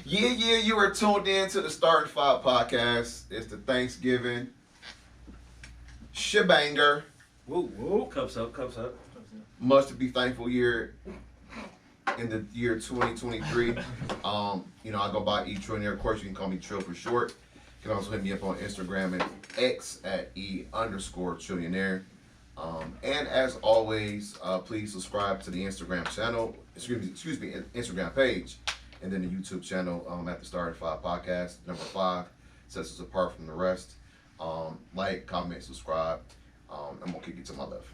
Yeah, you are tuned in to the Starting Five podcast. It's the Thanksgiving shebanger. Woo, woo. Cups up. Much to be thankful year in the year 2023. I go by E12. Of course, you can call me Trill for short. You can also hit me up on Instagram and X at E_trillionaire. And as always, please subscribe to the Instagram channel. Excuse me, Instagram page, and then the YouTube channel at the Starting Five podcast. Number 5 sets us apart from the rest. Like, comment, subscribe. I'm gonna kick it to my left.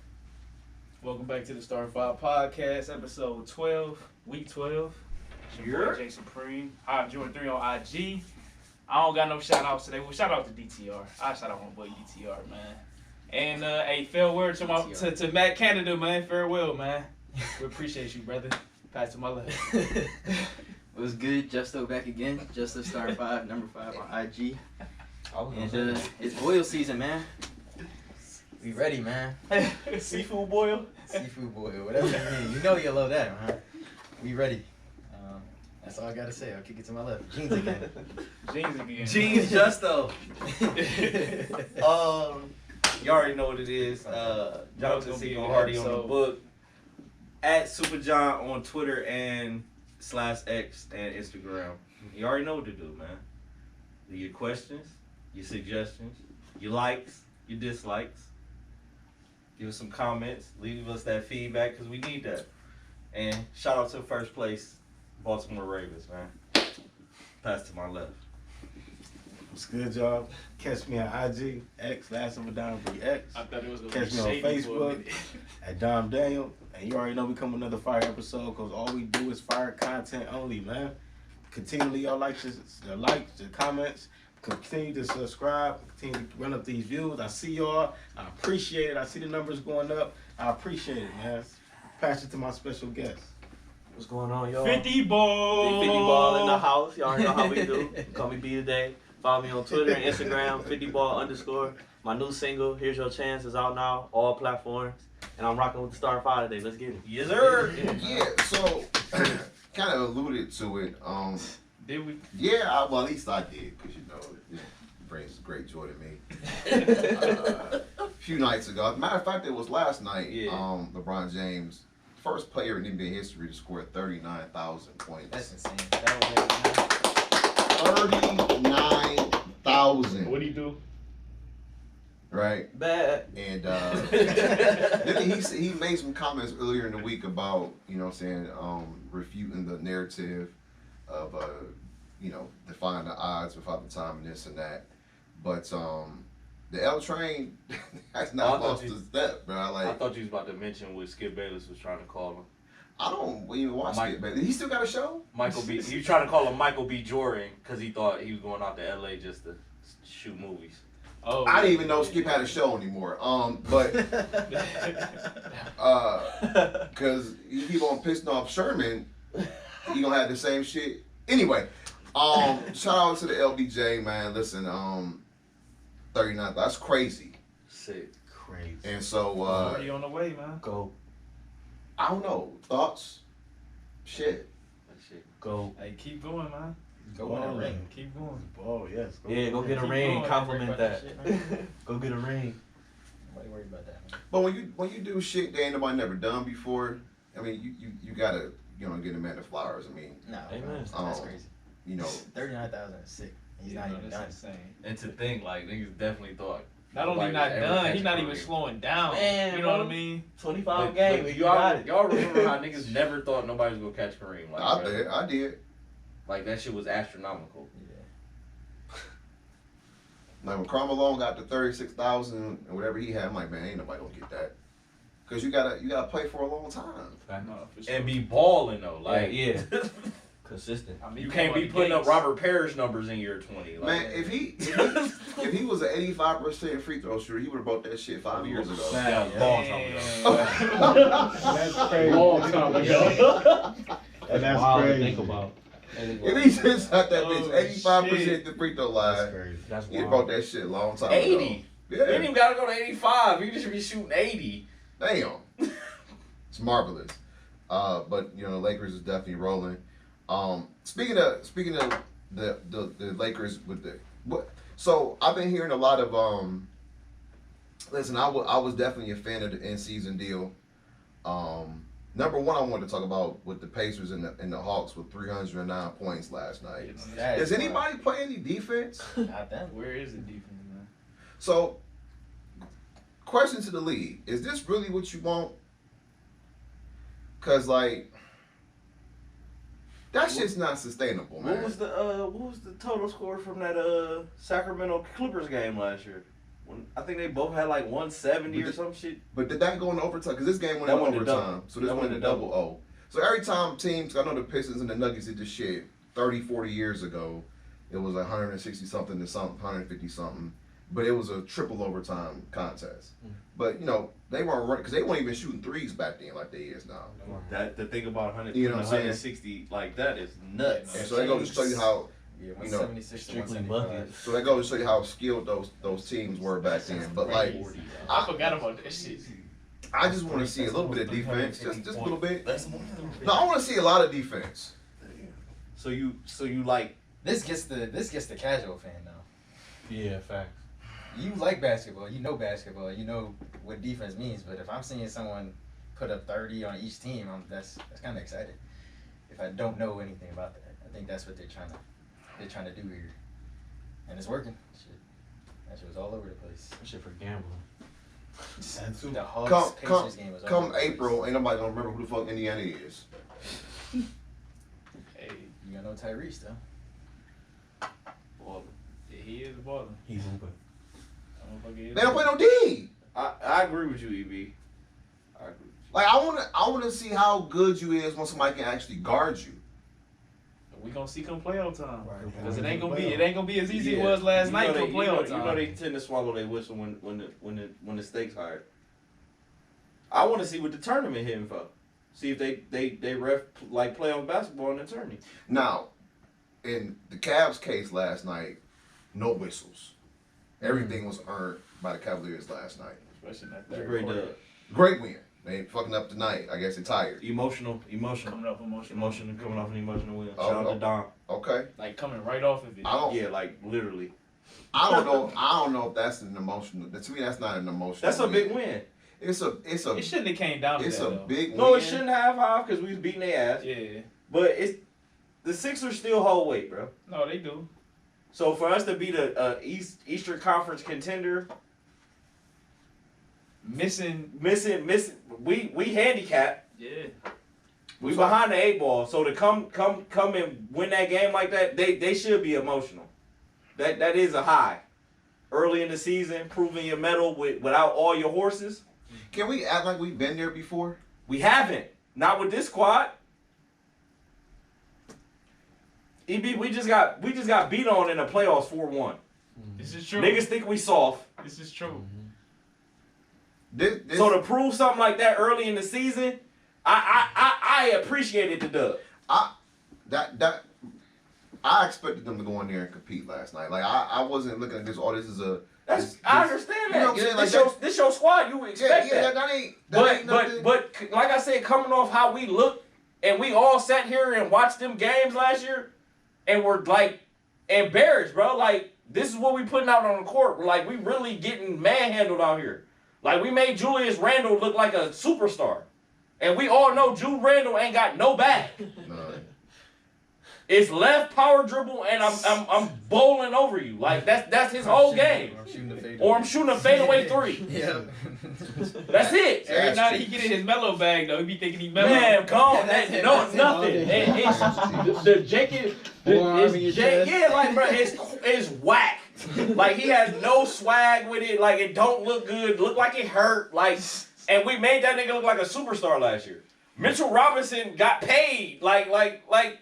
Welcome back to the Star 5 Podcast, episode 12, week 12. It's your boy Jay Supreme. I'm Jordan 3 on IG. I don't got no shout outs today. Well, shout out to DTR. I shout out my boy DTR, man. And a fair word to Matt Canada, man. Farewell, man. We appreciate you, brother. Pass to my left. What's good? Justo back again. Justo Star 5, number 5 on IG. And it's boil season, man. We ready, man. Seafood boil? Seafood boil, whatever you mean. You know you love that, man. We ready. That's all I gotta say. I'll kick it to my left. Jeans again. Jeans Justo. You already know what it is. Jonathan Seagull Hardy on the book. At Super John on Twitter and /X and Instagram. You already know what to do, man. Leave your questions, your suggestions, your likes, your dislikes. Give us some comments. Leave us that feedback because we need that. And shout out to first place, Baltimore Ravens, man. Pass to my left. What's good, y'all? Catch me on IG, X, last of a Dom X. I thought it was going Catch me on Facebook at Dom Daniel. And you already know we come another fire episode because all we do is fire content only, man. Continually, y'all like your comments. Continue to subscribe. Continue to run up these views. I see y'all. I appreciate it. I see the numbers going up. I appreciate it, man. Pass it to my special guest. What's going on, y'all? 50 ball. Big 50 ball in the house. Y'all already know how we do. Call me B today. Follow me on Twitter and Instagram, 50ball_. My new single, Here's Your Chance, is out now, all platforms. And I'm rocking with the Star 5 today. Let's get it. Yes, sir. Yeah, so kind of alluded to it. Did we? Yeah, well, at least I did, because it brings great joy to me. A few nights ago, matter of fact, it was last night. Yeah. LeBron James, first player in NBA history to score 39,000 points. That's insane. 39,000. What'd he do? Right. Bad. And then he made some comments earlier in the week about, refuting the narrative of defying the odds without the time and this and that. But the L train has not lost a step, bro. I thought you was about to mention what Skip Bayless was trying to call him. I don't even watch Skip Bayless. He still got a show? He was trying to call him Michael B. Jordan because he thought he was going out to LA just to shoot movies. Oh, I didn't even know Skip had a show anymore. But because you keep on pissing off Sherman, you gonna have the same shit. Anyway, shout out to the LBJ, man. Listen, 39, that's crazy. Sick. Crazy. And so already on the way, man. Go. I don't know. Thoughts? Shit. That shit. Go. Hey, keep going, man. Go win a ring. Keep going. Oh, yes. Yeah, go get a Keep ring. going. Compliment that. Shit, man. Go get a ring. Nobody worried about that, man. But when you do shit that ain't nobody never done before, I mean you gotta get a man the flowers. I mean, No, Amen. that's crazy. 39,000 is sick. He's not even done. Insane. And to think, like, niggas definitely thought. Not only nobody not was ever done, catching he's not even Kareem. slowing down. Man, You know what bro. I mean? 25 games. But You got it. y'all remember how niggas never thought nobody was gonna catch Kareem? Like, I did. Like, that shit was astronomical. Yeah. Like when Karl Malone got to 36,000 and whatever he had, I'm like, man, ain't nobody gonna get that. Cause you gotta play for a long time. No, for sure. And be balling, though. Like, Yeah. Consistent. I mean, you come can't on be the putting up gates. Robert Parrish numbers in year 20. Like, Man, if he was an 85% free throw shooter, he would have brought that shit 5 years ago. Yeah, long time ago. That's crazy. Long time ago. And that's Wild to crazy. think about. If he just had that bitch Oh, 85% shit. the free throw That's line, crazy. That's he wild. brought that shit a long time 80. ago. You ain't Yeah, even gotta go to 85. You just be shooting 80. damn. It's marvelous. But the Lakers is definitely rolling. Speaking of the Lakers with the what? So I've been hearing a lot of Listen, I was definitely a fan of the in season deal. Number one, I wanted to talk about with the Pacers and the Hawks with 309 points last night. Does anybody play any defense? Not them. Where is the defense, man? So, question to the league: is this really what you want? Cause like that shit's not sustainable, man. What was the total score from that Sacramento Clippers game last year? I think they both had like 170 or some shit. But did that go into overtime? Because this game went That into went to overtime. double. So this That went went to to double O. So every time teams, I know the Pistons and the Nuggets did this shit 30, 40 years ago. It was 160 something to something, 150 something. But it was a triple overtime contest. But, you know, they weren't running, because they weren't even shooting threes back then like they is now. That the thing about 100, You know what I'm saying? 160, like that is nuts. And so that goes to show you how, Yeah, you know, 176 to strictly 175. so that goes to show you how skilled those teams were back then. But like, I forgot about that shit. I just want to see a little bit of defense, just a little bit. No, I want to see a lot of defense. So you like This gets the casual fan now. Yeah, facts. You like basketball, you know what defense means. But if I'm seeing someone put up 30 on each team, that's kind of exciting. If I don't know anything about that, I think that's what they're trying to do here, and it's working. Shit, that shit was all over the place. That shit for gambling. The Hawks Pacers game was all Come over the place. April, ain't nobody gonna remember who the fuck Indiana is. Hey, You got no Tyrese though. well, he is the baller. He's hooping. They don't play no D. I agree with you, EB. I agree. Like I wanna see how good you is when somebody can actually guard you. We gonna see come playoff time. Right. Because it ain't gonna be as easy as it was last night for playoff time. You know they tend to swallow their whistle when the stakes higher. I want to see what the tournament hitting for. See if they ref like playoff basketball in the tournament. Now, in the Cavs case last night, no whistles. Everything was earned by the Cavaliers last night. Especially in that It's a third great quarter. dub. Great win. They ain't fucking up tonight. I guess they're tired. Emotional Coming up emotional. coming off an emotional win. Oh, Shout out oh. to Dom. Okay. Like coming right off of it. Yeah, like literally. I don't know if that's an emotional. To me, that's not an emotional. That's a big win. It's a It shouldn't have came down to it's that a though. big win. No, it shouldn't have Hive because we was beating their ass. Yeah. But it's the Sixers still hold weight, bro. No, they do. So for us to beat a Eastern Conference contender, Missing. we handicapped. Yeah. We behind the 8 ball. So to come and win that game like that, they should be emotional. That is a high. Early in the season, proving your mettle without all your horses. Can we act like we've been there before? We haven't. Not with this squad. EB, we just got beat on in the playoffs 4-1. This is true. Niggas think we soft. This is true. This, So to prove something like that early in the season, I appreciated the dub. I expected them to go in there and compete last night. Like I wasn't looking at this. Oh, this is a. I understand You know that. what I'm saying? Like This your squad. You would expect that. That ain't nothing. But like I said, coming off how we look, and we all sat here and watched them games last year, and we're like embarrassed, bro. Like this is what we putting out on the court. We're like we really getting manhandled out here. Like we made Julius Randle look like a superstar, and we all know Jude Randle ain't got no bag. No. It's left power dribble, and I'm bowling over you. Like that's his whole game. Or I'm shooting a fadeaway 3. Yeah. That's it. Every night he get in his mellow bag though, he be thinking he mellow. Man, come on. That's it, No, that's it. nothing. It's the Jenkins. Yeah, like bro, it's whack. Like he has no swag with it. Like it don't look good. Look like it hurt. Like, and we made that nigga look like a superstar last year. Mitchell Robinson got paid. Like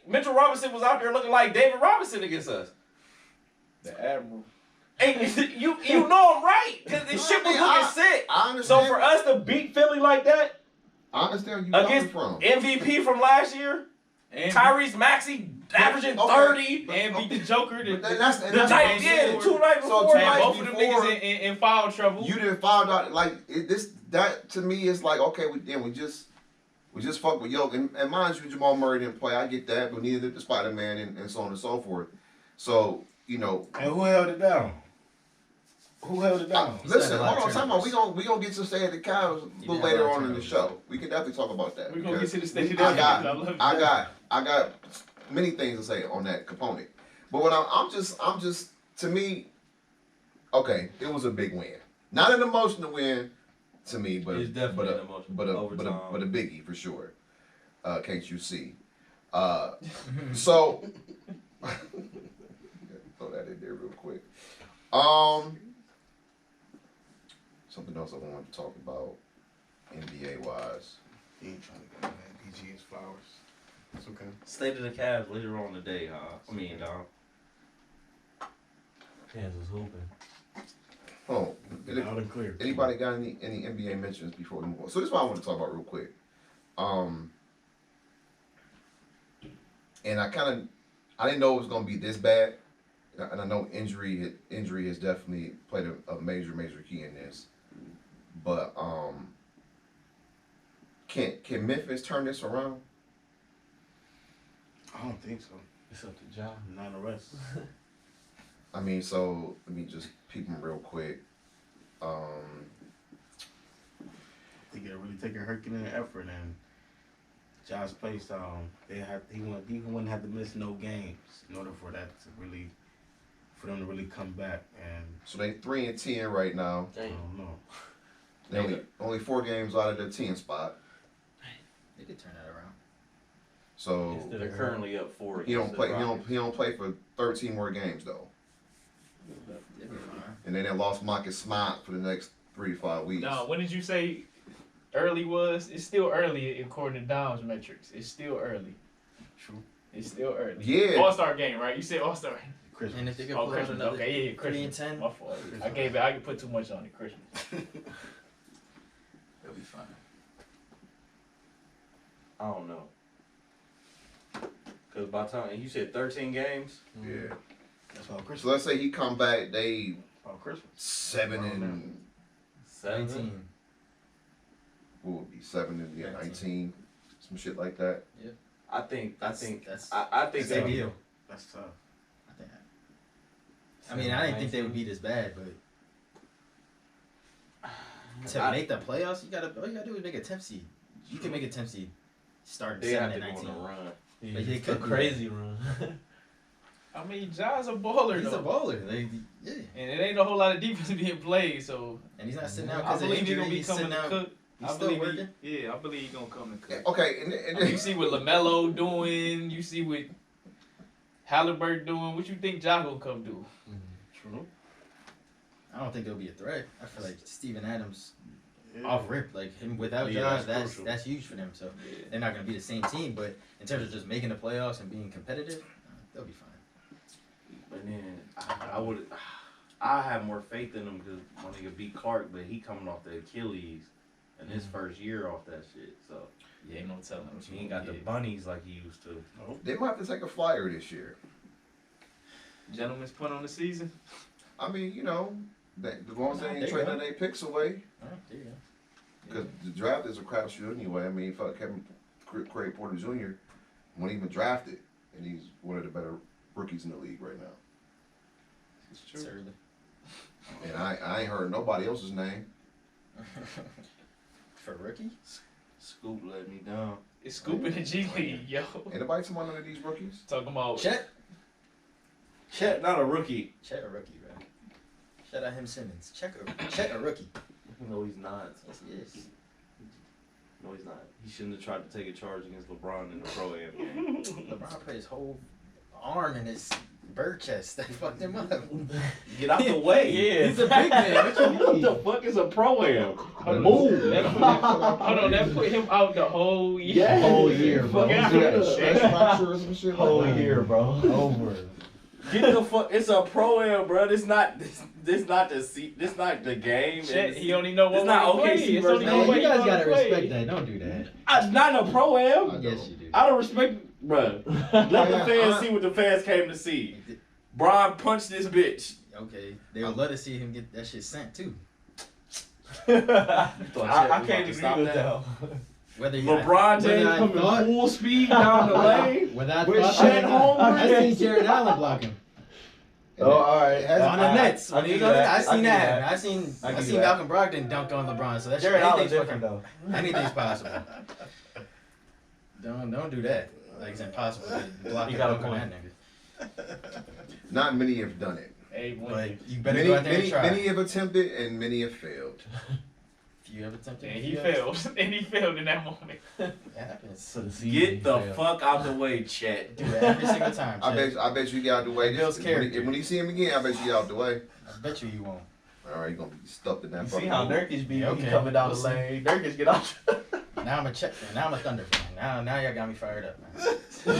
Mitchell Robinson was out there looking like David Robinson against us. The Admiral. And you know I'm right. Cause this shit was looking sick. I understand. So for us to beat Philly like that I understand where you coming against from. MVP from last year, And Tyrese Maxey averaging Okay. 30. and beat the Joker. But that's The night, yeah, the 2 nights So before. two And nights both of them before, niggas in foul trouble. You didn't find out like that to me is like okay, we just We just fuck with Yoke. And mind you, Jamal Murray didn't play. I get that, but neither did the Spider-Man and so on and so forth. So, you know. And who held it down? Who held it down? Listen, hold on, time out. We gonna get to State of the Cows a little later on in the show. We can definitely talk about that. We're gonna get to the State of the Cows. I got many things to say on that component. But what I'm just to me, okay, it was a big win. Not an emotional win to me, but It's definitely an emotional but a biggie for sure. Can't you see? So throw that in there real quick. Something else I wanted to talk about, NBA wise. He ain't trying to go, man. PG is flowers. It's okay. State of the Cavs later on today, huh? I mean, dog. Kansas hooping. Oh, Loud and clear. anybody got any NBA mentions before we move on? So this is what I want to talk about real quick. And I didn't know it was gonna be this bad, and I know injury has definitely played a major key in this. But can Memphis turn this around? I don't think so. It's up to John. Not the rest. I mean, so let me just peep them real quick. I think it really take a Herculean effort, and Josh play style. He wouldn't have to miss no games in order for that to really, for them to really come back. And So they 3-10 right now. I don't know. They only 4 games out of the 10 spot. They could turn that around. So They're currently up 4. he don't play. He don't play for 13 more games though. They'll be fine. And then they lost Marcus Smart for the next 3 to 5 weeks. No, when did you say early was? It's still early according to Dom's metrics. It's still early. True. It's still early. Yeah. All-Star game, right? You said All-Star. Christmas. And if they could Oh, pull out Christmas. another Okay, yeah, Christmas. 3-10, My fault. I could put too much on it. Christmas. they'll be fine. I don't know. Because by the time, you said 13 games? Yeah. That's all Christmas. So let's say he come back. They All Christmas. 7 and 7? 19. what would be 7 and 19. 19, some shit like that. I think That's they that's they ideal. That's tough. I think. I mean, I didn't think they would be this bad, but to make the playoffs, all you gotta do is make a 10th seed. You can make a 10th seed starting They 7 have to and go 19. on a run. But they It's could a do crazy run. I mean, John's a baller, He's though. a bowler. Yeah. And it ain't a whole lot of defense being played, so And he's not sitting out I because of believe he's injury. gonna be He's coming sitting to out. cook. He's I still believe working. I believe he's gonna come to cook. Okay, I mean, you see what LaMelo doing, you see what Halliburton doing. What you think Ja gonna come do? True. I don't think there'll be a threat. I feel like Steven Adams Yeah. off rip, like him without Yeah, Josh, that's crucial. that's huge for them. So they're not gonna be the same team, but in terms of just making the playoffs and being competitive, they'll be fine. But then I have more faith in him because my nigga beat Clark, but he coming off the Achilles in his first year off that shit. So Yeah, ain't no telling. he ain't got the bunnies like he used to. they might have to take a flyer this year. Gentlemen's punt on the season. I mean, you know, as long as they There ain't you trading go. their picks away, All right, there you go. because the draft is a crapshoot anyway. I mean, fuck Kevin Craig Porter Jr. wasn't even drafted, and he's one of the better rookies in the league right now. It's early. And I ain't heard nobody else's name. For rookie? Scoop let me down. It's scooping the G League, yo. Anybody talking about none of these rookies? Talking about Chet? Chet, not a rookie. Chet a rookie, bro. Shout out him Simmons. Chet a rookie. No, he's not. Yes, he is. No, he's not. He shouldn't have tried to take a charge against LeBron in the Pro-Am game. LeBron put his whole arm in his bird chest. That fucked him up. Get out the way. Yeah. He's a big man. What you What mean? the fuck is a Pro-Am? Hold on, that put him out the whole year. Yeah. Whole year, bro. Fuck out He had of a here. stress fracture or some shit Whole like that. year, bro. Over. Get the fuck. It's a Pro-Am, bro. This not the game. Shit, he only know what It's not way he OKC play. It's versus only No, one Man, way you he guys gonna gotta play. respect that. Don't do that. Not in a Pro-Am. Yes, you do. I don't respect, bro. Let the fans see what the fans came to see. Brian punched this bitch. Okay, they would love to see him get that shit sent too. I can't agree with that. Whether you LeBron James I coming thought- full speed down the lane. Whether I With thought Chet I Holmgren. seen Jared Allen blocking. Oh, all right. on the Nets. I give you You know, that. I seen I give you that. that. I seen I give seen you that. Malcolm Brogdon dunk on LeBron. So that's Jared Allen's anything's different fucking- though. Anything's possible. Don't do that. Like it's impossible to block You a got a dunk on point. that nigga. Not many have done it. Hey, But you better go out there and try. Many have attempted and many have failed. If you ever tempted, And he failed. And he failed in that moment. It happens. So the season Get the failed. fuck out the way, Chet. Do it every single time. I Chet. bet you get out the way. That builds When character. when you see him again, I bet you get out the way. I bet you won't. All right, you gonna be stuffed in that. You see fucking how hole. Nurkic be Okay. coming down We'll the see. lane. Nurkic get out. Now I'm a Chet fan. Now I'm a Thunder fan. Now y'all got me fired up, man. Let's go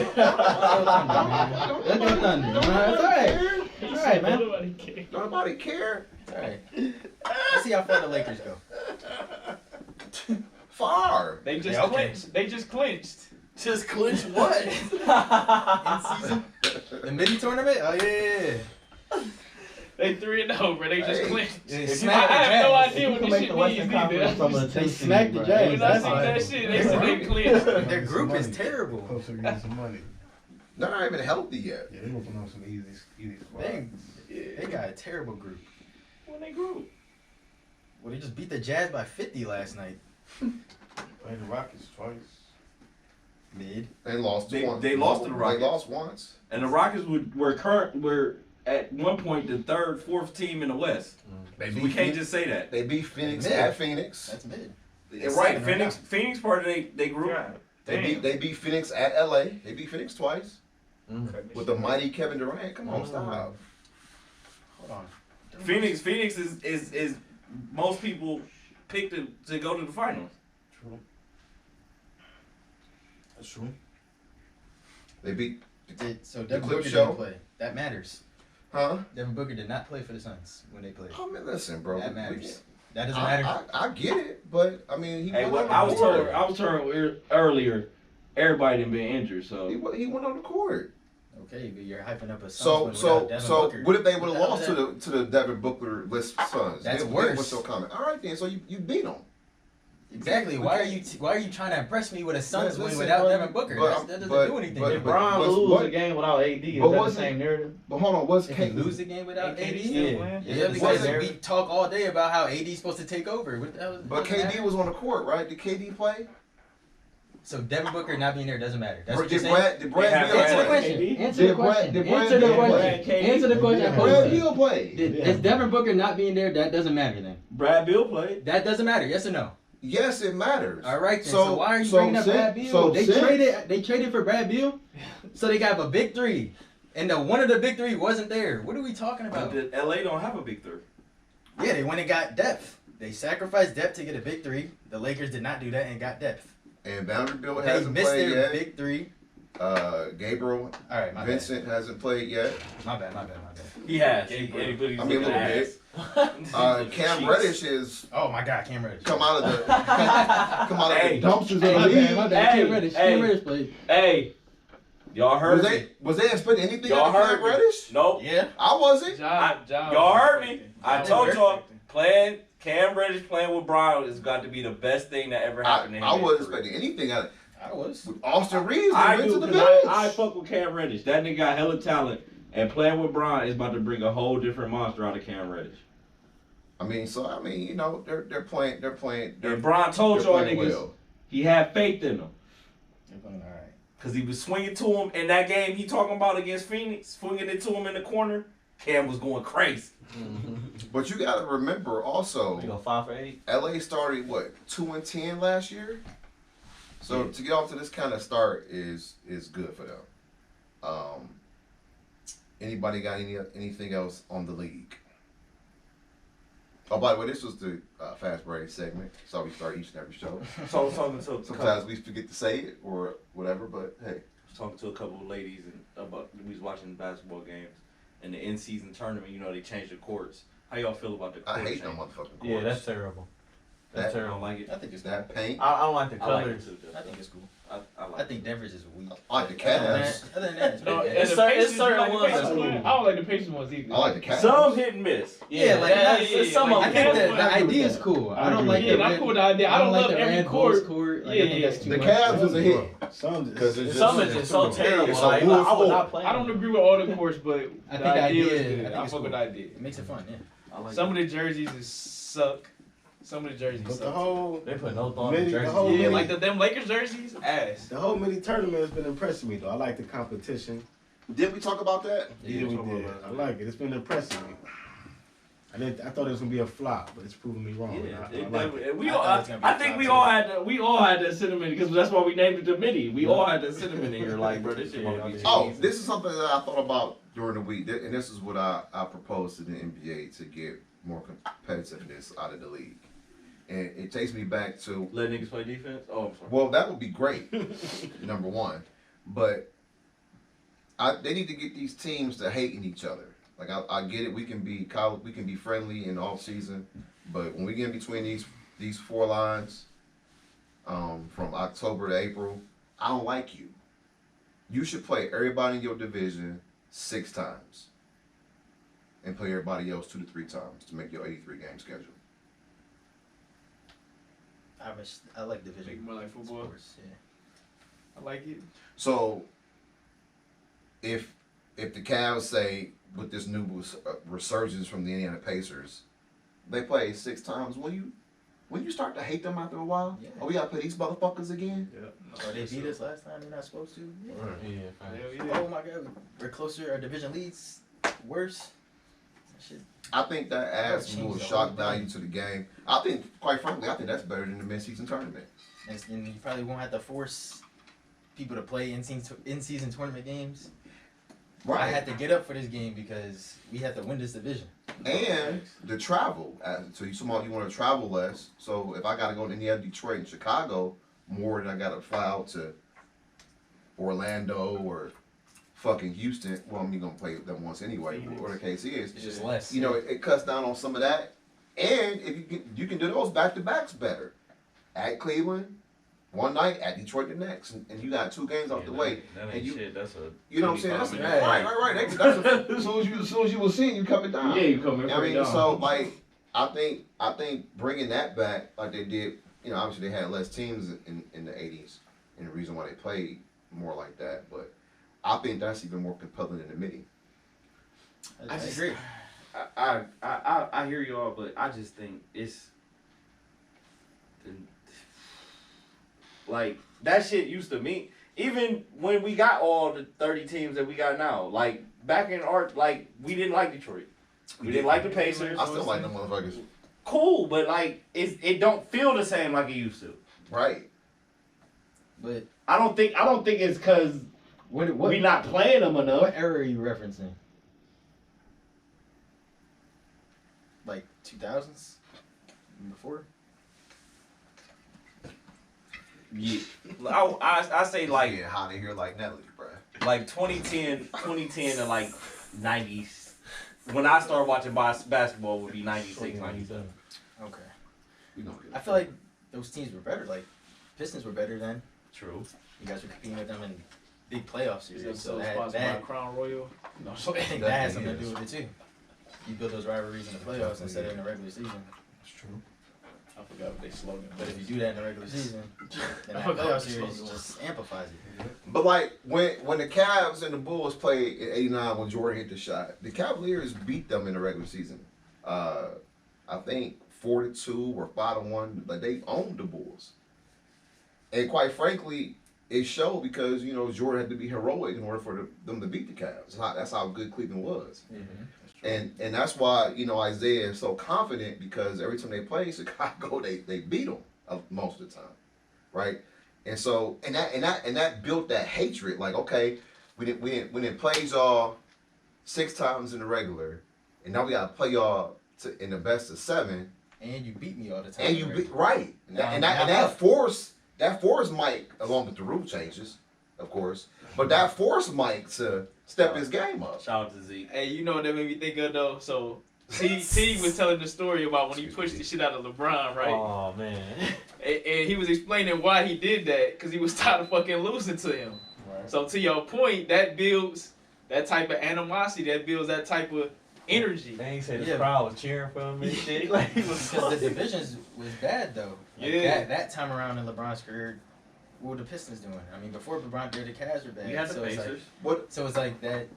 Thunder. It's alright. It's alright, man. Nobody cares. Nobody care. It's alright. Let's see how far the Lakers go. Far. They just Yeah, okay. clinched. They just clinched. Just clinch what? In season? The mini tournament? Oh yeah. They 3-0, bro. They just Hey. clinched. They I smacked the have no Jazz. idea what If you this make shit the means Western Conference, some of either. the They two smacked the seeds, Jazz. bro. When I That's seen all. that shit, they said they clinched. Their group is terrible. Supposed to get some money. They're not even healthy yet. Yeah, they gonna put on some easy squad. They got a terrible group. When they grew. Well, they just beat the Jazz by 50 last night. Played the Rockets twice. Mid. They lost They- once. they lost to the Rockets. They lost once. And the Rockets were at one point the third, fourth team in the West. They So we can't just say that. They beat Phoenix Mid. at Phoenix. That's mid. Yeah, right, Seven right Phoenix part of they group. God, They damn. beat Phoenix at LA. They beat Phoenix twice Okay, with the mighty Kevin Durant. Come on, stop. Hold on. Phoenix is most people pick to go to the finals. True. That's true. They beat, So Devin clip Booker show? didn't play. That matters. huh? Devin Booker did not play for the Suns when they played. I mean, listen, bro. That we- matters. That doesn't matter. I get it, but I mean, he Hey, went well, on the I was court. told earlier, everybody done been injured, so He went on the court. Okay, but you're hyping up a Suns So win so without Devin so Booker. what if they would have What the lost hell to is the Devin Booker list Suns? That's Then worse. What's your comment? All right then, so you beat them. that? Exactly. Why are you trying to impress me with a Suns win Listen, without bro, Devin Booker? but- That doesn't but- do anything. but- If Bron lose what- a game without AD, is but that the wasn't- same narrative? But hold on, what's If K? you lose the game without AD AD, still Yeah. playing? yeah, the because same we narrative. talk all day about how AD's supposed to take over. What the hell? But doesn't KD matter. was on the court, right? Did KD play? So Devin Booker not being there doesn't matter. That's what Did you're saying. Brad? Did Brad have Beal Answer the play? question. KD? Answer the Did Brad- question. did Brad Answer the Beal question. play? Answer the question. Brad Beal played. Is Devin Booker not being there? That doesn't matter then. Brad Beal played. That doesn't matter. Yes or no? Yes, it matters. All right then. So, why are you bringing up Brad Beal? So They traded for Brad Beal, so they got a big three, and one of the big three wasn't there. What are we talking about? But the LA don't have a big three. Yeah, they went and got depth. They sacrificed depth to get a big three. The Lakers did not do that and got depth. And Vanderbilt They hasn't missed played their yet. big three. Gabriel All right, my Vincent hasn't played yet. bad. My bad. He has. Yeah, He, bro. and he put his I mean, a little ass. Cam Cheeks. Reddish is Oh my God, Cam Reddish. come out of the come out of Hey. the dumpsters of Hey, the my bad, league. my bad. Hey, Cam Reddish. hey. Cam Reddish played. Hey, y'all heard me? Was they expecting anything Y'all out of heard Cam me. Reddish? Nope. Yeah. I wasn't. Y'all heard me. I Y'all told were y'all expecting. playing Cam Reddish playing with Brown has got to be the best thing that ever happened to him. I in wasn't his career. expecting anything out of I was. with Austin Reeves. I They went do to the because bench. I fuck with Cam Reddish. That nigga got hella talent, and playing with Bron is about to bring a whole different monster out of Cam Reddish. I mean, you know, they're playing. And Bron told y'all playing niggas well. He had faith in him. They're playing all right. because he was swinging to him in that game he talking about against Phoenix, swinging it to him in the corner. Cam was going crazy. But you got to remember also, We go 5 for 8. LA started what 2-10 last year, so to get off to this kind of start is good for them. Anybody got anything else on the league? Oh, by the way, this was the fast break segment. So we start each and every show. So talking to Sometimes we forget to say it or whatever, but hey, talking to a couple of ladies and about we was watching basketball games and the in-season tournament. You know they changed the courts. How y'all feel about the court I hate them change? motherfucking courts. Yeah, that's terrible. That's terrible. I don't like it. I think it's That paint. I don't like the I like colors. it too. I think it's cool. I like I think Denver's is weak. I like the Other than Cavs. that, other than that, it's No, pretty and good. It's the certain- Pacers, it's certain you like the ones Pacers that's one? cool. I don't like the Pacers ones either. I like the Cavs. Some hit and miss. Yeah, like that- not, it's some like, of I them. think the I agree idea with is that. cool. I I don't agree like with Yeah, the I'm red, cool with the idea. I don't like love the every red Bulls court. court. Like, Yeah, I think that's too The much. Cavs is a hit. Some Because it's Some is just so it's terrible. a Like, wolf I would sport. not play. I don't agree with all the courts, but I the think the idea idea- is I good. think I it's fuck with the cool. idea. It makes it fun, yeah. I like Some of the jerseys is suck. Some of the jerseys But the suck. whole They put no thought in Midi- the the jersey. whole Yeah, midi- like them Lakers jerseys, ass. the whole mini tournament has been impressing me though. I like the competition. Did we talk about that? Yeah, we did. I like it. It's been impressing me. I thought it was gonna be a flop, but it's proving me wrong. Yeah, I like it. we I all. thought it was gonna be I a think flop, we too. all had that sentiment because that's why we named it the midi. We all had that sentiment in here, like, bro, this shit Yeah, gonna be. Oh, cheesy. this is something that I thought about during the week, and this is what I proposed to the NBA to get more competitiveness out of the league. And it takes me back to, Let niggas play defense. Oh, I'm sorry. well, that would be great, number one. But they need to get these teams to hating each other. Like I get it, we can be friendly in off season, but when we get in between these four lines, from October to April, I don't like you. You should play everybody in your division 6 times, and play everybody else 2 to 3 times to make your 83 game schedule. I like Make division it more like football. sports, yeah. I like it. So, if the Cavs say with this new resurgence from the Indiana Pacers, they play 6 times, when you start to hate them after a while, Yeah. oh, we gotta play these motherfuckers again. Oh, they beat us last time. They're not supposed to. Yeah. Hell yeah. Oh my God, we're closer. Our division leads worse. That shit. I think that adds Change some more the shock whole value thing. to the game. I think, quite frankly, that's better than the mid-season tournament. And you probably won't have to force people to play in-season tournament games. I had to get up for this game because we had to win this division. And the travel. So you want to travel less. So if I got to go to Indiana, Detroit, and Chicago more than I got to fly out to Orlando or fucking Houston, well, I'm only going to play them once anyway, whatever the case is. It's just less. You know, it cuts down on some of that. And if you can do those back-to-backs better. At Cleveland, one night, at Detroit the next. And you got 2 games out the way. That And ain't you- shit. That's a. You know what I'm saying? That's 25 minute right. That's as soon as you will see it, you coming down. Yeah, you coming. I mean, so like, I think bringing that back, like they did, you know, obviously they had less teams in the '80s, and the reason why they played more like that. But I think that's even more compelling than the midi. I just- agree. I hear y'all, but I just think it's like that shit used to mean. Even when we got all the 30 teams that we got now, like back in our, like we didn't like Detroit, we didn't like the Pacers. I still like them motherfuckers. Cool, but like it don't feel the same like it used to. Right. But I don't think it's because what we not playing them enough. what era are you referencing? Like 2000s? Before? Yeah, I say like Yeah, hot in here like Nelly, bro. like 2010 to like 90s. When I started watching basketball would be 96, 97. Okay. We gonna get I feel like those teams were better. Like Pistons were better then. True. You guys were competing with them in big playoff Is series. it So so that, sponsored by that Crown Royal? No, I think that has something to Definitely do with it too. You build those rivalries in the playoffs instead of in the regular season. That's true. I forgot what they slogan. But if you do that in the regular season, then that I forgot playoff what the series slogan was. just amplifies it. But like when the Cavs and the Bulls played in '89 when Jordan hit the shot, the Cavaliers beat them in the regular season. I think 4-2 or 5-1. Like they owned the Bulls, and quite frankly, it showed because you know Jordan had to be heroic in order for them to beat the Cavs. That's how good Cleveland was. And that's why you know Isaiah is so confident because every time they play Chicago, they beat them most of the time, right? And so and that built that hatred. Like okay, we didn't play y'all 6 times in the regular, and now we gotta play y'all in the best of 7. And you beat me all the time. And you beat right, Now- and now that what? forced Mike along with the rule changes, of course, but that forced Mike to step his game up. Shout out to Zeke. Hey, you know what that made me think of though? So T was telling the story about when he pushed the shit out of LeBron, right? Oh man. And he was explaining why he did that because he was tired of fucking losing to him. Right. So to your point, that builds that type of animosity. That builds that type of energy. They ain't said the Yeah. crowd was cheering for him and shit. Like he was Because the divisions was bad though. Like Yeah. that time around in LeBron's career, what were the Pistons doing? I mean, before LeBron did, the Cavs were bad. We had the so it's like, Pacers. so it's like that.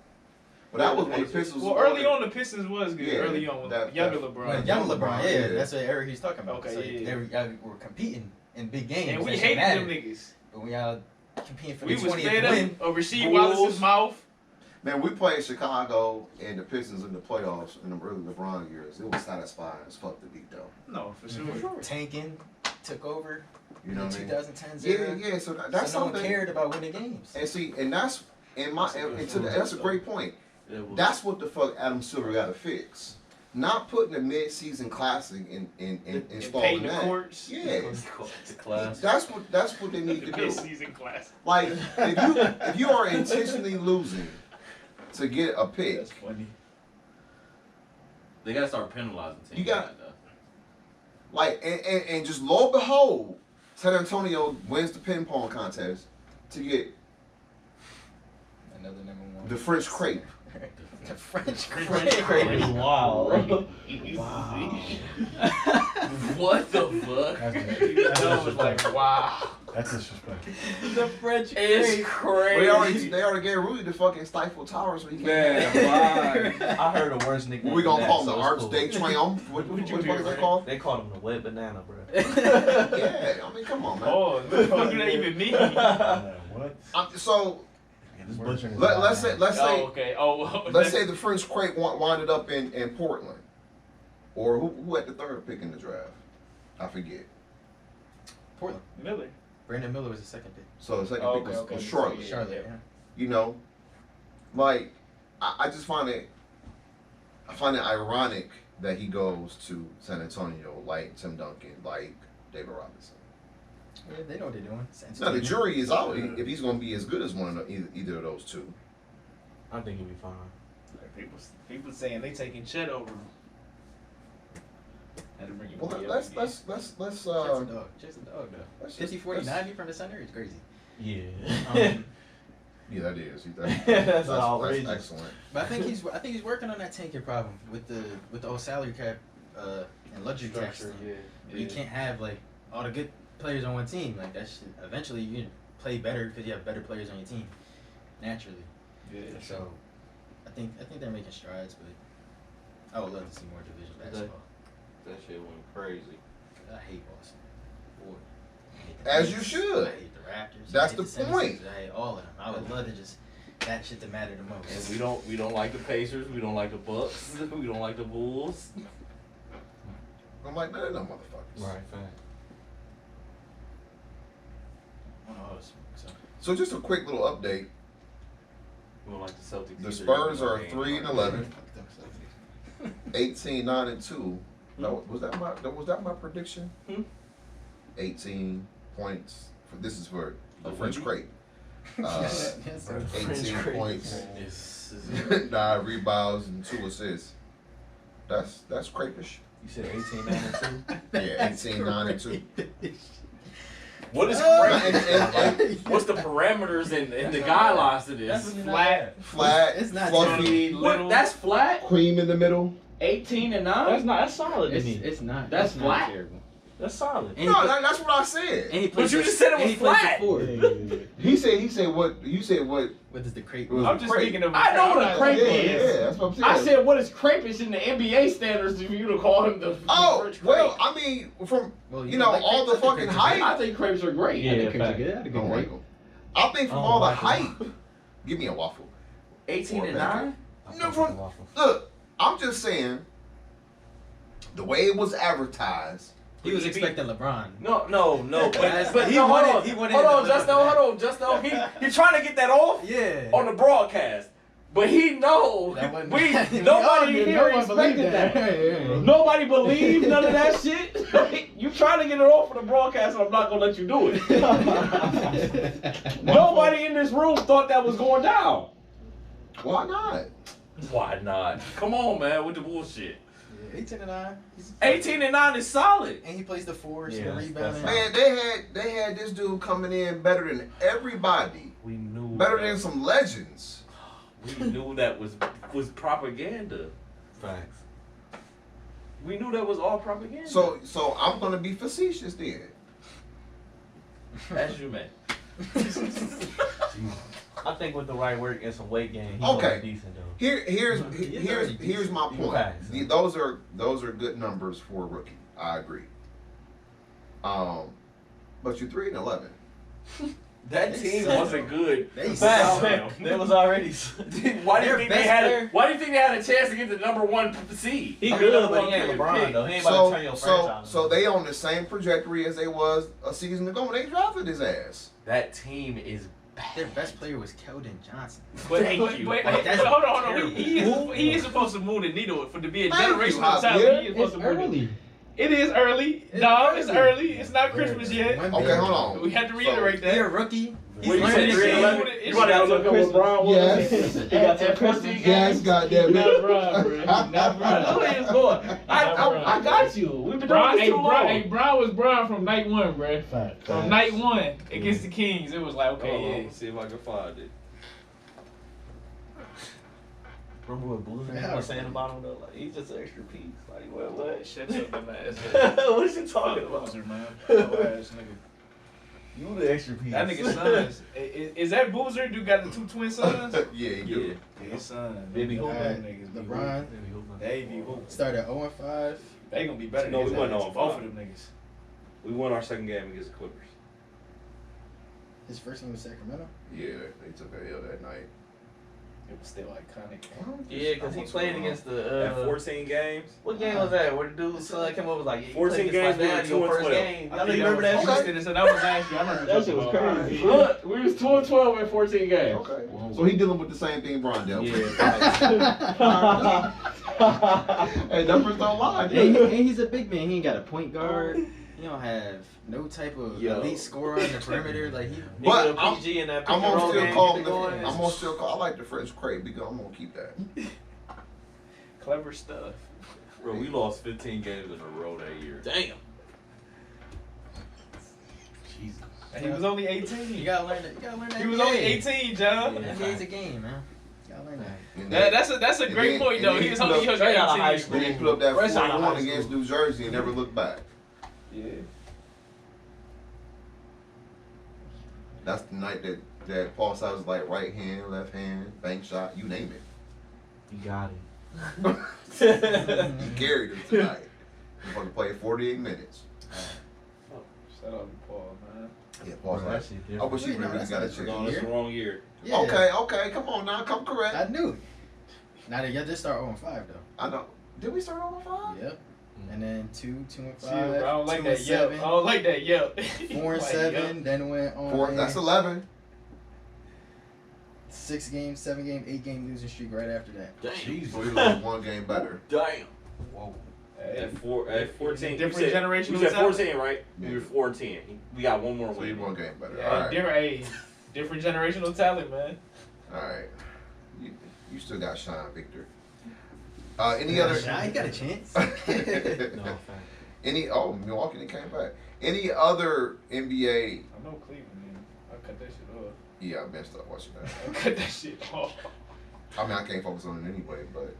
But that was when the Pistons. Well, early on the Pistons was good. Yeah, early on with that- younger that- LeBron. When young LeBron, yeah, yeah. that's what Eric he's talking about. Okay, so yeah. they were competing in big games. and we that shit hated them mattered. niggas. But when y'all competing for We the was 20th fed win, up of Rasheed Bulls. Wallace's mouth. Man, we played Chicago and the Pistons in the playoffs in the early LeBron years. It was satisfying as fuck to beat though. No, for sure. tanking, took over You know in what I mean? 2010s Yeah, era. yeah. So that's so no one something. cared about winning games. And see, and that's that's a great point. That's what the fuck Adam Silver got to fix. Not putting a mid-season classic in And installing painting the that. courts. Yeah, The class. that's what they need to do. Mid-season class. Like if you are intentionally losing to get a pick, That's funny. They gotta start penalizing teams. You got- like that, though. like and just lo and behold, San Antonio wins the ping pong contest to get Another number one. the French crepe. The French French crepe. is wild. What the fuck? That was like, wow. That's disrespectful. The French It's crepe. crazy. They already gave Rudy the fucking stifle tower, so he can't. Man, why? I heard the worst nickname. What we gonna than call that, him, the so Arch it's Day cool. Triumph? What the fuck is that called? They called him the wet banana, bro. Yeah, I mean, come on, man. Oh, what the fuck do that even mean? What? So This butchering is let's say Oh, okay. Oh, let's say the French crepe winded up in Portland, or who had the third pick in the draft? I forget. Portland. Miller. Brandon Miller was the second pick. So the second pick was So, Charlotte. yeah. Charlotte, yeah. You know, like I just find it ironic that he goes to San Antonio like Tim Duncan, like David Robinson. Yeah, they know what they're doing. Now the jury is out if he's going to be as good as one of either of those two. I think he'll be fine. Like people saying they taking Chet over him. Had to bring him Well, to the let's NBA. Jason Dog. Jason Dog, though. let's 50, 40, 90 from the center is crazy. Yeah. Um, Yeah, that is. That's That's outrageous. excellent. but I think he's working on that tanking problem with the old salary cap and luxury tax. Structure, thing. yeah. You can't have like all the good players on one team. Like that shit. Eventually, you play better because you have better players on your team, naturally. Yeah. So, I think they're making strides, but I would love to see more division basketball. That shit went crazy. I hate Boston. Boy. I hate As Knicks. you should. I hate the Raptors. That's I hate the Sixers. point. I hate all of them. I would love to just that shit to matter the most. And we don't like the Pacers. We don't like the Bucks. We don't like the Bulls. I'm like, no, motherfuckers. Right, fact. One of those. So just a quick little update. We don't like the Celtics. The either, Spurs even though are they ain't 3-11, Fuck them Celtics. 18-9-2. Was that my prediction? 18 points. This is for the French crepe. Yes, sir. 18 French points, It's- 9 rebounds, and 2 assists. That's crayfish. You said 18-9-2? Yeah, 18-9-2. What is what's the parameters and the guidelines to this? Flat. Flat, It's not fluffy, What? That's flat. cream in the middle. 18-9. That's solid to me. It's not. That's not flat? terrible. That's solid. And he No, play- that's what I said. and he But plays you for- just said it and was he plays for flat. four. He said what? You said what? What does the crate It was I'm just crepe. thinking of. I know what a I'm crepe not- Yeah, is. yeah, that's what I'm saying. I said, what is crayfish in the NBA standards for you to call him the Oh, French crepe? well, I mean, from Well, you know like all the crepes? I think fucking crepes are good. hype. I think crepes are great. Yeah, I think crepes are fact. good. I had a I good don't grape. like 'em. I think from I don't all the like 'em. hype, give me a waffle. 18-9. No, from look, I'm just saying, the way it was advertised. He was expecting LeBron. No. That's- But he no, wanted- hold on. he wanted Hold him to on, deliver Justo. that. Hold on, Justo. He's trying to get that off Yeah. on the broadcast. But he knows That wasn't- nobody No here one expected believed that. Yeah. Nobody believed none of that shit. You trying to get it off for the broadcast, and I'm not gonna let you do it. Nobody in this room thought that was going down. Why not? Why not? Come on, man, with the bullshit. Yeah, 18-9. 18-9 is solid. And he plays the force Yeah, and that's rebounding. Man, they had this dude coming in better than everybody. We knew Better that. than some legends. We knew that was propaganda. Facts. We knew that was all propaganda. So I'm gonna be facetious then. As you may. I think with the right work and some weight gain, he's Okay. be decent though. Here's my point. Facts. Those are good numbers for a rookie. I agree. But you're 3-11. That team wasn't good. They Facts. suck. There was already. Why do you Their think best they had? player- Why do you think they had a chance to get the number 1 seed? He I mean, good, number but one he ain't pick. LeBron though. He ain't about to turn your franchise. So they on the same trajectory as they was a season ago when they drafted his ass. That team is Their best player was Keldon Johnson. Thank you. Like, that's hold on. terrible. He is supposed to move the needle to be a Thank you, generational Javier. talent. He is supposed It's to move early. It is early. No, it's early. It's not Christmas yet. Okay, hold on. We have to reiterate He's a that. rookie. He's What you learning say, the game. 3-11? You want to look up what Bron was? Yes. He got 10 14 Yes, goddamn Not it. Bron, bro. Not I know Bron. where he's going. I got you. We've been doing this too long. Bron was Bron from night one, bro. Fact. From night one against the Kings, it was like, Hold on, okay, let's see if I can find it. Remember what Boozer was saying about him though? Like he's just an extra piece. Like what? yeah. Shut up, dumb ass. What is he talking about? Boozer, man. Dumb ass nigga. You the extra piece. That nigga's sons. Is that Boozer? Dude got the 2 twin sons? Yeah, he do. His son. Baby Them Alright, niggas be LeBron hooping. They be hooping. started 0-5. They gonna be better No, than we his wasn't ass. on Both five. of them niggas. We won our second game against the Clippers. His first game was Sacramento. Yeah, they took a L that night. It was still iconic. Yeah, because he played against the. At 14 games. What game was that? Where the dude's son came over was like, yeah, you 14 played against my games, dad, we were your first 2-12. game. I Y'all think remember that was- shit? So that was last year. I remember That shit was talking about- crazy. Look, we was 2-12 in 14 games. Okay. So he dealing with the same thing Bron dealt with. Hey, numbers don't lie. And dude. he's a big man. He ain't got a point guard. He don't have no type of Yo. elite scorer on the perimeter. Like he. But Nigga, I'm- PG in that pick I'm and gonna roll still game, call keep him. it going. I'm gonna still call. I like the French crate because I'm gonna keep that. Clever stuff. Bro, we lost 15 games in a row that year. Damn. Jesus. And he was only You 18. gotta learn that. You gotta learn that. He was only 18, John. Yeah. NBA's a game, man. You gotta learn that. And That's a and great then- point and though. then He he was put only up- straight out of high 18. school. Then he put up that Fresh out of 41 high against school. New Jersey and never looked back. Yeah. That's the night that Paul Silas was like right hand, left hand, bank shot, you name it. You got it. He carried him tonight. He fucking played 48 minutes. Shout out to Paul, man. Yeah, Paul Bro, that Silas. shit I different. wish he Wait, no, really that's got a not chance. true. No, that's the wrong year. Yeah. Okay, come on now, come correct. I knew. Now they got to start 0-5 though. I know. Did we start on 5? Yep. And then 2-5. See, bro, I don't like 2 that and yelp. 7. I don't like that yelp. 4 and Like, 7. Then went on. 4, that's 11. 6 game, 7 game, 8 game losing streak right after that. So Damn. he was 1 game better. Damn. Whoa. Hey, At 14, different generational You said talent. 14, right? Yeah. We were 14. We got one more So he win. 1 game better. Yeah, Alright. different generational talent, man. Alright. You still got Sean Victor. Any other? He got a chance. No, fact. Milwaukee they came back. Any other NBA? I know Cleveland, man. I cut that shit off. Yeah, I messed up watching that. I cut that shit off. I mean, I can't focus on it anyway, but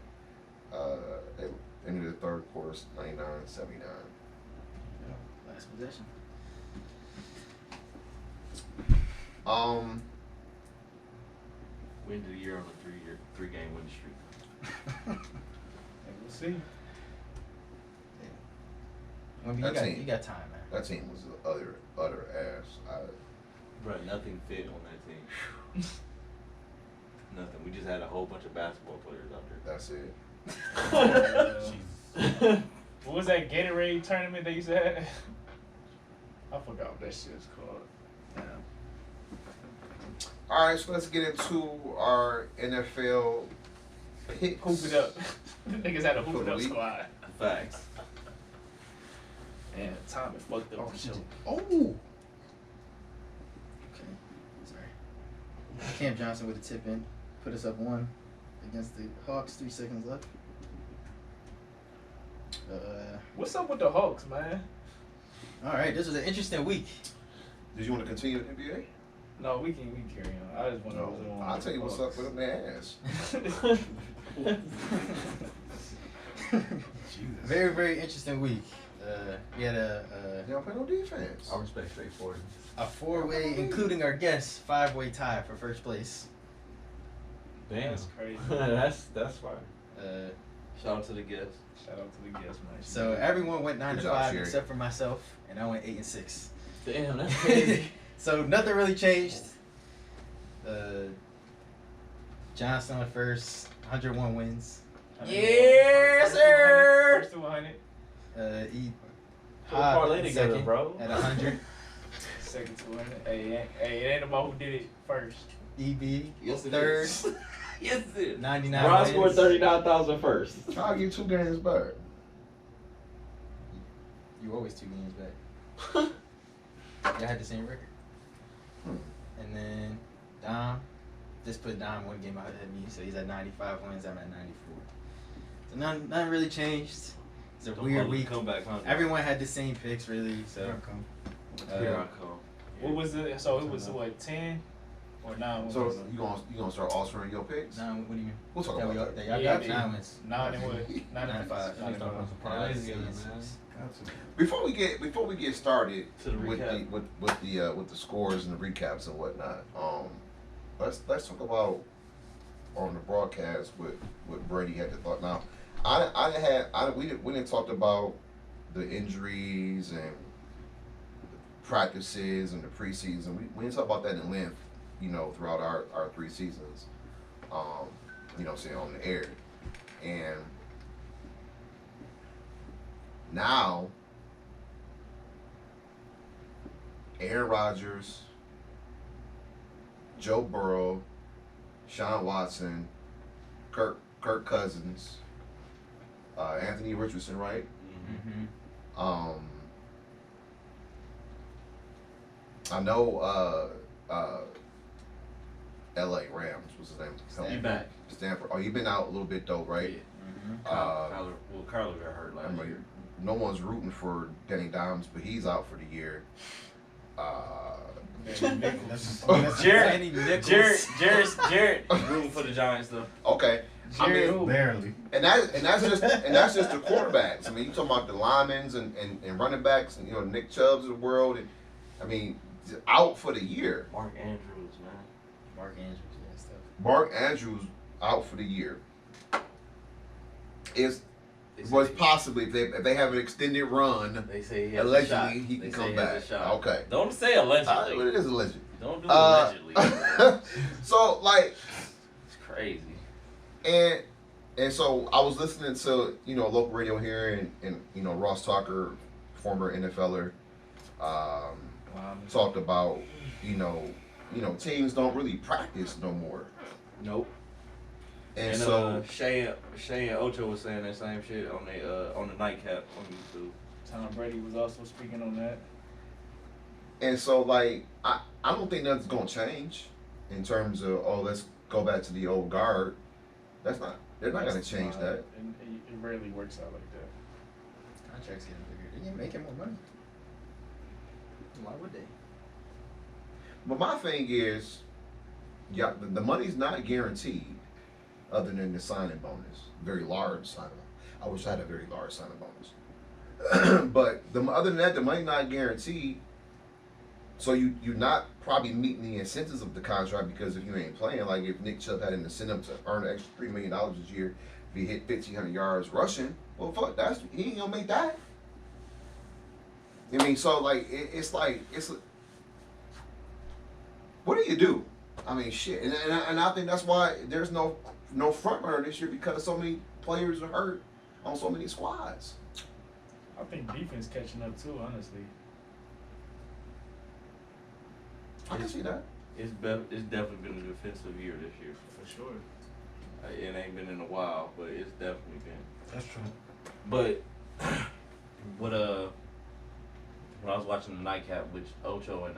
they ended the third quarter 99-79. Last possession. We ended the year on a 3-game win streak. And we'll see. Wemby, That team. you got time, man. That team was utter ass. Bro, nothing fit on that team. Nothing. We just had a whole bunch of basketball players out there. That's it. What was that Gatorade tournament they used to have? I forgot what that shit is called. All right, so let's get into our NFL picks. Hoop it up. Niggas had a hoop For it the up week. squad. Facts. Man, Tommy fucked up the show. Oh. Okay. Sorry. Cam Johnson with a tip in. Put us up 1 against the Hawks. 3 seconds left. What's up with the Hawks, man? All right, this was an interesting week. Did you want to continue with NBA? No, we can carry on. I just want to know what's No. on. I'll tell you what's up with them their ass. Very, very interesting week. We had They don't play no defense. I respect straightforward. a four-way, including our guests, five-way tie for first place. Damn. That's crazy. that's fine. Shout out to the guests. Shout out to the guests, man. So everyone went 9 Good to job, 5 Sherry. except for myself, and I went 8 and 6. Damn, that's crazy. So nothing really changed. Johnson went first, 101 wins. Yes, sir. First to 100, E Put a parlay in together, second bro. at 100. second to 100. Hey, it ain't about who did it first. EB Yes, it third, is. Yes, it is. 99 Ron wins. scored 39,000 first. I'll give 2 games back. You always 2 games back. Y'all had the same record. And then Dom, just put Dom 1 game out ahead of me, so he's at 95 wins. I'm at 94. So nothing really changed. It's a weird week. Comeback, huh? Everyone had the same picks really. So Here I come. What was it? So it was what, 10 or 9? So you gonna start altering your picks? Nah, what do you mean? We'll talk Yeah, about we that. they got Yeah, 9 wins. 9 and what? 9 and 95. 5. Parlays together, man. Before we get started To the with recap. with the scores and the recaps and whatnot, let's talk about on the broadcast what Brady had to thought. Now, we didn't talk about the injuries and practices and the preseason. We didn't talk about that in length, throughout our 3 seasons. Saying on the air, and now Aaron Rodgers, Joe Burrow, Sean Watson, Kirk Cousins, Anthony Richardson, right? Mm-hmm. I know L.A. Rams was his name. He back. Stanford. Oh, he been out a little bit though, right? Mm-hmm. Kyler got hurt last year. No one's rooting for Danny Dimes, but he's out for the year. Jared rooting for the Giants though. Okay. Barely. And that's just the quarterbacks. I mean, you talking about the linemen and running backs and Nick Chubb's of the world, and I mean, out for the year. Mark Andrews, man. Mark Andrews, yeah, stuff. Mark Andrews out for the year. Was possibly if they have an extended run, They say he has a allegedly shot. he They can say come he has back. a shot. Okay. Don't say allegedly. It is alleged. Don't do allegedly. So like, It's crazy. and so I was listening to local radio here and Ross Tucker, former NFLer, talked about teams don't really practice no more. Nope. And so so Shay and Ocho was saying that same shit on the nightcap on YouTube. Tom Brady was also speaking on that. And so, like, I don't think nothing's gonna change in terms of let's go back to the old guard. They're not gonna change that. It rarely works out like that. Contracts getting bigger. They're making more money. Why would they? But my thing is, yeah, the money's not guaranteed, other than the signing bonus, very large signing. I wish I had a very large signing bonus. But other than that, the money's not guaranteed. So you're not probably meeting the incentives of the contract, because if you ain't playing, like if Nick Chubb had an incentive to earn an extra $3 million this year if he hit 1,500 yards rushing, well, fuck, he ain't gonna make that. I mean, so like it's what do you do? I mean, shit, and I think that's why there's no front runner this year, because so many players are hurt on so many squads. I think defense catching up too, honestly. I can see that. It's definitely been a defensive year this year. For sure. It ain't been in a while, but it's definitely been. That's true. But when I was watching the nightcap, which Ocho and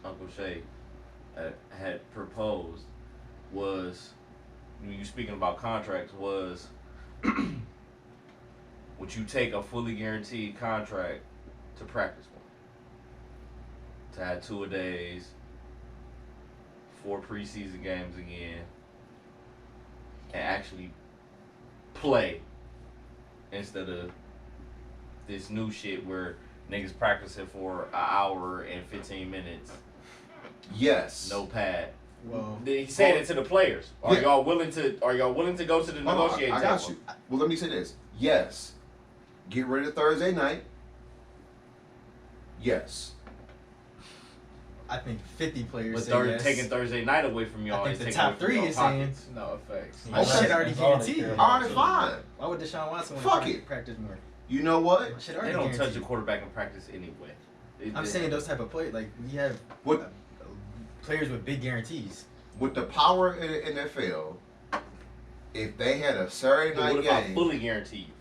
Uncle Shay had proposed, was, when you speaking about contracts, was would you take a fully guaranteed contract to practice one? To have 2-a-days, 4 preseason games again, and actually play instead of this new shit where niggas practicing for an hour and 15 minutes, Yes. no pad. Well, He's saying it to the players. Are Yeah. y'all willing to go to the Hold on, negotiating I got table? you. Well, let me say this. Yes. Get rid of Thursday night. Yes. I think 50 players But say yes. taking Thursday night away from y'all I is think the taking away top from 3 y'all is saying, pockets. No effects. my Okay. shit already That's all they guaranteed. care All right, fine. Why would Deshaun Watson Fuck want to it. practice more? You know what? My shit They already don't touch guaranteed. the quarterback in practice anyway. I'm saying those type of players, like we have What- players with big guarantees. With the power in the NFL, if they had a Saturday But night what if I game, fully guarantee you,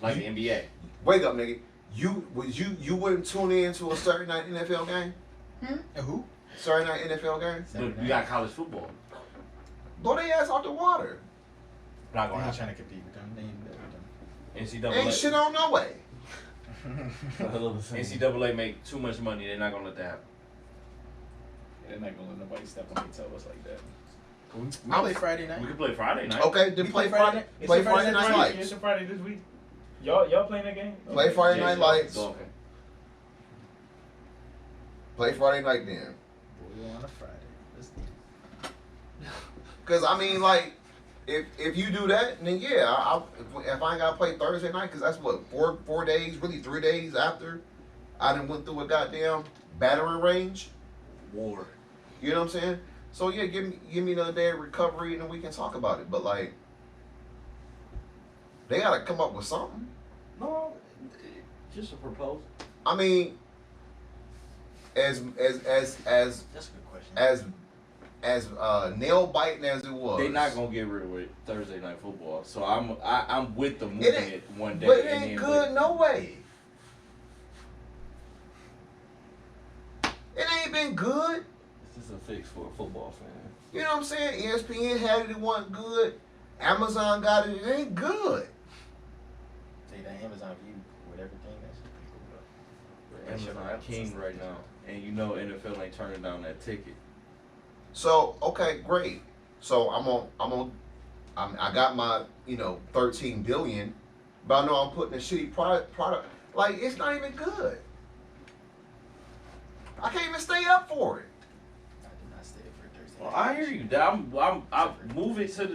like the NBA? wake up, nigga. You wouldn't tune in to a Saturday night NFL game? Who? Saturday night NFL game? But you got college football. Blow their ass out the water. Not They gonna ain't happen. trying to compete with them. They ain't better with them. NCAA. Ain't shit on no way. NCAA make too much money. They're not gonna let that happen. They're not gonna let nobody step on their toes like that. We play Friday night. We can play Friday night. Okay, then We play play Friday. Friday- Play it's a Friday Friday night night. It's lights. a Friday this week. Y'all playing that game? Play Friday night lights. Okay. Play Friday night then. Boy, on a Friday. Let's do it. Cause I mean, like, if you do that, then yeah, if I ain't gotta play Thursday night, cause that's what 4 days, really 3 days after I done went through a goddamn battering range. War. You know what I'm saying? So yeah, give me another day of recovery and then we can talk about it. But like, they gotta come up with something. No, just a proposal. I mean, as That's a good question. as nail biting as it was, They not gonna get rid of it Thursday night football. So I'm with the It moving ain't- it one day. but it and ain't then good no way. It ain't been good. This is a fix for a football fan. You know what I'm saying? ESPN had it, it wasn't good. Amazon got it, it ain't good. Take that Amazon view with everything. That's pretty cool though. Amazon king right now, and you know NFL ain't turning down that ticket. So okay, great. So I got my 13 billion, but I know I'm putting a shitty product. Like it's not even good. I can't even stay up for it. I did not stay for Thursday. Well, I hear you. I'm move it to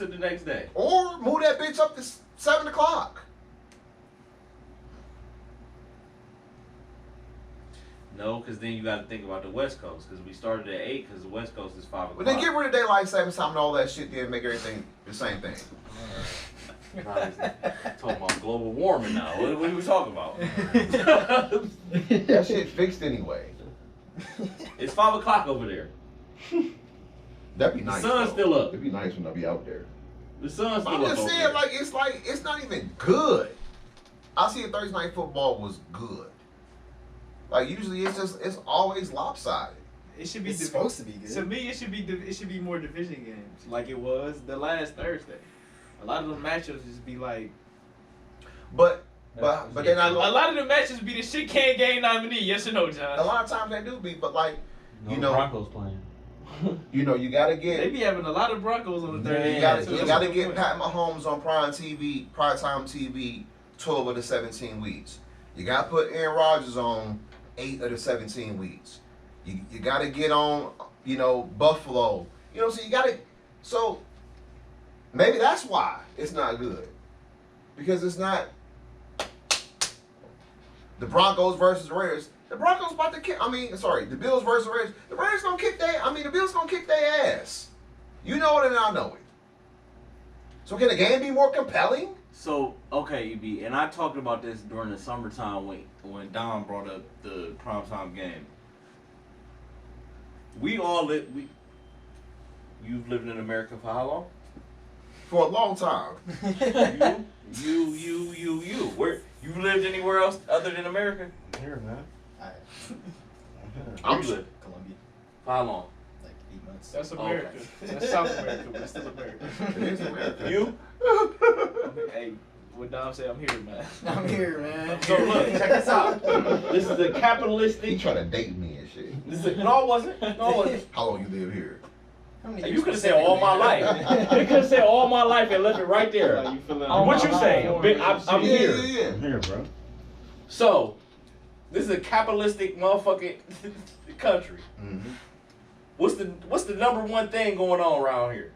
the next day. Or move that bitch up to 7 o'clock. No, because then you got to think about the West Coast. Because we started at 8. Because the West Coast is 5 o'clock. But then get rid of daylight savings time and all that shit. Then make everything the same thing. Talking about global warming now. What are we talking about? That shit fixed anyway. It's 5 o'clock over there. That'd be nice. The sun's though. still up. It'd be nice when I be out there. The sun's But still I'm up just over saying, there. it's not even good. I see Thursday night football was good. Like usually it's always lopsided. It should be It's supposed to be good. To me, it should be more division games like it was the last Thursday. A lot of the matchups just be like. But then I A go, lot of the matches be the shit can't game nominee. Yes or no, a John? lot of times they do be, but like No, You know- Broncos playing. you gotta They get be having a lot of Broncos on the Thursday. you night, gotta too. you gotta get Pat Mahomes on prime time TV 12 of the 17 weeks. You gotta put Aaron Rodgers on 8 of the 17 weeks. You gotta get on Buffalo. So you gotta so maybe that's why it's not good. Because it's not the Broncos versus the Raiders. The Broncos about to kick. The Bills versus the Raiders. The Raiders gonna kick the Bills gonna kick their ass. You know it and I know it. So can the game be more compelling? So, okay, EB, and I talked about this during the summertime when Don brought up the primetime game. You've lived in America for how long? For a long time. You. Where you lived anywhere else other than America? Here, man. Alright. Where I'm you live? Columbia, For how long? like 8 months. That's America. That's South America, but it's still America. It is America. You? Hey, What Dom said, I'm here, man. I'm here, man. So look, check this out. This is a He capitalistic. trying to date me and shit. No, it wasn't. No, it wasn't. How long you live here? You could have said all my life. You could have said all my life and left it right there. Like, you feeling What you say? I'm here. I'm here, bro. So, this is a capitalistic motherfucking country. Mm-hmm. What's the number one thing going on around here?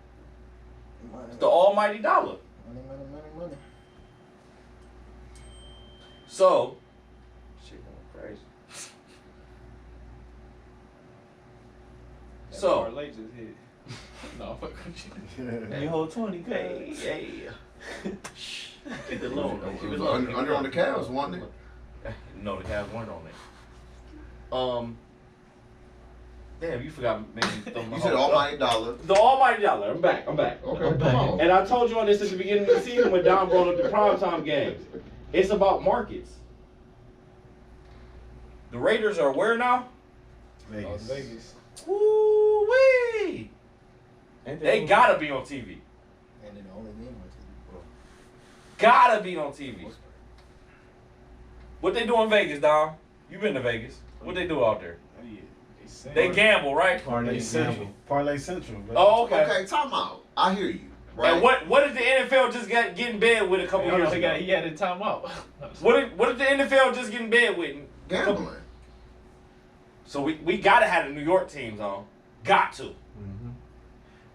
It's the almighty dollar. Money. So, shit going crazy. So, Parlay just hit. No, fuck with you. You hold 20K. hey. Keep it low. It Keep was it low. under on the Cavs, wasn't it? No, the Cavs weren't on there. Damn, you forgot maybe. You said almighty dollar. The almighty dollar. I'm back. Okay, come back. on. And I told you on this at the beginning of the season when Don brought up the primetime games. It's about markets. The Raiders are where now? Las Vegas. Woo-wee! They gotta be on TV. And then the only game on TV. Gotta be on TV. What they do in Vegas, Dom? You been to Vegas. What they do out there? Oh, yeah. They gamble, right? Parlay Central. Parlay Central, bro. Oh, okay. Okay, time out. I hear you. Right? And what did the NFL just get in bed with a couple years ago? He had a timeout. What did the NFL just get in bed with? Gambling. So we gotta have the New York teams on. Got to.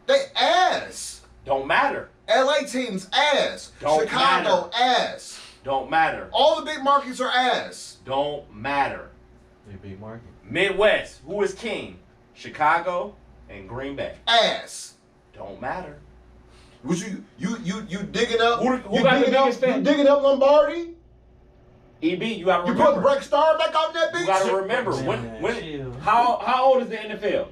They ass. Don't matter. LA teams ass. Don't Chicago ass. Don't matter. All the big markets are ass. Don't matter. They big market. Midwest, who is king? Chicago and Green Bay. Ass. Don't matter. Was you digging up? Who you got the digging up? biggest fan? You digging up Lombardi? EB, you gotta You remember. put Breck Star back out in that bitch? You gotta remember Man, when chill. how old is the NFL?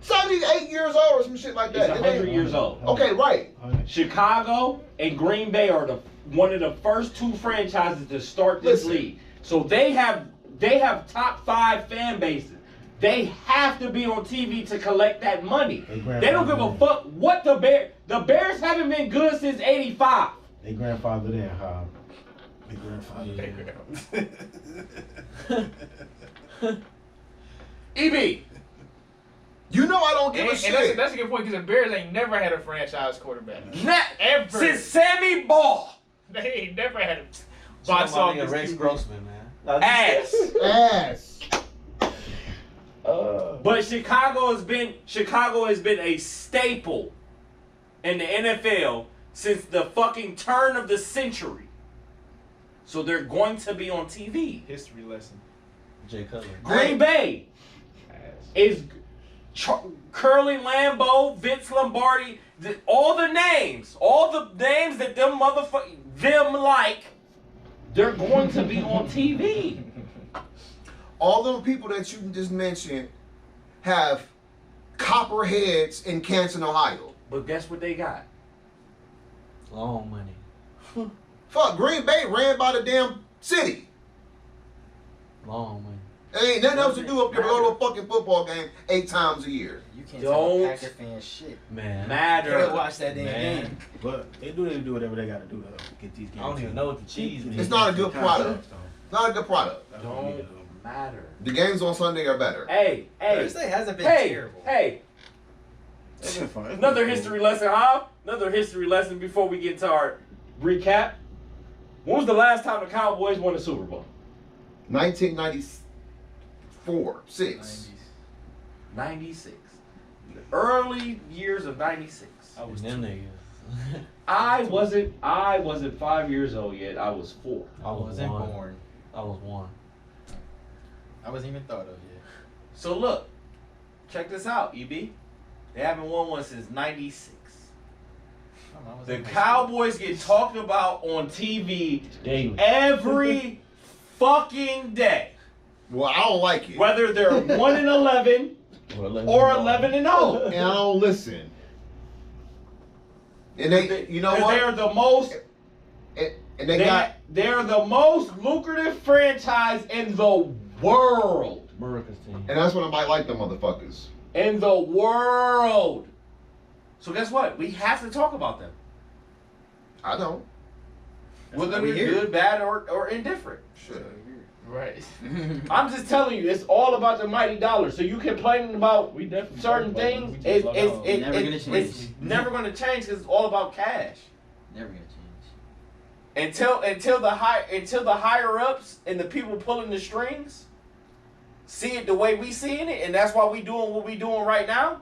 78 years old or some shit like It's that. 100 years old. Okay, right. Chicago and Green Bay are one of the first two franchises to start this Listen. league. So they have top 5 fan bases. They have to be on TV to collect that money. They don't give a fuck what the Bears haven't been good since '85. They grandfather there, huh? They grandfather there. EB. You know I don't give a And shit. that's a good point because the Bears ain't never had a franchise quarterback. Ever. Since Sammy Ball. They ain't never had a Box box off office. Rex QB. Grossman, man. Ass. Ass. But Chicago has been a staple in the NFL since the fucking turn of the century. So they're going to be on TV. History lesson. Jay Cutler. Green Bay is Curly Lambeau, Vince Lombardi, all the names that them they're going to be on TV. All them people that you just mentioned have copperheads in Canton, Ohio. But guess what they got? Long money. Fuck, Green Bay ran by the damn city. Long money. There ain't nothing else to do up there but go to a fucking football game 8 times a year. You can't Don't tell a Packer fan shit. Man. You Matter. gotta watch that damn Man. game. But they do whatever they gotta do to get these games. I don't even know what the cheese means. It's not a good product. Not a good product. Don't matter. The games on Sunday are better. Hey. Thursday hasn't been terrible. Hey. It's been fun. It's Another been history lesson, huh? Another history lesson before we get to our recap. When was the last time the Cowboys won a Super Bowl? 1994, 6. 96. The early years of 96. I was Them niggas. I wasn't 5 years old yet. I was 4. I wasn't one. born. I was 1. I wasn't even thought of yet. So look, check this out, EB. They haven't won one since 96. I was The in high Cowboys get talked about on TV Daily. every fucking day. Well, I don't like it. Whether they're 1-11 or 11-0. And I don't listen. And they, you know Because what? they're the most And they got they're the most lucrative franchise in the world. America's team. and that's when I might like them motherfuckers. In the world. So guess what? We have to talk about them. I don't. Whether we they're here. good, bad, or indifferent. Shit. Right. I'm just telling you, it's all about the mighty dollar. So you complaining about We definitely certain talk about it. things, We just it's slow down. Never gonna change. it's never gonna change because it's all about cash. Never gonna change. Until the higher ups and the people pulling the strings see it the way we seeing it, and that's why we doing what we doing right now.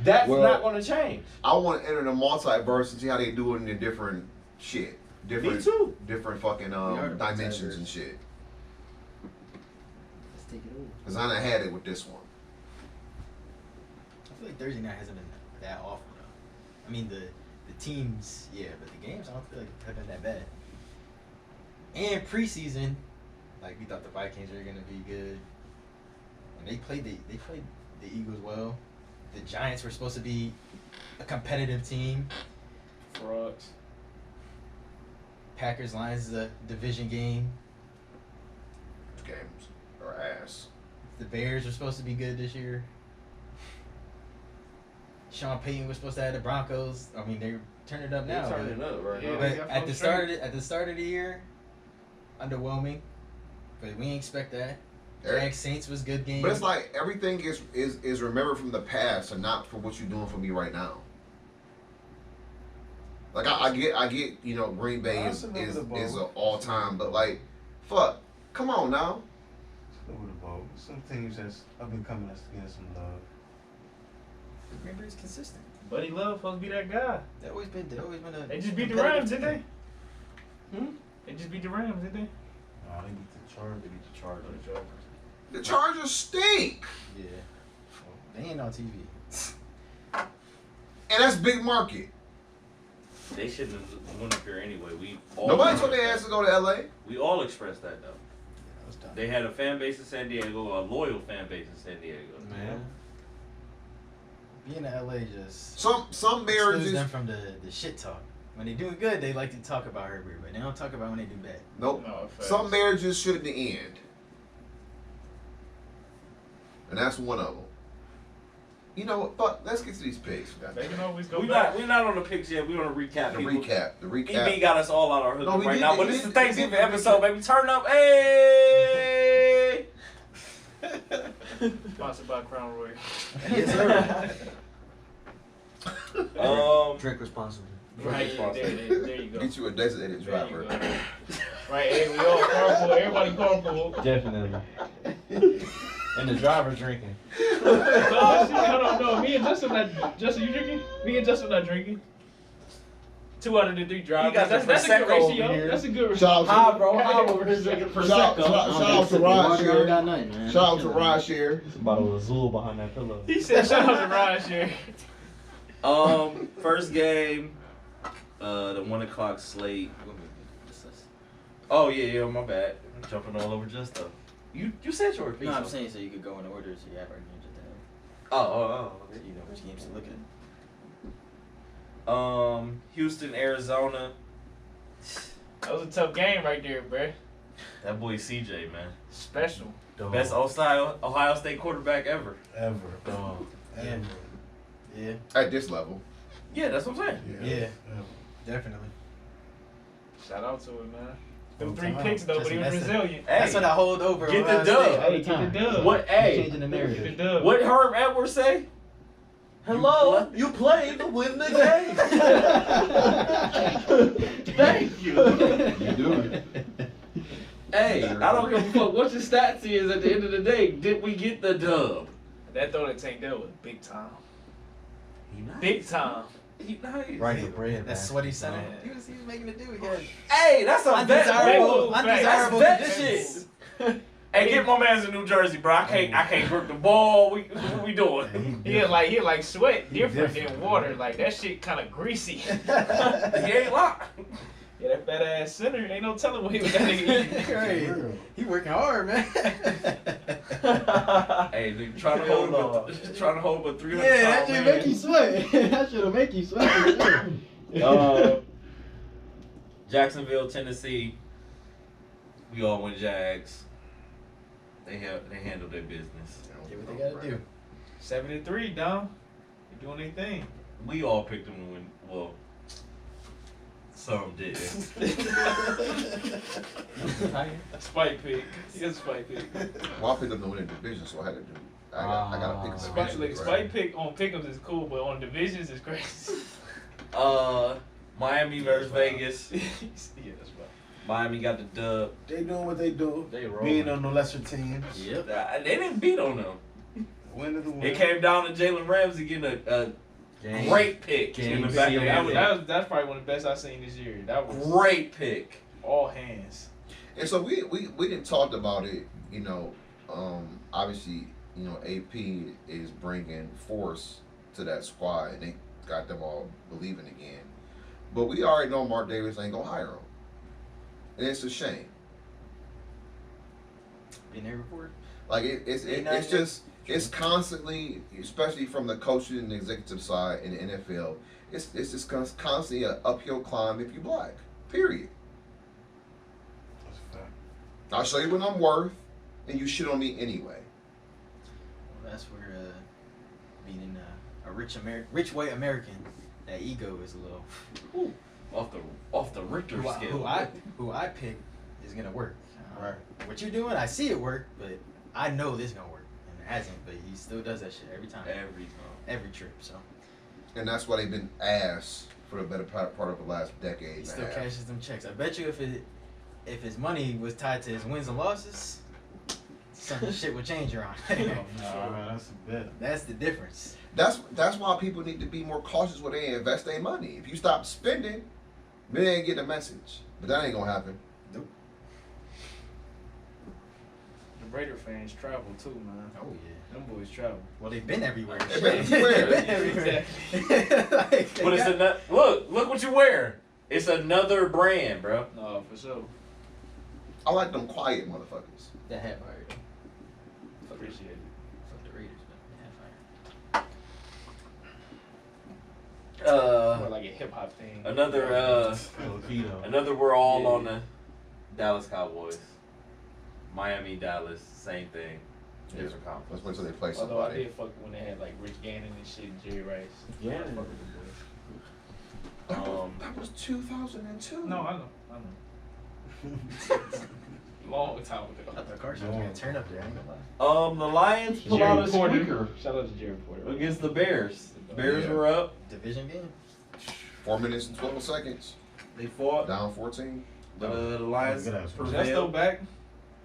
That's Well, not gonna change. I want to enter the multiverse and see how they do it in the different shit. Different, Me too. Different fucking are the dimensions multiverse. and shit. Let's take it over. Cause I done had it with this one. I feel like Thursday night hasn't been that awful though. I mean the teams, yeah, but the games I don't feel like have been that bad. And preseason, like we thought the Vikings were gonna be good. And they played the Eagles well. The Giants were supposed to be a competitive team. Frogs. Packers Lions is a division game. Games are ass. The Bears were supposed to be good this year. Sean Payton was supposed to have the Broncos. I mean, they're turning it up now. They turning it up right Yeah. now. But got at from the start of the year, underwhelming. But we didn't expect that. Jags Saints was good game. But it's like everything is remembered from the past and not for what you're doing for me right now. Like I get you know Green Bay is an all time, but like fuck, come on now. Over the boat. Some teams that's up and coming that's getting some love. Green Bay's consistent. Buddy Love supposed to be that guy. They always been a. They just beat the competitive Rams, team. didn't they? They just beat the Rams, didn't they? No, they beat the Chargers. They beat the Chargers. The Chargers stink, Yeah. They ain't on TV. and that's big market. They shouldn't have went up here anyway. Nobody told their ass to go to LA. We all expressed that though. That was tough. They had a fan base in San Diego, a loyal fan base in San Diego. Man. Being in LA just Some excludes marriages. them from the shit talk. When they doing good, they like to talk about Herbert, but they don't talk about when they do bad. Nope. No, facts. Some marriages shouldn't end, and that's one of them. You know what? Fuck. Let's get to these picks. They can always go We're back. not on the picks yet. We're on the recap. The people. recap. The EB recap. got us all out our hook No, we right did- now, but we this is did- the Thanksgiving we did- episode, baby. Turn up, hey! Sponsored by Crown Royal. Yes, sir. Drink responsibly. Right, there you go. Get you a designated There you driver. go. Right, hey, we all carpool. Everybody carpool. Definitely. And the driver drinking. Oh, shit, hold on, no. Me and Justin not. Justin, you drinking? Me and Justin not drinking. 2 out of the 3 drivers. got the That's a good Prosecco over ratio. here. That's a good ratio. Shout out to Hi, bro. I'm over here drinking Shout Prosecco. out to Rod Share. got nothing, man. Shout out to Rod Share. It's a bottle of Azul behind that pillow. He said, shout out to Ryan Share. First game, the 1 o'clock slate. Oh yeah, my bad. I'm jumping all over just though. You said your piece. No, I'm though. saying so you could go in order so you have our games at the end. Oh. So you know which games to look at. Houston, Arizona. That was a tough game right there, bruh. That boy CJ, man. Special. Best Ohio State quarterback ever. Ever. Dog. Ever. Yeah. At this level. Yeah, that's what I'm saying. Yeah. Ever. Definitely. Shout out to it, man. Them All 3 time. picks, though, but he was Justin, resilient. That's what I hold over. Get Ohio the dub. State all Hey, the get time. the dub. What? Hey, Changing the Get the narrative. dub. what Herb Edwards say? Hello, you played to win the game. Thank you. You do. Hey, I don't give a fuck what your stats is at the end of the day. Did we get the dub? That throw that Tank did was big time. He nice. Big time. He nice. Right the bread. That man. sweaty center. He was making it do. He had Hey, that's a vet. undesirable, That's undesirable vet conditions. Hey, get my man's in New Jersey, bro. I can't grip the ball. What we doing? He had like sweat different than water. Like that shit kind of greasy. He ain't lying. Yeah, that fat ass center. Ain't no telling what he was that nigga eating. Right. He working hard, man. Hey, they trying to hold a 300 Yeah, that pound should man. make you sweat. That should make you sweat. Jacksonville, Tennessee. We all went Jags. They handled their business. Do what they gotta do. 7-3, Dom. They doing their thing. We all picked them to win. Well, Some did. Spike pick. He got a spike pick. Well, I picked up the winning division, so I had to do. I gotta pick the Spike, division. like, right? spike pick on pickups is cool, but on divisions is crazy. Miami versus Vegas. Yeah, that's right. Miami got the dub. They doing what they do. They Being rolling. on the lesser teams. Yep. They didn't beat on them. Win of the win. It came down to Jalen Ramsey getting a Game. great pick Game in the back of the sealed. end zone. That's probably one of the best I've seen this year. That was Great pick. all hands. And so we didn't talk about it. You know, obviously, you know, AP is bringing force to that squad, and they got them all believing again. But we already know Mark Davis ain't gonna hire him, and it's a shame. Been there before. Like it's just it's constantly, especially from the coaching and the executive side in the NFL, it's just constantly an uphill climb if you black. Period. That's a fact. I'll show you what I'm worth, and you shit on me anyway. Well, that's where being a rich white American, that ego is a little. Off the Richter scale. Who I pick is gonna work. Right. What you're doing, I see it work, but I know this gonna work, and it hasn't. But he still does that shit every time. Every trip. So And that's why they've been ass for the better part of the last decade. he and still a half. cashes them checks. I bet you if his money was tied to his wins and losses, some shit would change around. That's a bet. That's the difference. That's why people need to be more cautious where they invest their money. If you stop spending, then they ain't getting a message. But that ain't gonna happen. The Raider fans travel too, man. Oh yeah. Them boys travel. Well, they've been everywhere. They've been everywhere. They've been everywhere. Like, they But it's got- look what you wear. It's another brand, bro. No, for sure. I like them quiet motherfuckers. that hat fire. though. Appreciate it. Fuck the Raiders, but the hat fire. More like a hip hop thing. Another we're all on the Dallas Cowboys. Miami, Dallas, same thing. Different conference. Let's wait till they play Although I somebody. did fuck when they had like Rich Gannon and shit, and Jerry Rice. Yeah. I fuck with them boys. That was 2002. No, I know. Long time I ago. thought Carson was gonna turn up there. I ain't gonna lie. The Lions pull out a Porter. squeaker Shout out to Jerry Porter. against the Bears. Bears Yeah. were up. Division game. 4 minutes and 12 seconds. They fought. Down 14. But the Lions Good ass. Is that still back?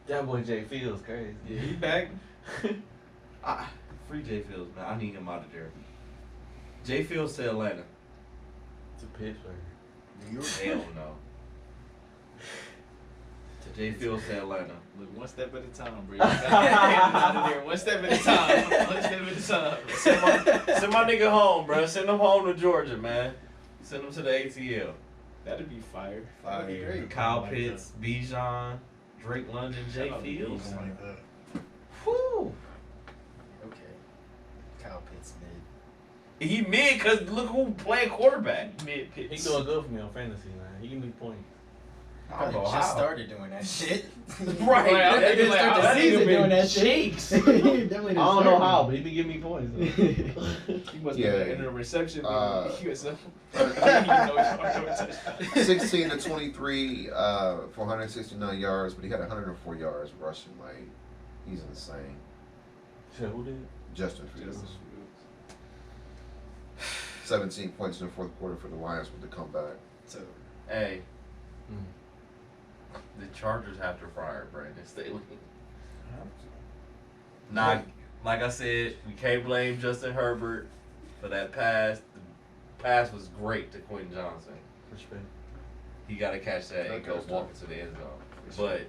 That boy Jay Fields crazy. Yeah, he back. Free Jay Fields, man. I need him out of there. Jay Fields to Atlanta. To Pittsburgh. New York. Hell no. Jay Fields to Atlanta. Look, one step at a time, bro. You gotta get out of there. One step at a time. One step at a time. Send my nigga home, bro. Send him home to Georgia, man. Send him to the ATL. That'd be fire. That'd be great. Kyle Pitts, Bijan, Drake London, Jay Shout out to Fields. Bijan. Like that. Whew. Okay. Kyle Pitts mid. He mid because look who playing quarterback. Mid He picks. doing good for me on fantasy, man. He give me points. I don't know Just how. started doing that shit. Right. I That think nigga like, start the that nigga season been doing that cheeks. I don't know how, but he be giving me points. Though. He must Yeah. have been in a reception. He was a- 16 to 23 for 169 yards, but he had 104 yards rushing. Like, he's insane. Shit, who did? Justin Fields. 17 points in the fourth quarter for the Lions with the comeback. So Hey. The Chargers have to fire Brandon Staley. Nah, like I said, we can't blame Justin Herbert for that pass. The pass was great to Quentin Johnson. Respect. He got to catch that and go Okay, walk into the end zone. But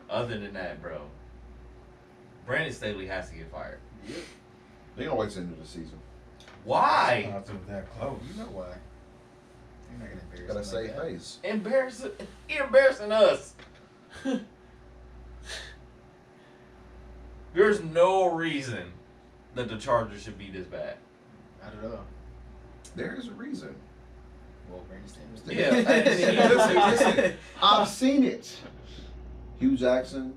other than that, bro, Brandon Staley has to get fired. They gonna wait till the end of the season. Why? Not to that close. you know why? You're not gonna embarrass Gotta him save like that. face. Embarrassing us. There's no reason that the Chargers should be this bad. I don't know. There is a reason. Well, Brandon Staley was Yeah. Listen, I've seen it. Hugh Jackson.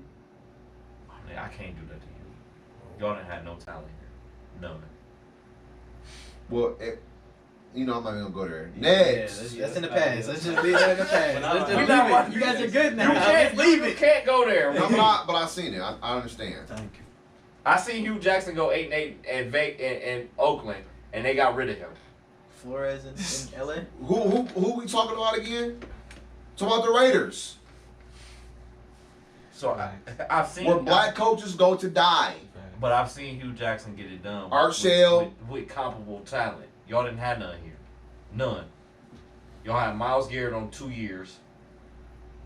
I can't do that to you. Y'all done had no talent here. None. Well, You know, I'm not even gonna go there. Yeah, Next. that's in the past. Let's just leave that in the past. Let's just We leave not- it. You guys are good now. You can't Let's leave You it. can't go there. No, but I seen it. I understand. Thank you. I seen Hugh Jackson go 8-8 in Oakland, and they got rid of him. Flores in LA. Who we talking about again? Talking about the Raiders, So I've seen where black coaches go to die. but I've seen Hugh Jackson get it done. Art Shell. with comparable talent. Y'all didn't have none here. None. Y'all had Myles Garrett on 2 years.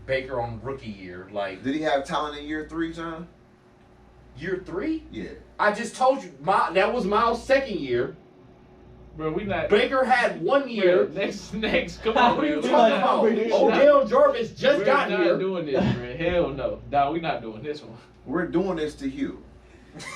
Baker on rookie year. Like, Did he have talent in year 3, John? year 3? Yeah. I just told you, that was Myles' second year. Bro, we not. Baker had 1 year. Bro, next. Come on, What are you man. talking about? Odell Jarvis just We're got not here. doing this, man. Hell no. Nah, we not doing this one. We're doing this to you.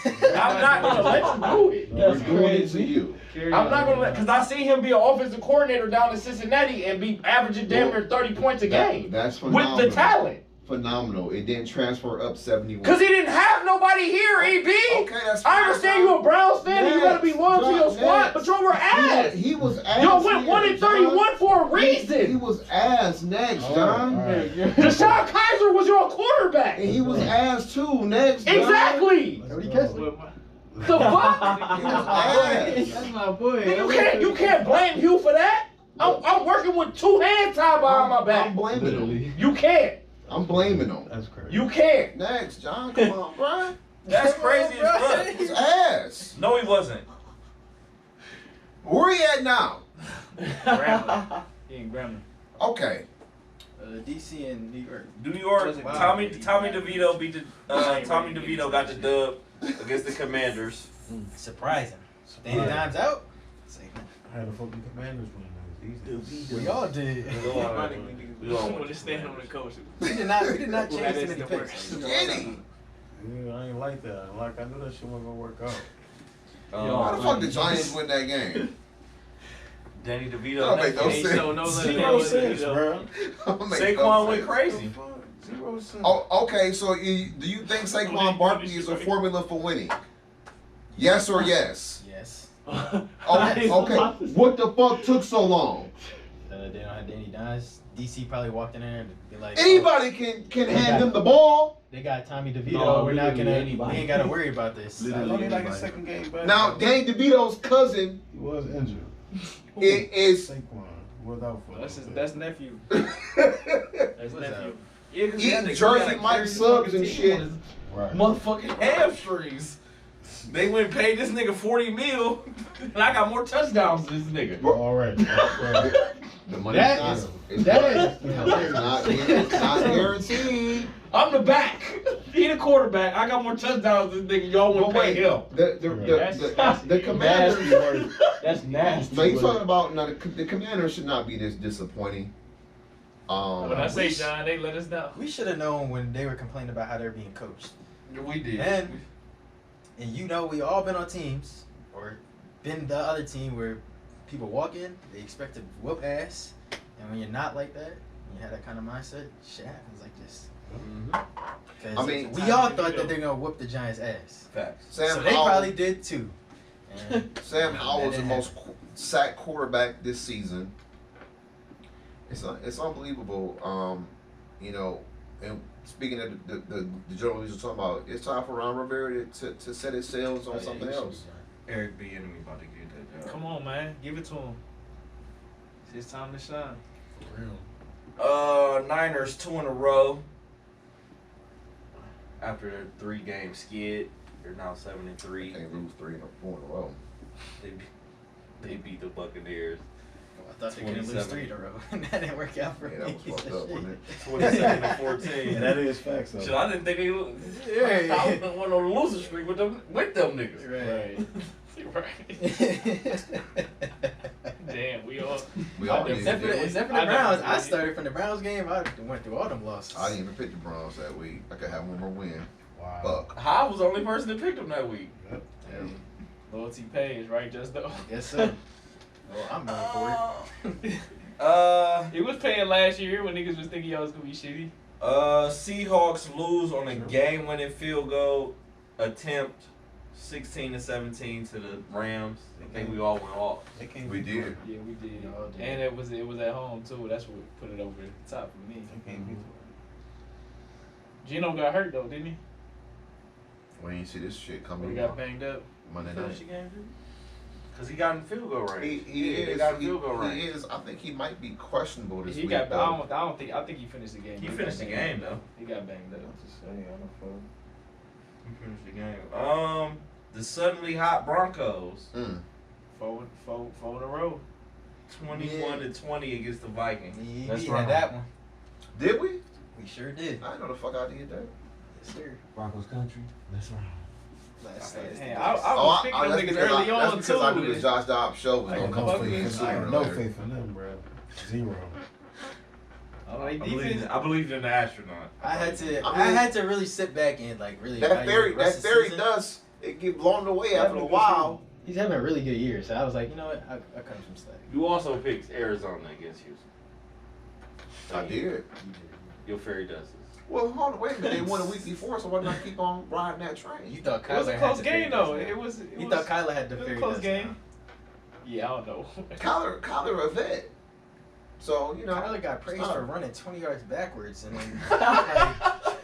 I'm not gonna let you do it. We're doing it to you. I'm not gonna let, because I seen him be an offensive coordinator down in Cincinnati and be averaging damn near 30 points a game That's with phenomenal. the talent. Phenomenal. It didn't transfer up 71. Because he didn't have nobody here, EB. Okay, that's fine. I understand you a Browns fan and you gotta be loyal to your squad, but y'all were ass. He was ass. Y'all went here, 1-31 John. for a He reason. was ass next, John. Deshaun Kaiser was your quarterback. And he was ass too next, John. Exactly. What do you catch? The fuck? He was ass. That's my boy. You can't blame Hugh for that. I'm working with 2 hands tied behind my I'm back. blaming him. You can't. I'm blaming him. That's crazy. You can't. Next, John. Come on, Brian. That's crazy as fuck. He's ass. No, he wasn't. Where he at now? Grambling. He in Grambling. Okay. DC and New York. New York, Wow. Tommy DeVito beat the Tommy DeVito got the dub against the Commanders. Surprising. Danny Dimes out. I had a fucking Commanders win. We all did. We all Want to stand on the coach. We did not Well, change that any is picks. the Kenny. Yeah, I ain't like that. I knew that shit wasn't gonna work out. How the fuck did Giants win that game? Danny That DeVito. make no Ain't so no sense. letter. 0 cents, bro. Saquon went crazy. 0 cents. Oh, okay. So do you think Saquon Barkley is a formula for winning? Yes or yes? Yes. Oh, okay. What the fuck took so long? They don't have Danny Dimes. DC probably walked in there and be like, Anybody can hand him the ball. They got Tommy DeVito. No, We're not literally gonna. anybody. We ain't gotta worry about this. It's only like a second game back. Now, Danny DeVito's cousin He was injured. is Saquon was out for That's nephew. eating That's nephew. Yeah, 'cause that nigga Jersey gotta Mike carry the subs fucking and team shit. on his Right. Motherfucking hamstrings. They went and paid this nigga 40 mil, and I got more touchdowns than this nigga. All right. Right. The money's That not, is- it's that not, it's not guaranteed. I'm the back. He the quarterback. I got more touchdowns than this nigga. Y'all But went pay wait, him. the Commanders. That's nasty. No, you talking about no, the Commanders should not be this disappointing. When I say John, they let us know. We should have known when they were complaining about how they're being coached. We did. And you know, we all been on teams or been the other team where people walk in, they expect to whoop ass, and when you're not like that, when you have that kind of mindset, shit happens like this. Mm-hmm. I mean, we all thought that they're gonna whoop the Giants' ass, Facts. Sam so they Howell, probably did too. And Sam Howell was the didn't most sacked quarterback this season. It's unbelievable. You know, and speaking of the journal we were talking about, it's time for Ron Rivera to set his sails on something else. Eric B. Enemy about to get that job. Come on, man. Give it to him. It's his time to shine. For real. Niners 2 in a row. After their 3-game skid, they're now 7-3. Can't lose 3 and 4 in a row. They beat the Buccaneers. I thought they were gonna lose 3 in a row, and that didn't work out for Yeah, me. that was fucked up, wasn't it? 27-14. Yeah, that is facts though. Shit, I didn't think they would. Yeah. I went on a losing streak with them niggas. Right. Damn, we all. We all did. Except for didn't we? the I Browns, know. I started from the Browns game. I went through all them losses. I didn't even pick the Browns that week. I could have one more win. Wow. Fuck. I was the only person that picked them that week. Hey, Loyalty pays, right, Just though. guess so. Well, I'm going for it. It was paying last year when niggas was thinking y'all was gonna be shitty. Seahawks lose on a game-winning field goal attempt 16-17 to the Rams. I think we all went off. We did. Yeah, we did. Y'all did. And it was at home too. That's what put it over the top for me. Gino got hurt though, didn't he? When you see this shit He coming got banged up. Monday Finish night. the game, dude? Because he got in field goal range. He They is. got in field goal He range. is. I think he might be questionable this He week. got. though. I don't think. I think he finished the game. He got finished the banged game, up. though. He got banged up. He finished the game. The suddenly hot Broncos, Mm. Four in a row. 21-20 against the Vikings. We That's had right. that one. Did we? We sure did. I didn't know the fuck I did that. Yes, sir. Broncos country. That's right. Last Man, I was picking them niggas early on that's because I knew too. the Josh Dobbs show was Like, gonna come fuck for you this. I sooner have or no later. faith in them, bro. Zero. Like defense. I believed in the astronaut. I had to. I mean- I had to really sit back and like really. That evaluate theory, the rest that of the theory season. does it get blown away Yeah, after a because while. He's having a really good year, so I was like, you know what, I cut him some slack. You also picked Arizona against Houston. I did. You did. Your fairy does this. Well, hold on, wait a minute. They won a week before, so why not keep on riding that train? You thought It was Kyler a had close the game fairy though. dust It was. You thought Kyler had the it was a fairy close dust game. now. Yeah, I don't know. Kyler a vet. So, you know. Kyler got praised stop. for running 20 yards backwards, and then like,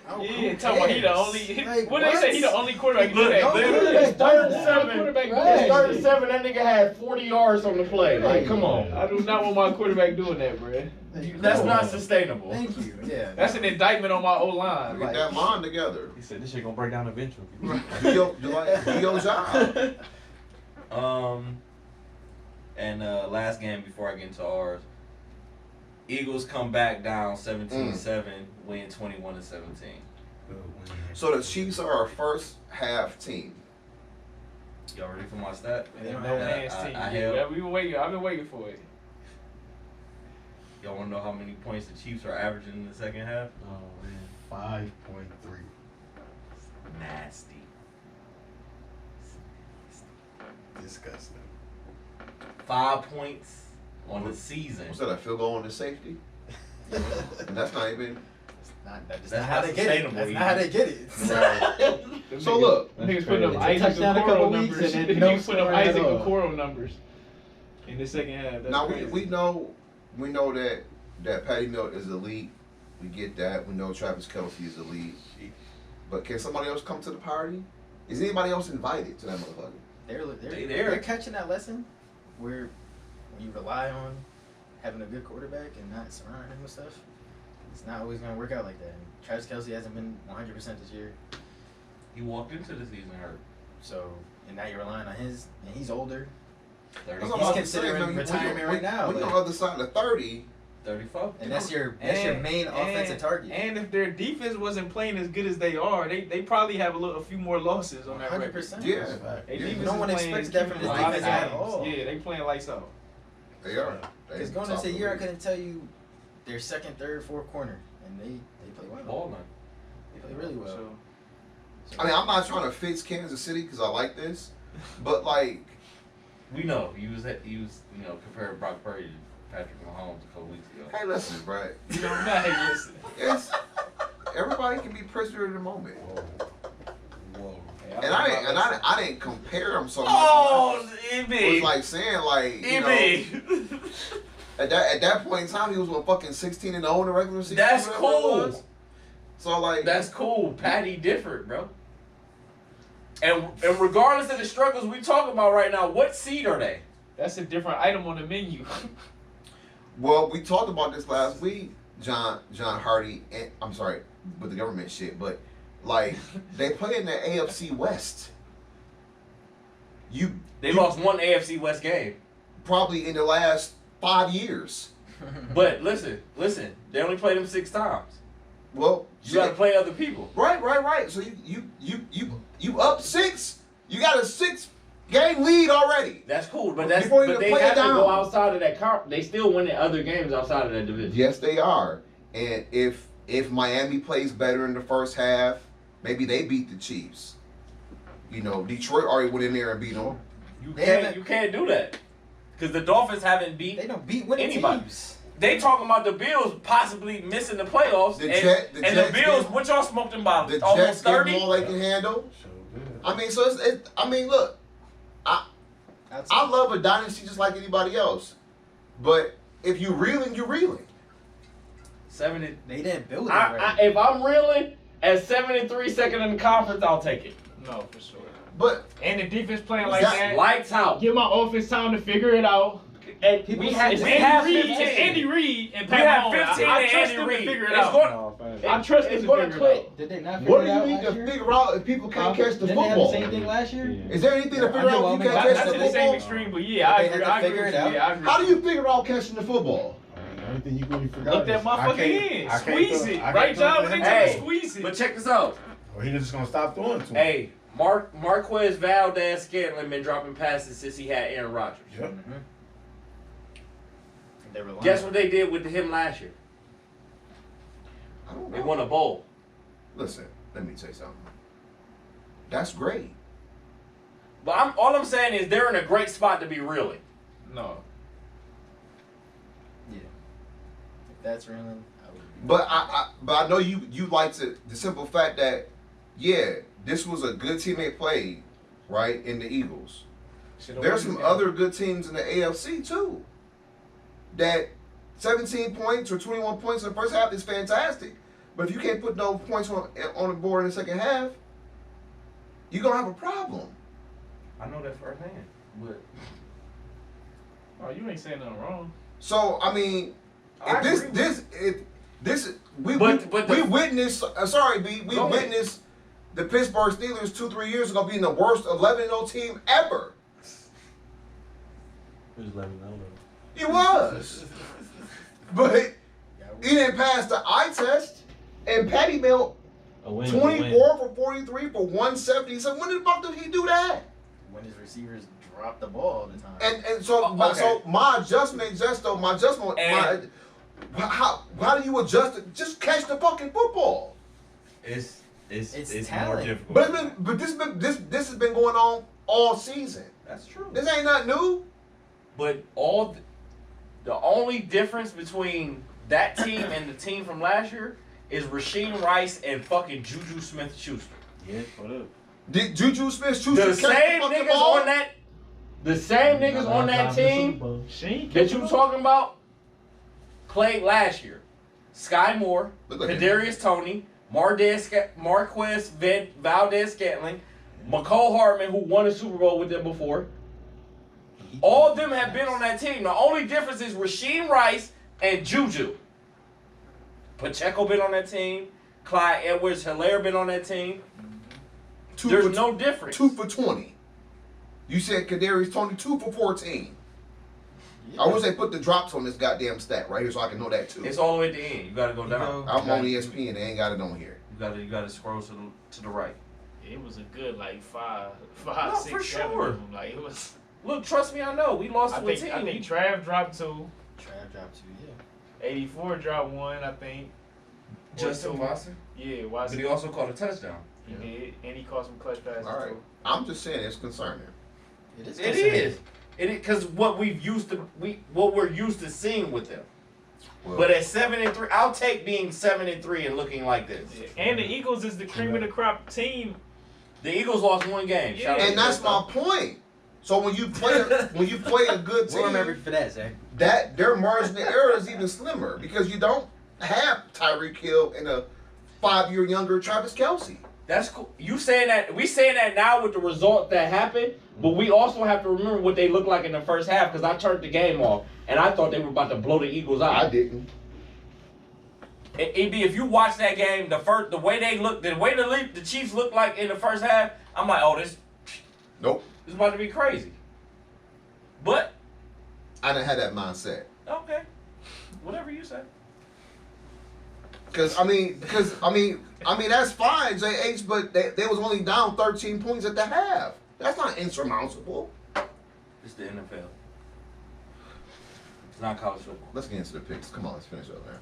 oh, Yeah, who talking about he the cares? only. Like, What they say? He the only quarterback. Look, that. look, Third and seven. Quarterback Right. doing Third that and seven. That nigga had 40 yards on the play. Like, come on. I do not want my quarterback doing that, bro. That's not sustainable. Thank you. Yeah. That's an indictment on my O line. Get that line together. He said this shit gonna break down eventually. Do your job. And last game before I get into ours, Eagles come back down 17-7, win 21-17. So the Chiefs are our first half team. Y'all ready for my stat? They don't No have man's I- team. I Yeah, held- we been waiting. I've been waiting for it. Y'all want to know how many points the Chiefs are averaging in the second half? Oh man. 5.3. Nasty. Disgusting. 5 points on the season. What's that, a field goal on the safety? And that's not even. That's That's not how not they get it. sustainable That's either. not how they get it. Them So niggas- look. them niggas putting up It's a Isaac touchdown a couple Okoro weeks numbers. and They then no put up scoring at Isaac all. Okoro numbers in the second half. That's Now crazy. we know that Patty Milk is elite. We get that. We know Travis Kelce is elite. But can somebody else come to the party? Is anybody else invited to that motherfucker? They're catching that lesson where when you rely on having a good quarterback and not surrounding him with stuff, it's not always going to work out like that. And Travis Kelce hasn't been 100% this year. He walked into the season hurt. So, and now you're relying on his, and he's older. 30, That's what I'm He's about to considering say, man. retirement right now, When you're like- on the other side of 30, 34. And that's your main offensive target. And if their defense wasn't playing as good as they are, they probably have a few more losses on that record. 100%. yeah, They Yeah. defense No is one playing expects that from keeping this a lot of defense at games. all. Yeah, they playing lights out. they are. They Because going top into the of year, I league. couldn't tell you their second, third, fourth corner, and they play well. Balling. They play really well. So, I mean, I'm not trying to fix Kansas City because I like this, but like, We know he was comparing Brock Purdy to Patrick Mahomes a couple weeks ago. hey, listen, bro. you know, nah, hey, listen. It's everybody can be prisoner of the moment, Whoa. and I didn't compare them so much. Oh, It EB. was like saying like you know, EB. at that point in time he was fucking 16-0 in the regular season. That's whatever it cool. was. So like That's cool. Patty different, bro. And regardless of the struggles we talking about right now, what seed are they? That's a different item on the menu. well, we talked about this last week, John Hardy, and I'm sorry with the government shit, but like they play in the AFC West. They lost one AFC West game. Probably in the last 5 years. But listen, they only played them 6 times. Well, You got to play other people. right. So you up 6. You got a 6-game lead already. That's cool, but Before you But they even play have it to down. go outside of that. They still winning other games outside of that division. Yes, they are. And if Miami plays better in the first half, maybe they beat the Chiefs. You know, Detroit already went in there and beat them. You can't do that because the Dolphins haven't beat. They don't beat winning Anybody. teams. They talking about the Bills possibly missing the playoffs, The and Jets the Bills. get- What y'all smoked them by The almost Jets give them 30. all they can handle. So good. I mean, so I mean, look, I love a dynasty just like anybody else, but if you reeling, you're reeling. They didn't build it right. If I'm reeling at 7-3, second in the conference, I'll take it. No, for sure. But And the defense playing like that. Lights out. Give my offense time to figure it out. And People we say have it's 15. Andy Reid and We Pat have Mahomes. 15 I and trust Andy them to Reid. figure it It's out. going- I trust them It's to gonna figure it click. out. Did they not figure what it do out you need last to year? figure out if people can't catch the Didn't they have the football? same thing last year? Is there anything to figure out if you can't Underwhelming. catch That's the to the same football? extreme, but yeah, I They agree. had to I agree figure with it you. out. Yeah, I agree. How do you figure out catching the football? Everything you really forgot. Look that is I motherfucker can't- in. I can't Squeeze throw- it. I can't Right, throw John? it When to they him. tell you Hey, squeeze it. but check this out. Or he just gonna stop throwing to him. Hey, Marquez Valdez-Scantling been dropping passes since he had Aaron Rodgers. Yep. They were lying. Guess what they did with him last year? I don't They know. won a bowl. Listen, let me tell you something. That's great. But all I'm saying is they're in a great spot to be reeling. No. Yeah. If that's reeling, I would. But I know you like the simple fact that, yeah, this was a good team they played, right, in the Eagles. There's some other good teams in the AFC too. That 17 points or 21 points in the first half is fantastic. But if you can't put no points on the board in the second half, you're gonna have a problem. I know that firsthand. But Oh, you ain't saying nothing wrong. So I mean, I if agree we witnessed. Sorry, B. We Go ahead. witnessed the Pittsburgh Steelers 2-3 years ago being the worst 11-0 team ever. Who's letting know? He was, but he didn't pass the eye test. And Patty Milk, A win is a win. 24 for 43 for 170. So when the fuck did he do that? When his receivers drop the ball all the time. And so Okay. my adjustment, And- how do you adjust it? Just catch the fucking football. It's It's more talent. difficult. But this has been going on all season. that's true. This ain't nothing new. But the only difference between that team and the team from last year is Rasheed Rice and fucking Juju Smith-Schuster. Yeah, what up? Did Juju Smith-Schuster The catch same the fucking niggas ball? on that team She ain't that catching you up. talking about played last year. Sky Moore, Look like Kadarius Toney, Marquez Valdez-Scantling, McCole Hardman, who won a Super Bowl with them before. All of them have been on that team. The only difference is Rasheed Rice and Juju. Pacheco been on that team. Clyde Edwards-Helaire been on that team. There's no difference. 2 for 20. You said Kadarius Toney 2 for 14. I wish they put the drops on this goddamn stat right here so I can know that too. It's all the way at the end. You gotta go down. I'm on ESPN. They ain't got it on here. You gotta scroll to the right. It was a good like five, No, 6, for 7 sure. of them. Like it was. Look, trust me, I know. We lost I to a think team. Trav dropped 2, Trav dropped 2, yeah. 84 dropped 1. I think. Justin Or 2. Watson. Yeah, But Watson. he also caught a touchdown. He did, and he caught some clutch passes All right. too. I'm just saying it's concerning. It is. It is. It because what we're used to seeing with them. Well, But at 7-3, I'll take being 7-3 and looking like this. And the Eagles is the cream of the crop team. The Eagles lost one game. Yeah. Shout out to and that's my Justin. point. So when you play a good We'll remember team, for that, Zach. that their margin of error is even slimmer because you don't have Tyreek Hill and a 5-year younger Travis Kelce. That's cool. You saying that? We saying that now with the result that happened, but we also have to remember what they looked like in the first half because I turned the game off and I thought they were about to blow the Eagles out. I didn't. AB, if you watch that game, the way the Chiefs looked like in the first half, I'm like, oh, this Nope. is about to be crazy. But I didn't have that mindset. okay, whatever you say. Because that's fine, JH, but they was only down 13 points at the half. That's not insurmountable. It's the NFL. It's not college football. Let's get into the picks. Come on, let's finish up, man.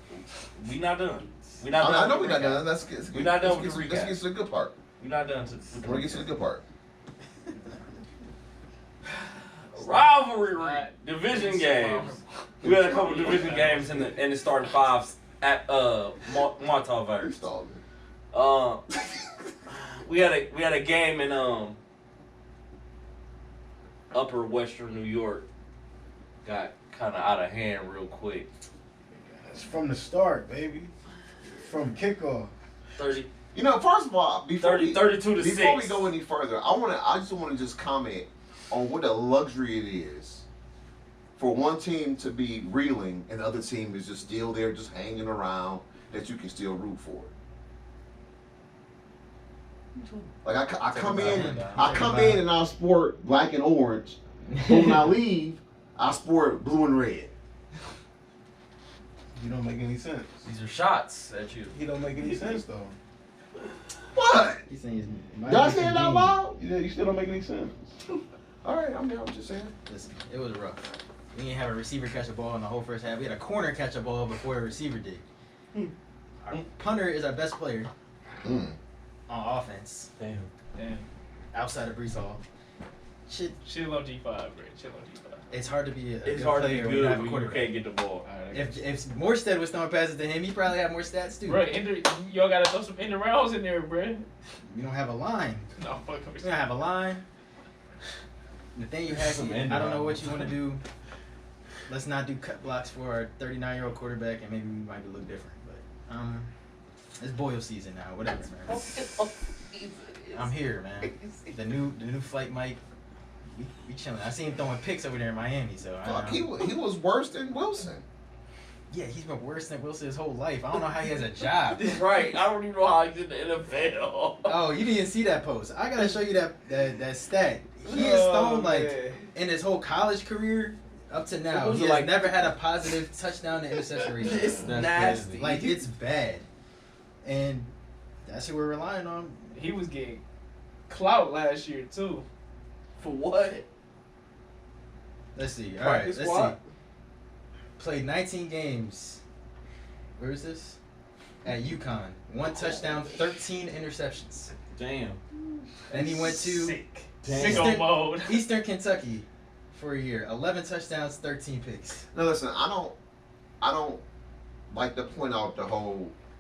We not done. We not done. I know with we're the not recap. done. Let's We're not done let's with the get to- recap. Let's get to the good part. We not done. With the We're gonna get to the good part. rivalry division games. We had a couple division games in the starting fives at Montalvert. Stalled We had a game in Upper Western New York. Got kind of out of hand real quick. It's from the start, baby. From kickoff. 30. You know, first of all, before 32 to 6. we go any further, I just want to just comment on what a luxury it is for one team to be reeling and the other team is just still there, just hanging around, that you can still root for. Like I come in and I sport black and orange, but when I leave, I sport blue and red. You don't make any sense. These are shots at you. He don't make any sense though. What? He's saying Did I say it out loud? Yeah, you still don't make any sense. All right, I'm just saying. Listen, it was rough. We didn't have a receiver catch a ball in the whole first half. We had a corner catch a ball before a receiver did. Our punter is our best player on offense. Damn. Damn. Outside of Brees Hall. Shit, Chill on G5, bro. Chill on G5. it's hard to be a It's good hard to be player when you have good a when you quarterback. can't get the ball. If Morstead was throwing passes to him, he probably had more stats too. Bro, y'all gotta throw some end rounds in there, bro. We don't have a line. No, fuck. We don't have a line. Nathaniel Hackett, I don't know what you want to do. Let's not do cut blocks for our 39-year-old quarterback, and maybe we might look different. But it's Boyle season now. Whatever, man. I'm here, man. The new flight mic. We chilling. I seen him throwing picks over there in Miami, so Fuck, he was worse than Wilson. yeah, he's been worse than Wilson his whole life. I don't know how he has a job. That's right. I don't even know how he's in the NFL. Oh, you didn't see that post. I gotta show you that stat. He has thrown like in his whole college career up to now. was He has like- never had a positive touchdown to interception ratio. It's That's nasty. crazy. Like it's bad, and that's who we're relying on. He was getting clout last year too. For what? Let's see. All Practice right, let's squad? see. Played 19 games. Where is this? At UConn. 1 touchdown, 13 interceptions. Damn. Then he went to Sick. Damn. Sicko mode. Eastern Kentucky for a year. 11 touchdowns, 13 picks. Now listen, I don't like to point out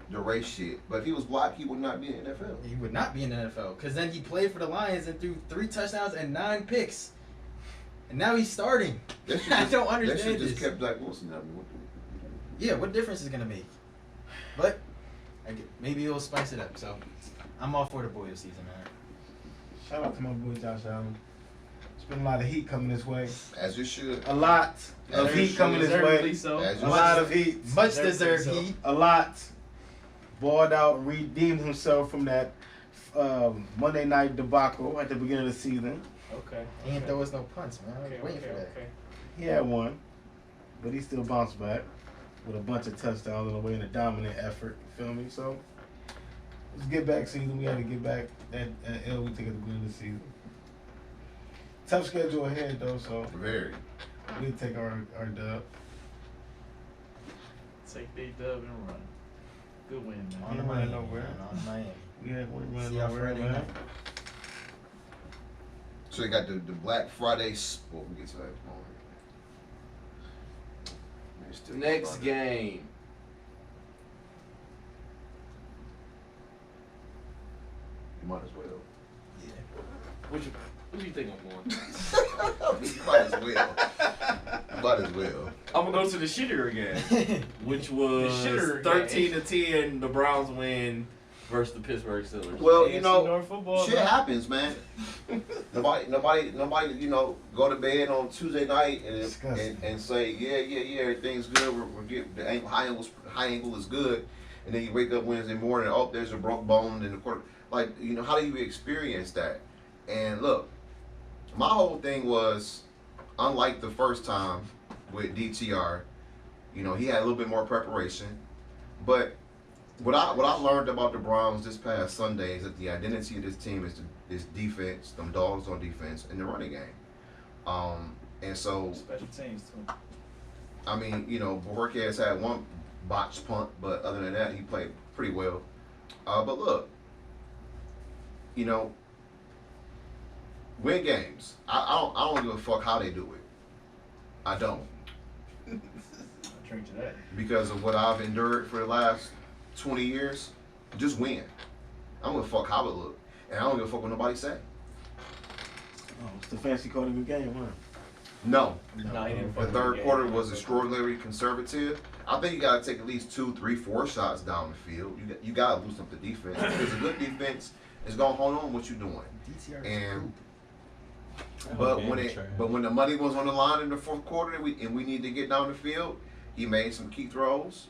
the race shit, but if he was black, he would not be in the NFL. He would not be in the NFL because then he played for the Lions and threw 3 touchdowns and 9 picks. And now he's starting. That shit I just- don't That understand shit just this. kept Black Wilson out. Yeah, what difference is it going to make? But maybe it'll spice it up. So I'm all for the Boyle season, man. Shout out to my boy Josh Allen. It's been a lot of heat coming this way. As it should. A lot of As heat it coming this Deservedly way. so. As A you lot of heat. Much Deservedly deserved so. heat. A lot. Balled out, redeemed himself from that Monday night debacle at the beginning of the season. Okay. He didn't throw us no punts, man. I was Okay, waiting okay, for that. okay. He had one, but he still bounced back with a bunch of touchdowns on the way in a dominant effort. You feel me? So it's get back season. We had to get back that L we took at the beginning of the season. Tough schedule ahead though, so Very. we take our dub. Take they dub and run. Good win, man. On the Ain't money, running nowhere. man, on Miami. We had one See run y'all nowhere, Friday man. night. So they got the Black Friday. Well, we get to that moment. Man, still Next about game. that. You might as well. What you think I'm going? You might as well. Might as well. I'm gonna go to the shitter again, which was shitter 13 to 10. The Browns win versus the Pittsburgh Steelers. Well, AFC you know, North football, shit man. happens, man. nobody, you know, go to bed on Tuesday night Disgusting. and say, yeah, everything's good. We're getting the high angle is good, and then you wake up Wednesday morning, oh, there's a broke bone in the quarter. Like, you know, how do you experience that? And look, my whole thing was, unlike the first time with DTR, you know, he had a little bit more preparation, but what I learned about the Browns this past Sunday is that the identity of this team is defense, them dogs on defense, and the running game. And so, Special teams too. I mean, you know, Borges had one botched punt, but other than that, he played pretty well. But look, you know, win games. I don't give a fuck how they do it. I don't, I drink to that. because of what I've endured for the last 20 years. Just win. I'm gonna fuck how it look, and I don't give a fuck what nobody say. Oh, it's the fancy code of the game, huh? No, No, he didn't the fuck third with quarter was extraordinarily conservative. I think you gotta take at least 2, 3, 4 shots down the field. You gotta loosen up the defense because a good defense is gonna hold on what you're doing. And but when the money was on the line in the fourth quarter and we need to get down the field, he made some key throws,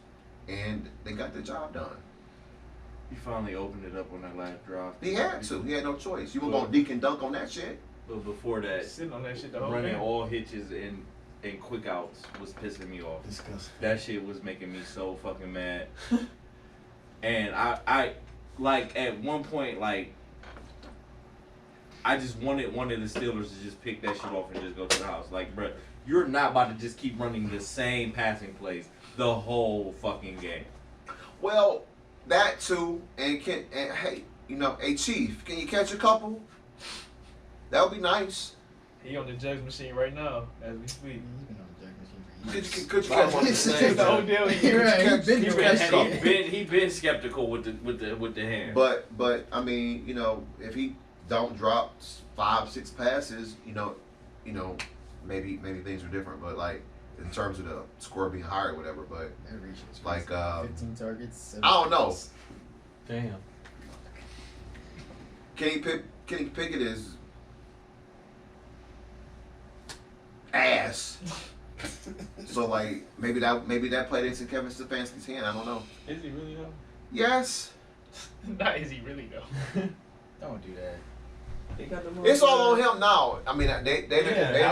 and they got the job done. He finally opened it up on that last drive. He had to. He had no choice. You were gonna deke and dunk on that shit. But before that, Sitting on that shit the whole running game. all hitches and quick outs was pissing me off. Disgusting. That shit was making me so fucking mad. And I like at one point like I just wanted one of the Steelers to just pick that shit off and just go to the house. Like, bruh, you're not about to just keep running the same passing plays the whole fucking game. Well, that too, and hey, hey Chief, can you catch a couple? That would be nice. He on the jugs machine right now as we speak. Could you catch one? The whole deal. He been skeptical with the hand. But I mean, if he don't drop 5, 6 passes, maybe things are different. But like in terms of the score being higher or whatever, but like 15 targets. I don't know. Damn. Kenny Pickett is ass. So like maybe that played into Kevin Stefanski's hand. I don't know. Is he really though? Yes. Not is he really though? Don't do that. It's all on him now. I mean, they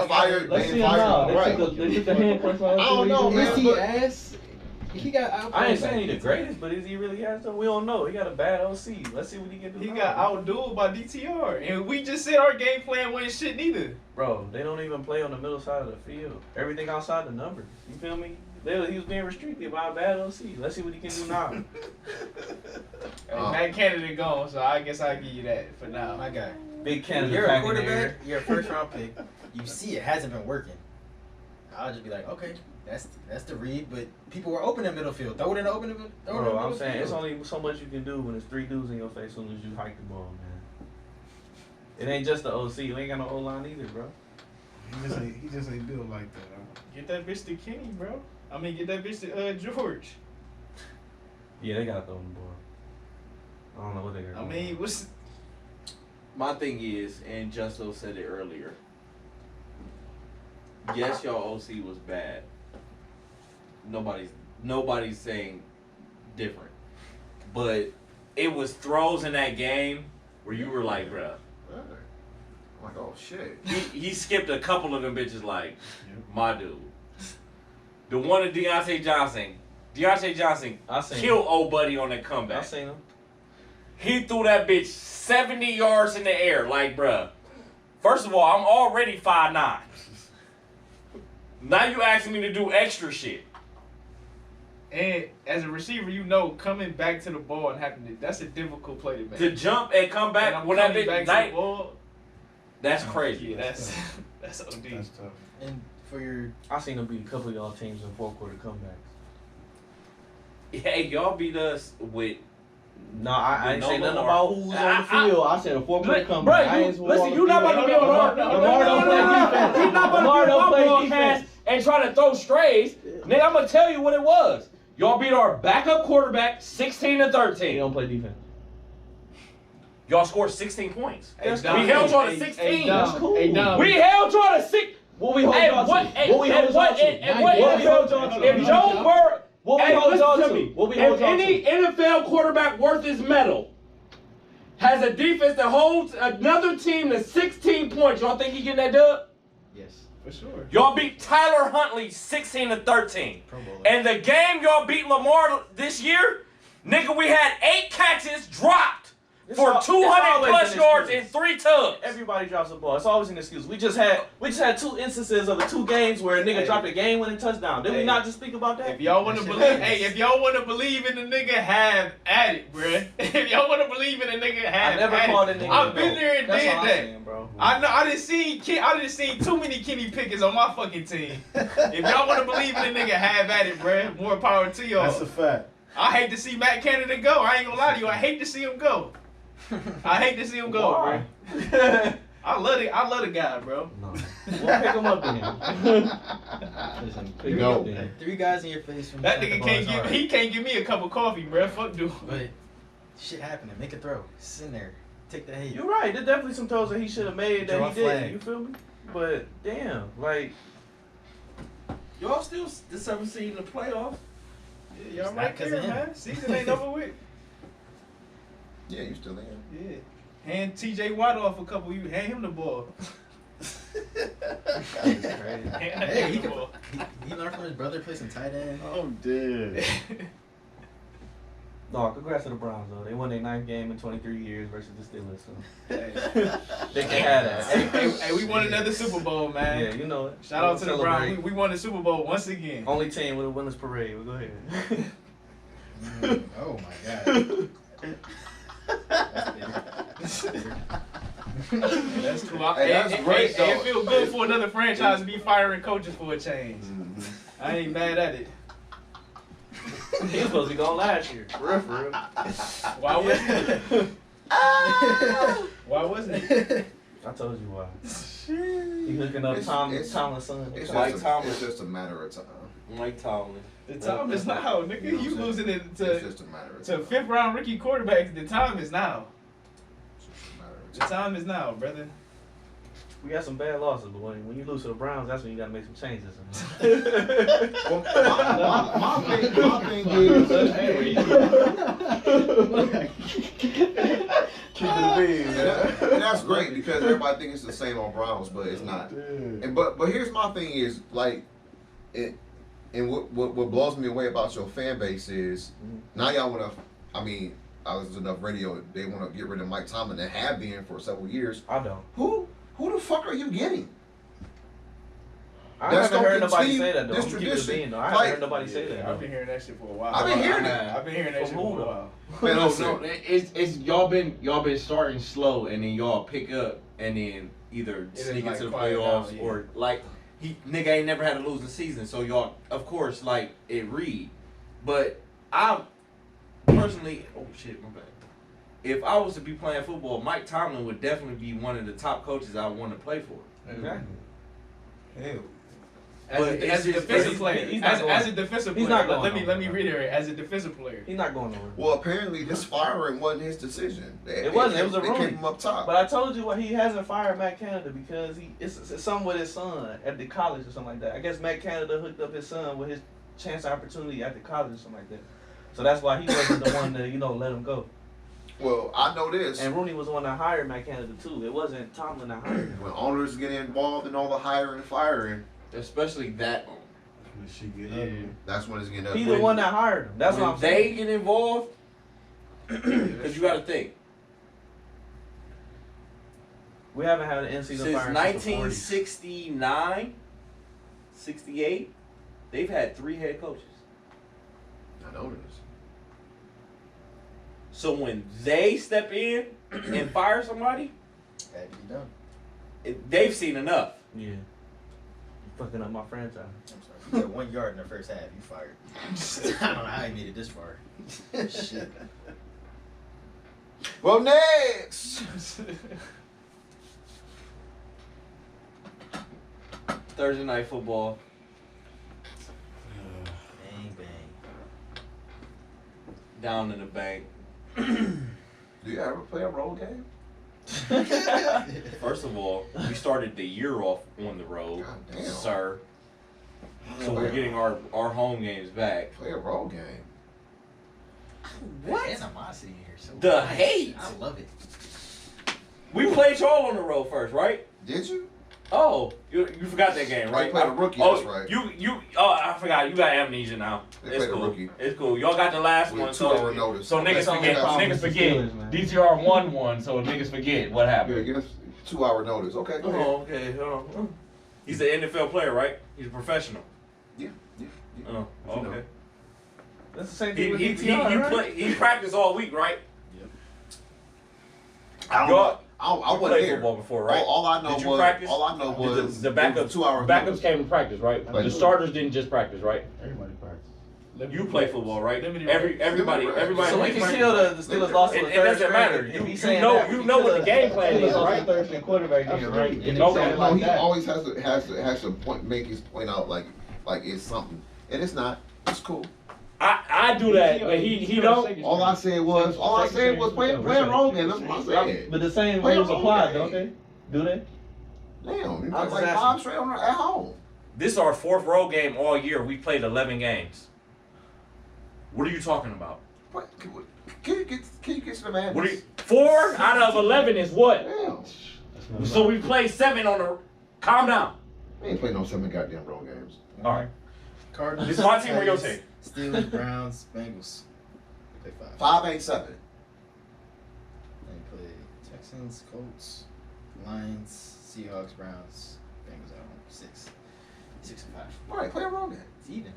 fired. Let's They see him fired now. him. They took the handcuffs off. I don't know, man. Is he ass? He got out. I ain't saying he the greatest, but is he really ass though? We don't know. He got a bad OC. Let's see what he can do. He now. got outdueled by DTR, and we just said our game plan wasn't shit neither. Bro, they don't even play on the middle side of the field. Everything outside the numbers. You feel me? He was being restricted by a bad OC. Let's see what he can do now. Matt Canada gone, so I guess I'll give you that for now. My guy. Big Canada. You're a back in quarterback. there. You're a first round pick. You see it hasn't been working. I'll just be like, okay, that's the read. But people were open in middle field. Throw it in the open field. Bro, I'm saying it's only so much you can do when it's 3 dudes in your face as soon as you hike the ball, man. It ain't just the OC. You ain't got no O-line either, bro. He just ain't built like that. Huh? Get that bitch to Kenny, bro. I mean, get that bitch to George. Yeah, they got to throw the ball. I don't know what they got. I mean, what's My thing is, and Justo said it earlier. Yes, y'all OC was bad. Nobody's saying different. But it was throws in that game where you were like, bruh. I'm like, oh shit. He skipped a couple of them bitches like, my dude. The one of Deontay Johnson I seen killed old buddy on that I comeback. seen him. He threw that bitch 70 yards in the air. Like, bruh. First of all, I'm already 5'9". Now you asking me to do extra shit. and as a receiver, coming back to the ball and having to, that's a difficult play to make. To jump and come And back I'm when that coming bitch back to night, the ball. that's crazy. Yeah, that's OD. That's tough. And for your I seen him beat a couple of y'all teams in 4th quarter comebacks. Hey, y'all beat us with. No, I ain't No say nothing more. about who was on the field. I said a 4th quarter comeback. I ain't Listen, you not about to be on Lamar don't play defense. He's not about Lamar to be don't on play broadcast defense. and try to throw strays. Nigga, I'm gonna tell you what it was. Y'all beat our backup quarterback 16-13. He don't play defense. Y'all scored 16 points. Hey, We Dom, held y'all to hey, 16. Hey, Dom, That's cool. Hey, Dom. We held y'all to 6. What we hold y'all to? What we hold y'all to? And what What we hold NFL y'all to? if Joe Burrow, What we hey, hold y'all listen to? me. What we hold If y'all any to? NFL quarterback worth his medal has a defense that holds another team to 16 points, y'all think he getting that dub? yes, For sure. Y'all beat Tyler Huntley 16-13. Pro Bowler. And the game y'all beat Lamar this year, nigga, we had 8 catches dropped for 200 plus yards and 3 tubs. Everybody drops the ball. It's always an excuse. We just had 2 instances of the 2 games where a nigga dropped a game-winning touchdown. Did we not just speak about that? If y'all want to believe, if y'all want to believe in the nigga, have at it, bruh. If y'all want to believe in the nigga, have I never at called it. a nigga. I've been there and That's did all I'm that. saying, bro. I know. I didn't see too many Kenny Pickett's on my fucking team. If y'all want to believe in the nigga, have at it, bruh. More power to y'all. That's a fact. I hate to see Matt Canada go. I ain't gonna lie to you. I hate to see him go. I hate to see him go, Why? bro. I love the guy, bro. No. We'll pick him up then. Listen, No. three guys in your face. When That you nigga snap the ball is hard. he can't give me a cup of coffee, bro. Fuck dude. But shit happening. Make a throw. Sit in there. Take the hate. You're right. There's definitely some throws that he should have made that Draw he didn't. flag. You feel me? But damn, like Y'all still the 7th seed in the playoffs. Yeah, y'all It's right not 'cause there, of him. man. Season ain't over with. Yeah, you still in. Yeah. Hand TJ Watt off a couple. You hand him the ball. That's crazy. Hand Hey, him he the could. ball. He learned from his brother. Play some tight end. I'm dead. no, congrats to the Browns though. They won their 9th game in 23 years versus the Steelers. So Hey, they can have that. hey, we won another Super Bowl, man. Yeah, you know it. Shout out to the Celebrate. Browns. We won the Super Bowl once again. Only team with a winners parade. We'll go ahead. Oh my god. That's cool. Hey, that's great, It though. feels good for another franchise to be firing coaches for a change. Mm-hmm. I ain't mad at it. he was supposed to be gone last year. For real. Why wasn't it? Why wasn't it? I told you why. He hooking up Tomlin's son. It's Mike just, Tomlin. it's just a matter of time. Mike Tomlin. The time is now, nigga. You know what You I'm saying? losing it It's to just a matter of to time. 5th round rookie quarterbacks. The time is now. It's just a matter of The time. time is now, brother. We got some bad losses, but when you lose to the Browns, that's when you got to make some changes. Well, my thing is, and that's great because everybody thinks it's the same on Browns, but it's not. And but here's my thing is like, and what blows me away about your fan base is now y'all want to. I mean, I was enough radio. They want to get rid of Mike Tomlin and have been for several years. I don't. Who the fuck are you getting? I That's haven't heard gonna nobody continue say that though. this I'm keeping it tradition. being though. I Like- haven't heard nobody say that. I've been hearing that shit for a while. I've been hearing it. I've been hearing that shit From for who, a while. Man, No, listen, no, it's y'all been starting slow and then y'all pick up and then either It is sneak like into the quiet playoffs down, yeah. or like nigga ain't never had a losing season, so y'all of course like it read. But I personally, oh shit, my bad. If I was to be playing football, Mike Tomlin would definitely be one of the top coaches I would want to play for. Exactly. As But a it's defensive just- player, he's not going- as a defensive he's player, not going let me nowhere. reiterate. As a defensive player, He's not going nowhere. well, apparently this firing wasn't his decision. It wasn't. It was a They rumor. kept him up top. But I told you why he hasn't fired Matt Canada because it's something with his son at the college or something like that. I guess Matt Canada hooked up his son with his chance opportunity at the college or something like that. So that's why he wasn't the one to let him go. Well, I know this. And Rooney was the one that hired Matt Canada too. It wasn't Tomlin that hired him. When owners get involved in all the hiring and firing, Especially that owner. that's when it's getting He's the one that hired him. That's when what I'm they saying. get involved, because you got to think. We haven't had an in-season Since fire since the 40s. 1969, 68, they've had 3 head coaches. I know this. So when they step in and fire somebody, Had to be done. they've seen enough. Yeah. You fucking up my franchise. I'm sorry. You got 1 yard in the first half. You fired. I don't know how you made it this far. Shit. Well, next. Thursday night football. Bang bang. Down in the bank. Do you ever play a road game? First of all, we started the year off on the road, God damn. sir. So we're getting our home games back. Play a road game. What? Animosity in here. So The hate. I love it. We played y'all on the road first, right? Did you? Oh, you forgot that game, right? They played a rookie, Oh, that's right. I forgot. You got amnesia now. They It's played a cool. rookie. It's cool. Y'all got the last With one. 2 So, hour notice. So niggas forget. Niggas forget. Steelers, man. DTR won one, so niggas forget what Yeah, happened. give us 2 hour notice. Okay, go ahead. Oh, okay. Hold on. He's an NFL player, right? He's a professional. Yeah. Oh, You know. okay. That's the same He thing with he DTR, right? he practiced all week, right? I don't Y'all- know. I You wasn't played there. football before, right? All I know Did you was practice? all I know was The it was backups, 2 hours. backups notice. came to practice, right? Like- The starters didn't just practice, right? Everybody practice. You play football, right? Limited Everybody. So we can plays. kill the Steelers lost on the It third doesn't matter. string. If You he's saying know that, we can what kill the game plan is, right? Third string quarterback then, right? And Okay. No, he always has to make his point out like it's something, and it's not. It's cool. I do that, but he don't. All I said was playing role game. That's what I said. But the same Play rules role apply, game. don't they? Do they? Damn, you I play was like asking. 5 straight at home. This is our 4th road game all year. We played 11 games. What are you talking about? What, can you get to the man? 4 out of 11 is what? Damn. So we played 7 on the. Calm down. We ain't playing no 7 goddamn road games. All right. Cardinals. This is my team or your team? Steelers, Browns, Bengals. They play 5. 5 ain't 7. They play Texans, Colts, Lions, Seahawks, Browns, Bengals at home. 6. 6 and 5. All right, play a road game. It's even.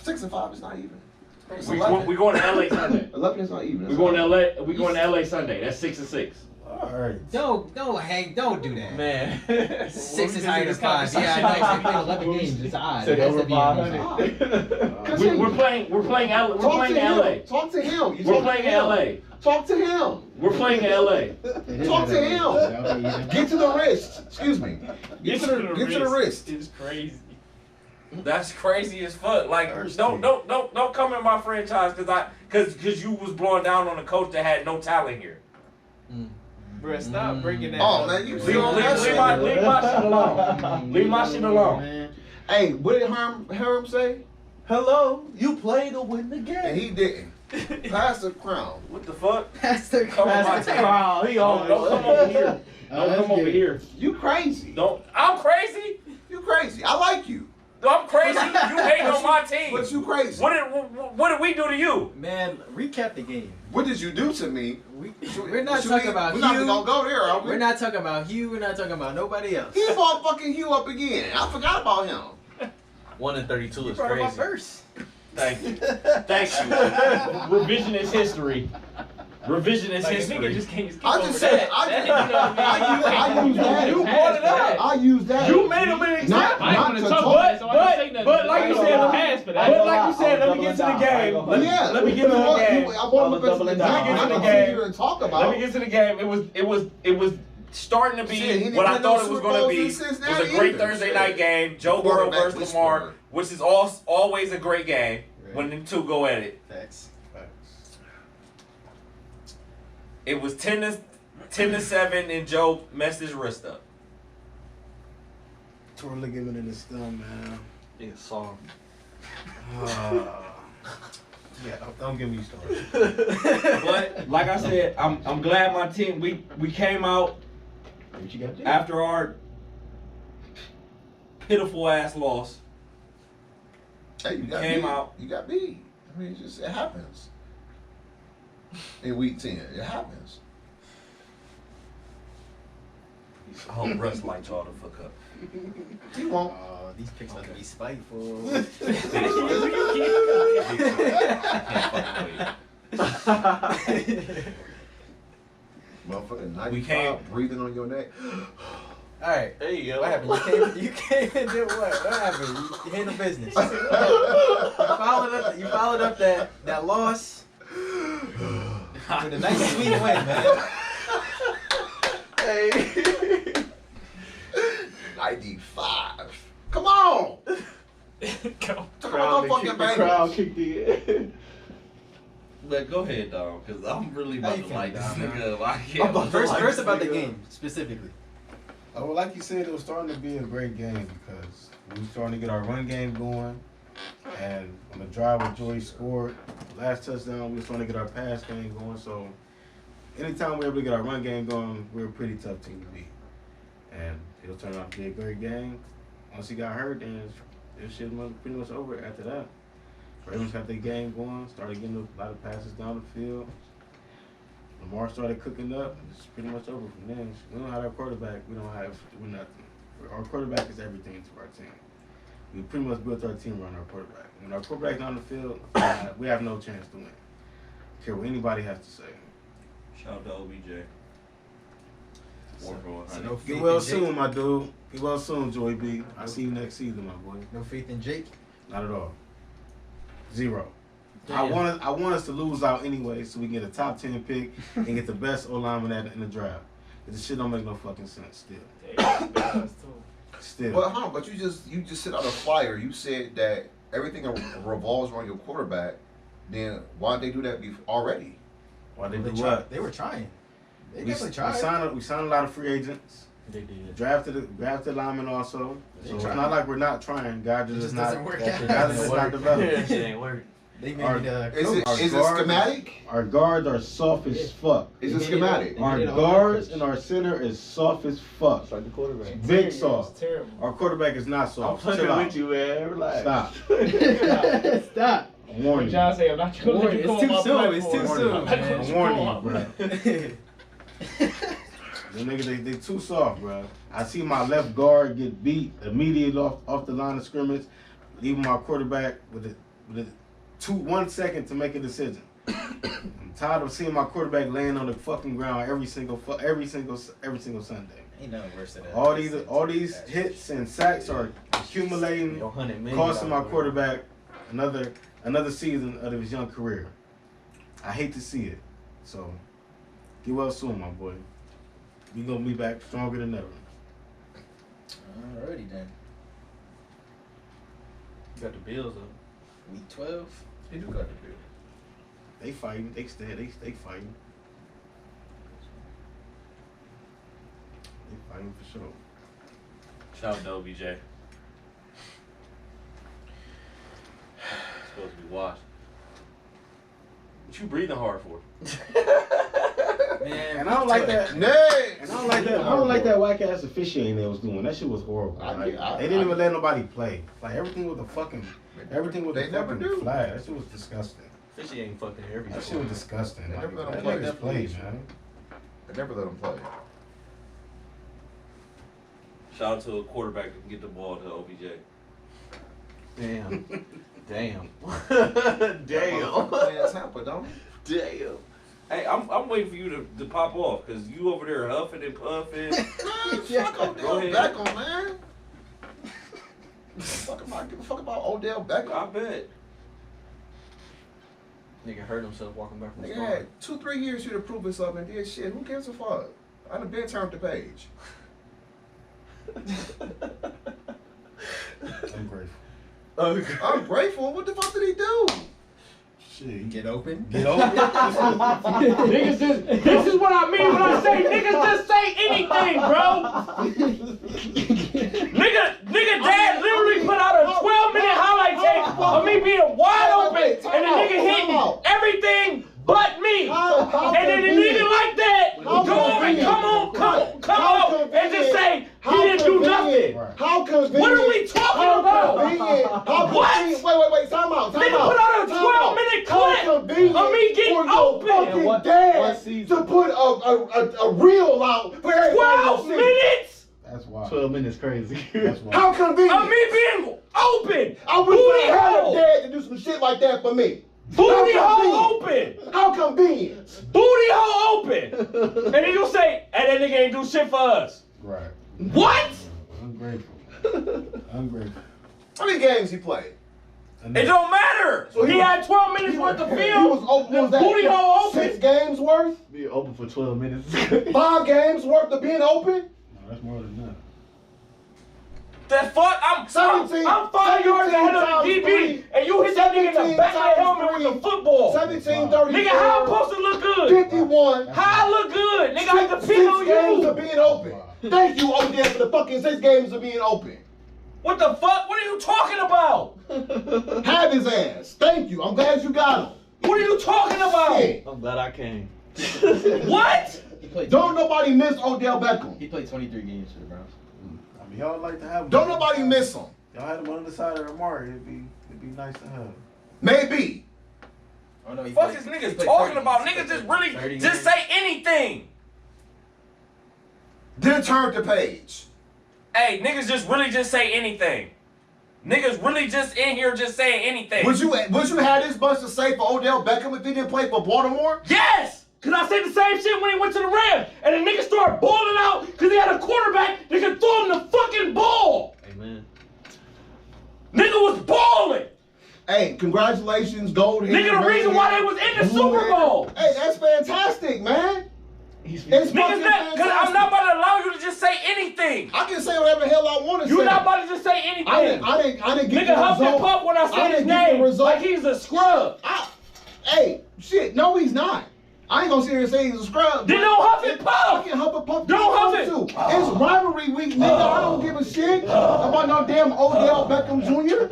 6 and 5 is not even. It's We 11. going to LA Sunday. 11 is not even. We going to LA. We going to LA Sunday. That's 6 and 6. Alright. Don't do that. Man. 6 is higher than 5. Yeah, I know. They played 11 games. It's odd. Said It has over to be on 500. We're playing LA. We're playing LA. Talk to him. You We're talk playing to him. LA. Talk to him. We're playing LA. Talk to him. Get to the wrist. Excuse me. Get to the wrist. It's crazy. That's crazy as fuck. Like, don't come in my franchise because you was blowing down on a coach that had no talent here. Bro, stop breaking that. Oh up. man, you Leave feel that shit? my shit alone. Leave my shit alone. Hey, what did Herm say? Hello, you play to win the game. And he didn't. Pass the crown. What the fuck? That's the Come on, my team. Wow, he Don't come over here. Don't come over here. You crazy. I'm crazy. You crazy. I like you. I'm crazy. You hate on my team. But you crazy. What did we do to you? Man, recap the game. What did you do to me? We're not talking about We're not Hugh. gonna go there, are we? We're not talking about Hugh. We're not talking about nobody else. He brought fucking Hugh up again. I forgot about him. 1 and 32 is Brought up my crazy. verse. Thank you. Thank you. Revisionist history. Revisionist Like, a nigga history. just can't skip I over just said that. I use that. You brought it up. I use that. You made him an example. I ain't Not gonna to talk talk. about it, so I can't say nothing. But like you said, pass for that. But like you said, let me get to the game. Let me get to the game. I want to Double it down. I'm Let me not get to the sit game. here and talk Let about. me get to the game. It was starting to be Shit, he didn't what I win thought no it was Super going to Bowls be. in It was Cincinnati a great either. Thursday Shit. night game. Joe Burrow Quarterback versus Lamar, whisperer. which is always a great game when the two go at it. Facts. It was 10-7, and Joe messed his wrist up. Tore ligament in his thumb, man. Nigga saw him. Yeah, don't get me started. But like I said, I'm glad my team we came out What you got to do? after our pitiful ass loss. Hey, you got Came beat. out. You got beat. I mean, it happens. In week 10, it happens. I hope Russ liked y'all to fuck up. He won't. Oh, these picks about to be spiteful. Motherfucking 95 We came- breathing on your neck. All right. There you go. What happened? You came and did what? What happened? You handled business. You followed up that loss with a nice sweet win, man. Hey. 95. Come on. Go. Talk about the fucking The crowd Bengals. kicked in. But go ahead, dog, because I'm really How about you to feeling, like this Dom, man? nigga. Like, yeah, First about the game specifically. Oh, well, like you said, it was starting to be a great game because we were starting to get our run game going. And on the drive where Joey scored, last touchdown, we were starting to get our pass game going. So anytime we were able to get our run game going, we were a pretty tough team to beat. And it'll turn out to be a great game. Once he got hurt, then this shit was pretty much over after that. Ravens got their game going, started getting a lot of passes down the field. Lamar started cooking up. It's pretty much over from there. We don't have our quarterback. We're nothing. Our quarterback is everything to our team. We pretty much built our team around our quarterback. When our quarterback's on the field, we have no chance to win. I care what anybody has to say. shout out to OBJ. So no faith Get well in Jake. soon, my dude. Get well soon, Joey B. I'll see you next season, my boy. No faith in Jake. Not at all. 0. I want us to lose out anyway, so we can get a top 10 pick and get the best O lineman in the draft. This shit don't make no fucking sense. Still. Well, but you just sent out a flyer. You said that everything revolves around your quarterback. Then why'd they do that already? Why they do what? They were trying. They We definitely tried. we signed a lot of free agents. They did. Drafted linemen also. They So it's tried. not like we're not trying. God It just just not. doesn't work out. God is just not developing. Shit ain't working. They Our- made the Is it coach. is it guard- schematic? Our guards are soft as fuck. Is it schematic? Our made it all guards coach. and our center is soft as fuck. It's like the quarterback. Big It's soft. terrible. Our quarterback is not I'm soft. fucking Chill out. with you, man. Relax. Stop. Stop. I'm warning you. John say, I'm not gonna let Warning, you go it's on too my soon. It's platform. too soon. I'm not gonna let I'm you warning go you, on my bro. Them niggas, they too soft, bro. I see my left guard get beat immediately off the line of scrimmage, leaving my quarterback with 1 second to make a decision. I'm tired of seeing my quarterback laying on the fucking ground every single Sunday. Ain't nothing worse than that. All these hits and sacks are accumulating, Your $100 million costing my quarterback another season of his young career. I hate to see it. So get well soon, my boy. We gonna be back stronger than ever. Alrighty then. You got the Bills up. Week 12. They do got the bill. They fighting. They fighting. They fighting for sure. Shout out to OBJ. Supposed to be washed. What you breathing hard for? Man, And I don't like that. Next. And I don't like that. I don't like that whack ass officiating they was doing. That shit was horrible. Like, they didn't even let nobody play. Like everything was a fucking They never do. flag. That shit was disgusting. Fishy ain't fucking every That shit was disgusting. They Like, never let let them play. niggas play, man. They never let them play. Shout out to a quarterback that can get the ball to OBJ. Damn. Damn. That Damn. motherfucker playing Tampa, don't he? Damn. Hey, I'm waiting for you to pop off because you over there huffing and puffing. Fuck Go Odell ahead. Beckham, man. Give a fuck about Odell I Beckham. bet. Nigga hurt himself walking back from the Nigga had 2-3 years here to prove himself and did shit. Who gives a fuck? I done been turned the page. I'm grateful. I'm grateful. What the fuck did he do? Shit. Get open. Get over it. Niggas just, this is what I mean when I say niggas just say anything, bro. Nigga dad literally put out a 12-minute highlight tape of me being wide open and the nigga hitting everything but me. And then the nigga like that go over and come on and just say he didn't do nothing. Right. How convenient? What are we talking about? What? Wait, time out. Nigga put out a 12-minute clip of me getting open. Fucking what dad season? to put a reel out for everybody 12 to see. minutes That's wild. 12 minutes crazy. That's wild. How convenient? of me being open. I wish Booty I had a hole. dad to do some shit like that for me. Booty How hole convenient? open. How convenient? Booty hole open. And then you say, hey, that nigga ain't do shit for us. Right. What? I'm grateful. I'm grateful. How many games he played? It don't matter. So he had 12 minutes worth of He film. was open. What was that? Booty hole open. 6 games worth? Be open for 12 minutes. 5 games worth of being open? No, that's more than that. That fuck, I'm 17 5 yards ahead of the DB, times and you hit that nigga in the 17 back of the times helmet with a 3. football. 17, 30. Nigga, how I'm supposed to look good? 51. How I look good? Nigga, I 6 depend on games of you. being open. Thank you, Odell, for the fucking 6 games of being open. What the fuck? What are you talking about? Have his ass. Thank you. I'm glad you got him. What are you talking about? Shit. I'm glad I came. What? He played. Don't nobody miss Odell Beckham. He played 23 games for the Browns. I mean, y'all like to have him. Don't nobody miss him. Y'all had him on the side of Amari. It'd be nice to have. Maybe. Oh no, he Fuck played, is he niggas played talking 30. about? He Niggas played just 30 really games. just say anything. Didn't turn the page. Hey, niggas just really just say anything. Niggas really just in here just saying anything. Would you have this much to say for Odell Beckham if he didn't play for Baltimore? Yes! Cause I said the same shit when he went to the Rams. And the nigga started balling out cause he had a quarterback that could throw him the fucking ball. Amen. Nigga was balling. Hey, congratulations, gold. Nigga, the reason why they was in the Super Bowl. Hey, that's fantastic, man. It's Niggas, fucking because I'm fantastic. not about to allow you to just say anything. I can say whatever the hell I want to say. You're not about to just say anything. I didn't get Nigga the huffed and result. puffed when I said his didn't get the name result. like he's a scrub. Hey, shit, no, he's not. I ain't gonna sit here and say he's a scrub. Then don't huff and puff. Fucking huff and puff. Don't huff it. Too. It's rivalry week, nigga. I don't give a shit about no damn Odell Beckham Jr.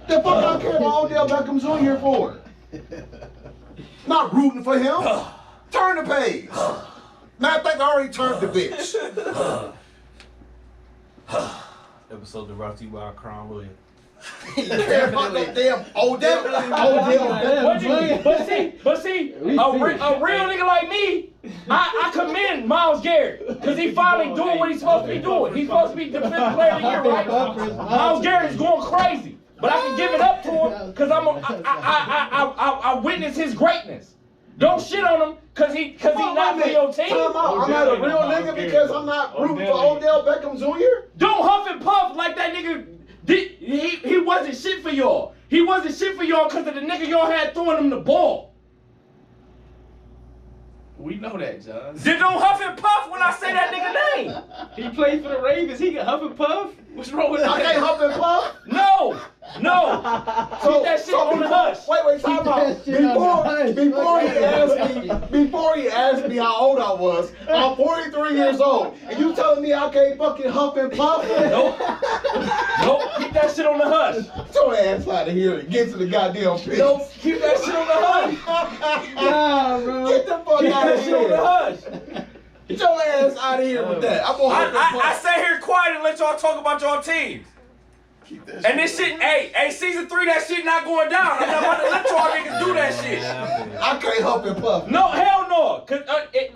The fuck I care about Odell Beckham Jr. for? Not rooting for him. Turn the page. Matter of fact, I already turned the bitch. Episode brought to you by Crown Williams. You care about no damn Odell Beckham. But see, a real nigga like me, I commend Myles Garrett because he finally doing what he's supposed to be doing. He's supposed to be defensive player of the year, right? Myles Garrett is going crazy, but I can give it up to him because I witnessed his greatness. Don't shit on him because he not for your team. I'm not a real nigga because I'm not rooting for Odell Beckham Jr. Don't huff and puff like that nigga. He wasn't shit for y'all. He wasn't shit for y'all because of the nigga y'all had throwing him the ball. We know that, John. Then don't huff and puff when I say that nigga name. He played for the Ravens. He can huff and puff. What's wrong with that? I can't huff and puff. No. Keep that shit on the hush. Wait, time out. Before he asked me how old I was, I'm 43 years old, and you telling me I can't fucking huff and puff? Nope. Keep that shit on the hush. Get your ass out of here and get to the goddamn pitch. Nope. Keep that shit on the hush. Nah, bro. Get the fuck Keep out that of shit on the here. hush. Get your ass out of here with that. I'm gonna huff and I puff. sat here quiet and let y'all talk about y'all teams. And this shit, hey, season 3, that shit not going down. I'm not about to let y'all niggas do that shit. I can't huff and puff. No, hell no. Cause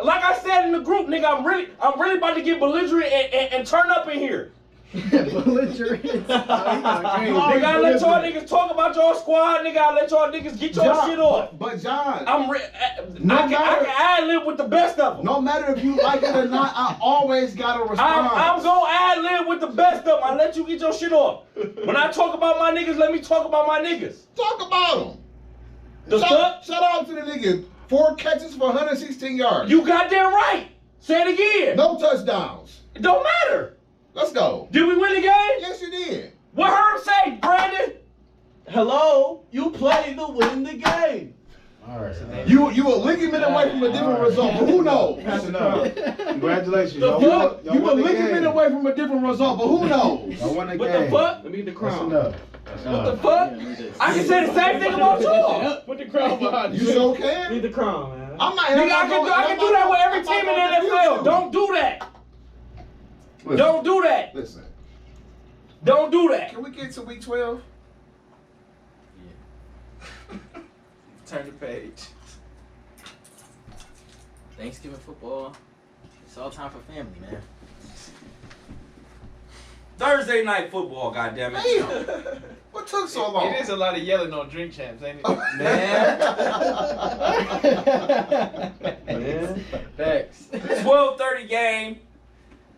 like I said in the group, nigga, I'm really about to get belligerent and turn up in here. Belligerent. Nigga, I let y'all niggas talk about y'all squad. Nigga, I let y'all niggas get y'all shit off. But John, I can ad-lib with the best of them. no matter if you like it or not, I always gotta respond. I'm gonna ad-lib with the best of them. I let you get your shit off. When I talk about my niggas, let me talk about my niggas. Talk about them. The fuck? Shout out to the nigga. 4 catches for 116 yards. You goddamn right. Say it again. No touchdowns. It don't matter. Let's go. Did we win the game? Yes, you did. What Herb say, Brandon? Hello, you play to win the game. All right. You a ligament away from a different result, but who knows? Congratulations. The Y'all fuck? won- y'all You a won the ligament game. away from a different result, but who knows? Y'all won the What game. the fuck? Let me get the That's crown. enough. What the fuck? I can say the same thing about y'all. Put the crown behind You you. sure can? Need the crown, man. I'm not. Nigga, I can do that with every team in the NFL. Don't do that. Don't do that. Listen. Don't do that. Can we get to week 12? Turn the page. Thanksgiving football. It's all time for family, man. Thursday night football, goddammit. Damn. What took so long? It is a lot of yelling on Drink Champs, ain't it? Man. Facts. 12:30 game.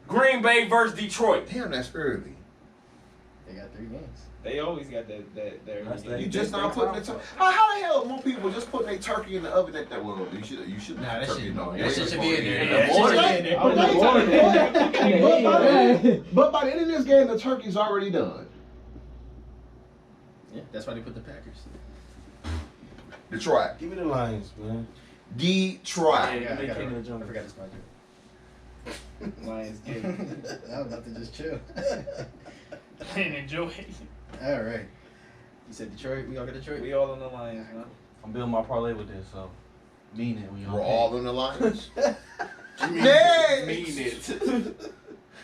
Green Bay versus Detroit. Damn, that's early. They got 3 games. They always got that. You just not putting the turkey. How the hell more people just putting their turkey in the oven at that? Well, you should. Nah, that turkey shit- in the oven. that shit should be in there. Yeah, But by the end of this game, the turkey's already done. Yeah, that's why they put the Packers. Detroit. Give me the Lions, man. Detroit. I forgot this part. Lions game. I was about to just chill. And enjoy it. All right. You said Detroit. We all got Detroit. We all on the Lions, man. I'm building my parlay with this, so mean it when you We're all in the Lions. Mean it.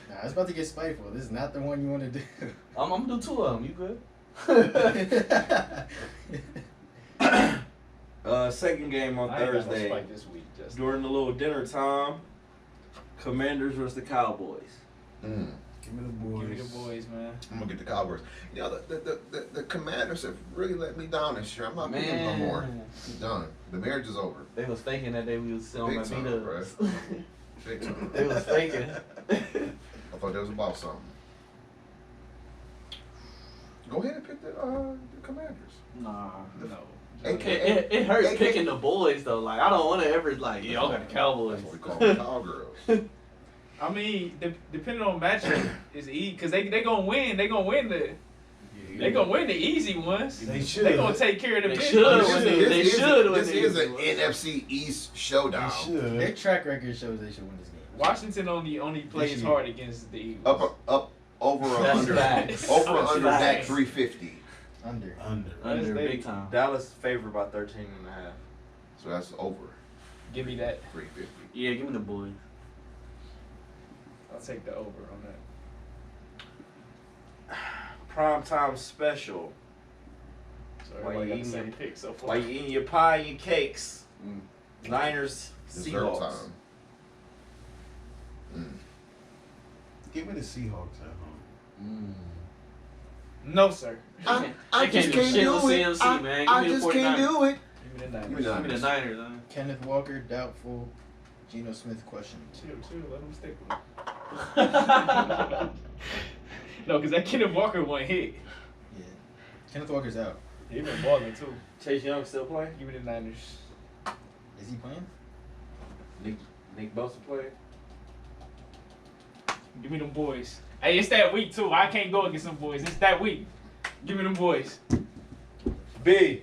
Nah, I was about to get spiteful. This is not the one you want to do. I'm gonna do 2 of them. You good? Second game on I ain't got no Thursday. spike this week, just. During the little dinner time, Commanders versus the Cowboys. Give me the boys. Give me the boys, man. I'm gonna get the Cowboys. You know, the Commanders have really let me down this year. I'm not picking them no more. I'm done. The marriage is over. They was faking that we was sitting on Big my time, beat bruh. Big time. They was faking. I thought that was about something. Go ahead and pick the Commanders. Nah. No. It hurts AK picking the boys though. Like I don't want to ever like y'all got the Cowboys. That's what we call them, cowgirls. I mean, depending on matchup, is because they gonna win. They gonna win the. They gonna win the easy ones. They should. They gonna take care of the They business. should. This is an NFC East showdown. They should. Their track record shows they should win this game. Washington only plays year. hard against the Eagles. Up over or That's under. facts. Over or That's under that facts. 350. Under. Under They- big time. Dallas favored by 13.5. So that's over Give me that. 350. Yeah, give me the boys. I'll take the over on that. Primetime special. So Why everybody you got the eating same it? pick so far. While you eating your pie and your cakes. Niners, Dessert Seahawks. time. Give me the Seahawks at home. No, sir. I They just do can't shit do with it. CMC, man. I Give me the just can't 49ers. do it. Give me the Niners. Give me the Give me the Niners, man. Kenneth Walker, doubtful. Geno Smith, question. Chill. Let them stick with it. No, because that Kenneth Walker one hit. Yeah. Kenneth Walker's out. He been balling too. Chase Young still playing? Give me the Niners. Is he playing? Nick Bosa playing? Give me them boys. Hey, it's that week too. I can't go against them boys. It's that week. Give me them boys. B.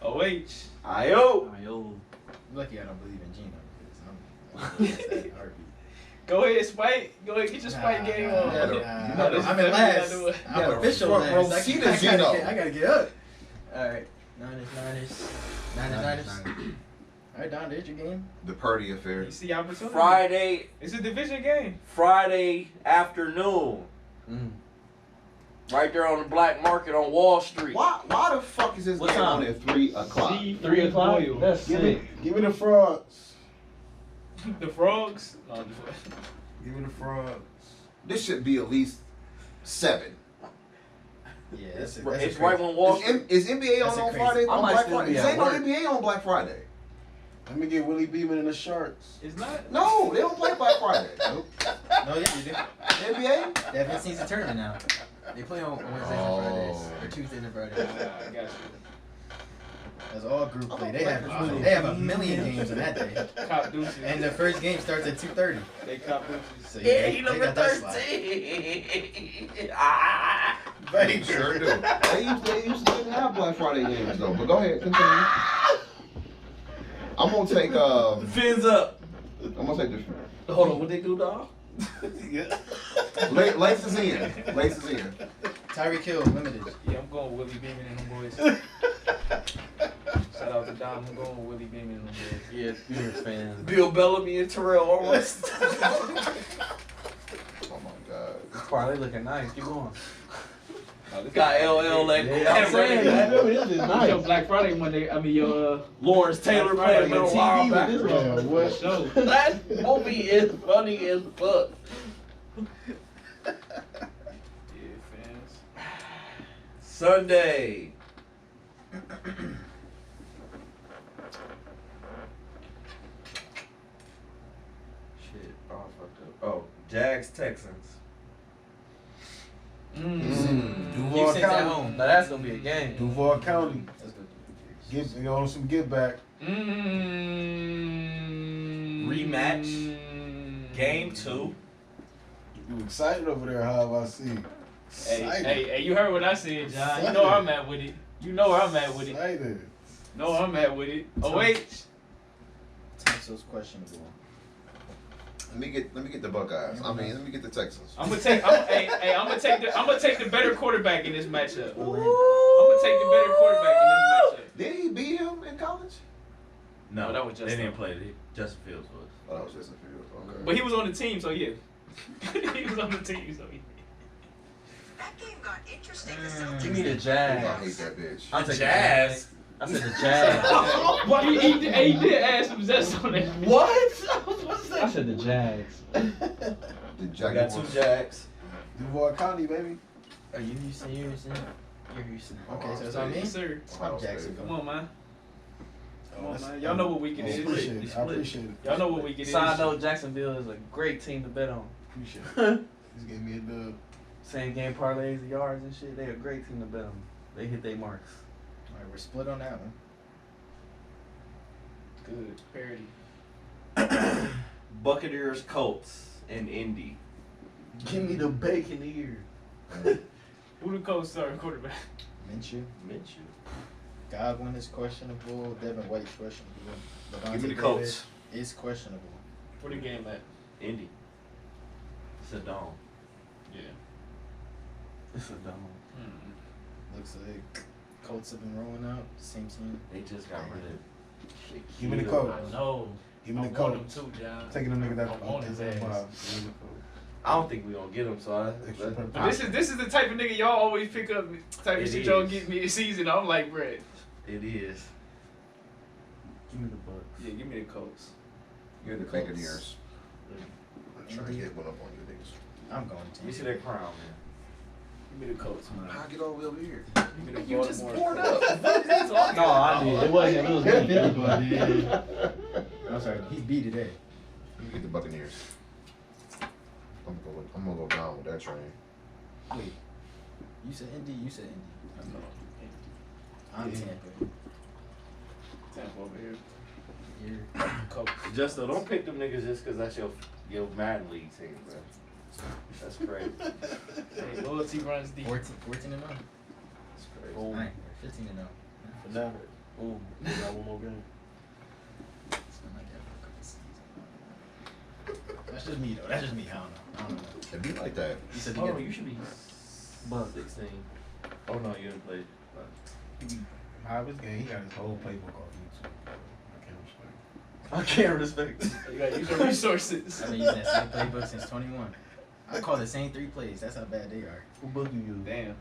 OH. Ayo. Yo. I'm lucky I don't believe in Geno because I'm against that in a heartbeat. Go ahead, Spike. Go ahead, get your Spike game on. I'm in last. I'm official front row last. seat of Geno. I gotta get up. All right. Niners. All right, Don, there's your game. The Purdy affair. You see opportunity. Friday It's a division game. afternoon. Right there on the black market on Wall Street. Why the fuck is this What game time? on at 3 o'clock? 3 o'clock. That's Give sick. me the frogs. The frogs. No, Give me the frogs. This should be at least 7. Yeah, It's that's right when Wall Is, Street. is NBA That's on a on crazy- Friday? I On might Black still Friday? be This at ain't no work. NBA on Black Friday. Let me get Willie Beeman in the shorts. it's not. No, they don't play Black Friday. No, yeah, you do. The NBA? They have in-season tournament now. They play on Wednesdays and Fridays, or Tuesdays and Fridays. I got you. That's all group play. They have a million games on that day, Cop deuces. and the first game starts at 2:30. They cop deuces. So Yeah, they he number got that slot. 13. They sure do. They used to didn't have Black Friday games though. But go ahead, continue. I'm gonna take Fins up. I'm gonna take the Hold on, what they do, dog? Lace is in. Lace is in. Tyreek Hill limited. Yeah, I'm going Willie Beeman and them boys. Shout out to Dom. I'm going Willie Beeman and them boys. Yeah, Steelers fans. Bill Bellamy and Terrell Owens. Oh my god. This parlay looking nice. Keep going. Got LL like Yeah, I'm saying that. This is Your nice. Black Friday Monday. I mean your Lawrence Taylor playing middle TV with this linebacker. man. What? show. That movie is funny as fuck. Yeah, fans. Sunday. Shit. Oh, I fucked up. Oh, Jags Texans. Duval Houston's at County. home. Now that's gonna be a game. Duval County. Let's go. Give you on some give back. Rematch. Game 2. You excited over there, how I see. Hey, you heard what I said, John. You know where I'm at with it. You know where I'm at with it. Excited. Know where I'm at with it. Oh wait. Texas questionable. Let me get the Buckeyes. Let me get the Texans. I'm gonna take. I'm gonna take the better quarterback in this matchup. I'm gonna take the better quarterback in this matchup. Did he beat him in college? No, Oh, that was they Justin. didn't play it. Justin Fields was. Oh, that was Justin Fields. Okay. But he was on the team, so yeah. He was on the team, so yeah. That game got interesting. Give me the I hate Jags. that bitch. I'll take Jazz. I said the Jags. But he did add some zest on it. What? I said the Jags. The I got Jaguars. 2 Jags. Duval County, baby. Are you Houston? You're Houston. You're Houston. Okay, so it's Ohio on me. Yes, sir. I'm Jacksonville. Come on, man. Come on, man. Y'all know what week it I is. appreciate it. I appreciate it. Y'all know what week it is. Side note: Jacksonville is a great team to bet on. Appreciate it. Just gave me a dub. Same game parlays, yards and shit. They a great team to bet on. They hit their marks. All right, we're split on that one. Good parody. Buccaneers, Colts, and Indy. Give me the bacon ear. Who the Colts starting quarterback? Minshew. Minshew. Godwin is questionable. Devin White's questionable. Give me the Levante Colts. David is questionable. Where the game at? Indy. Saddam. Yeah. It's a dumb. Looks like Colts have been rolling out. Same team. They just got rid of. Give me the Colts. I know. Give me I the want him Colts. too, John. Taking them niggas I out. want his ass. Give me the Colts. I don't think we gonna get him, so Extra purpose. But this is the type of nigga y'all always pick up. Type of It shit y'all is. get me this season. I'm like, bruh. It is. Give me the Bucks. Yeah, give me the Colts. You're the Colts. Buccaneers. I'm trying to get one up on you niggas. I'm going Let me see to. that crown, man. Give me the Colts, man. How I get all the way over here? Give me the You just Baltimore poured Colts. up. No, I did. It wasn't. It was me. I'm sorry, he's B today. You get the Buccaneers. I'm gonna go down with that train. Wait, you said Indy. You said Indy. I'm Yeah. Tampa. Tampa over here. You're Colts. Just though, don't pick them niggas just because that's your Madden League team, bro. That's crazy. Hey, loyalty runs deep. 14 and 0. That's crazy. Oh, Nine, 15 and 0. for that. Ooh, we got one more game. It's been like that for a couple seasons. That's just me though. That's just me. I don't know. It'd be like that. He said to Oh, get you should be Bucks. 16. Oh no, you didn't play. How his game? He got his whole playbook off YouTube. I can't respect. I can't respect. You gotta use your resources. I've been using that same playbook since 21. I call the same 3 plays. That's how bad they are. Who book you use? Damn. You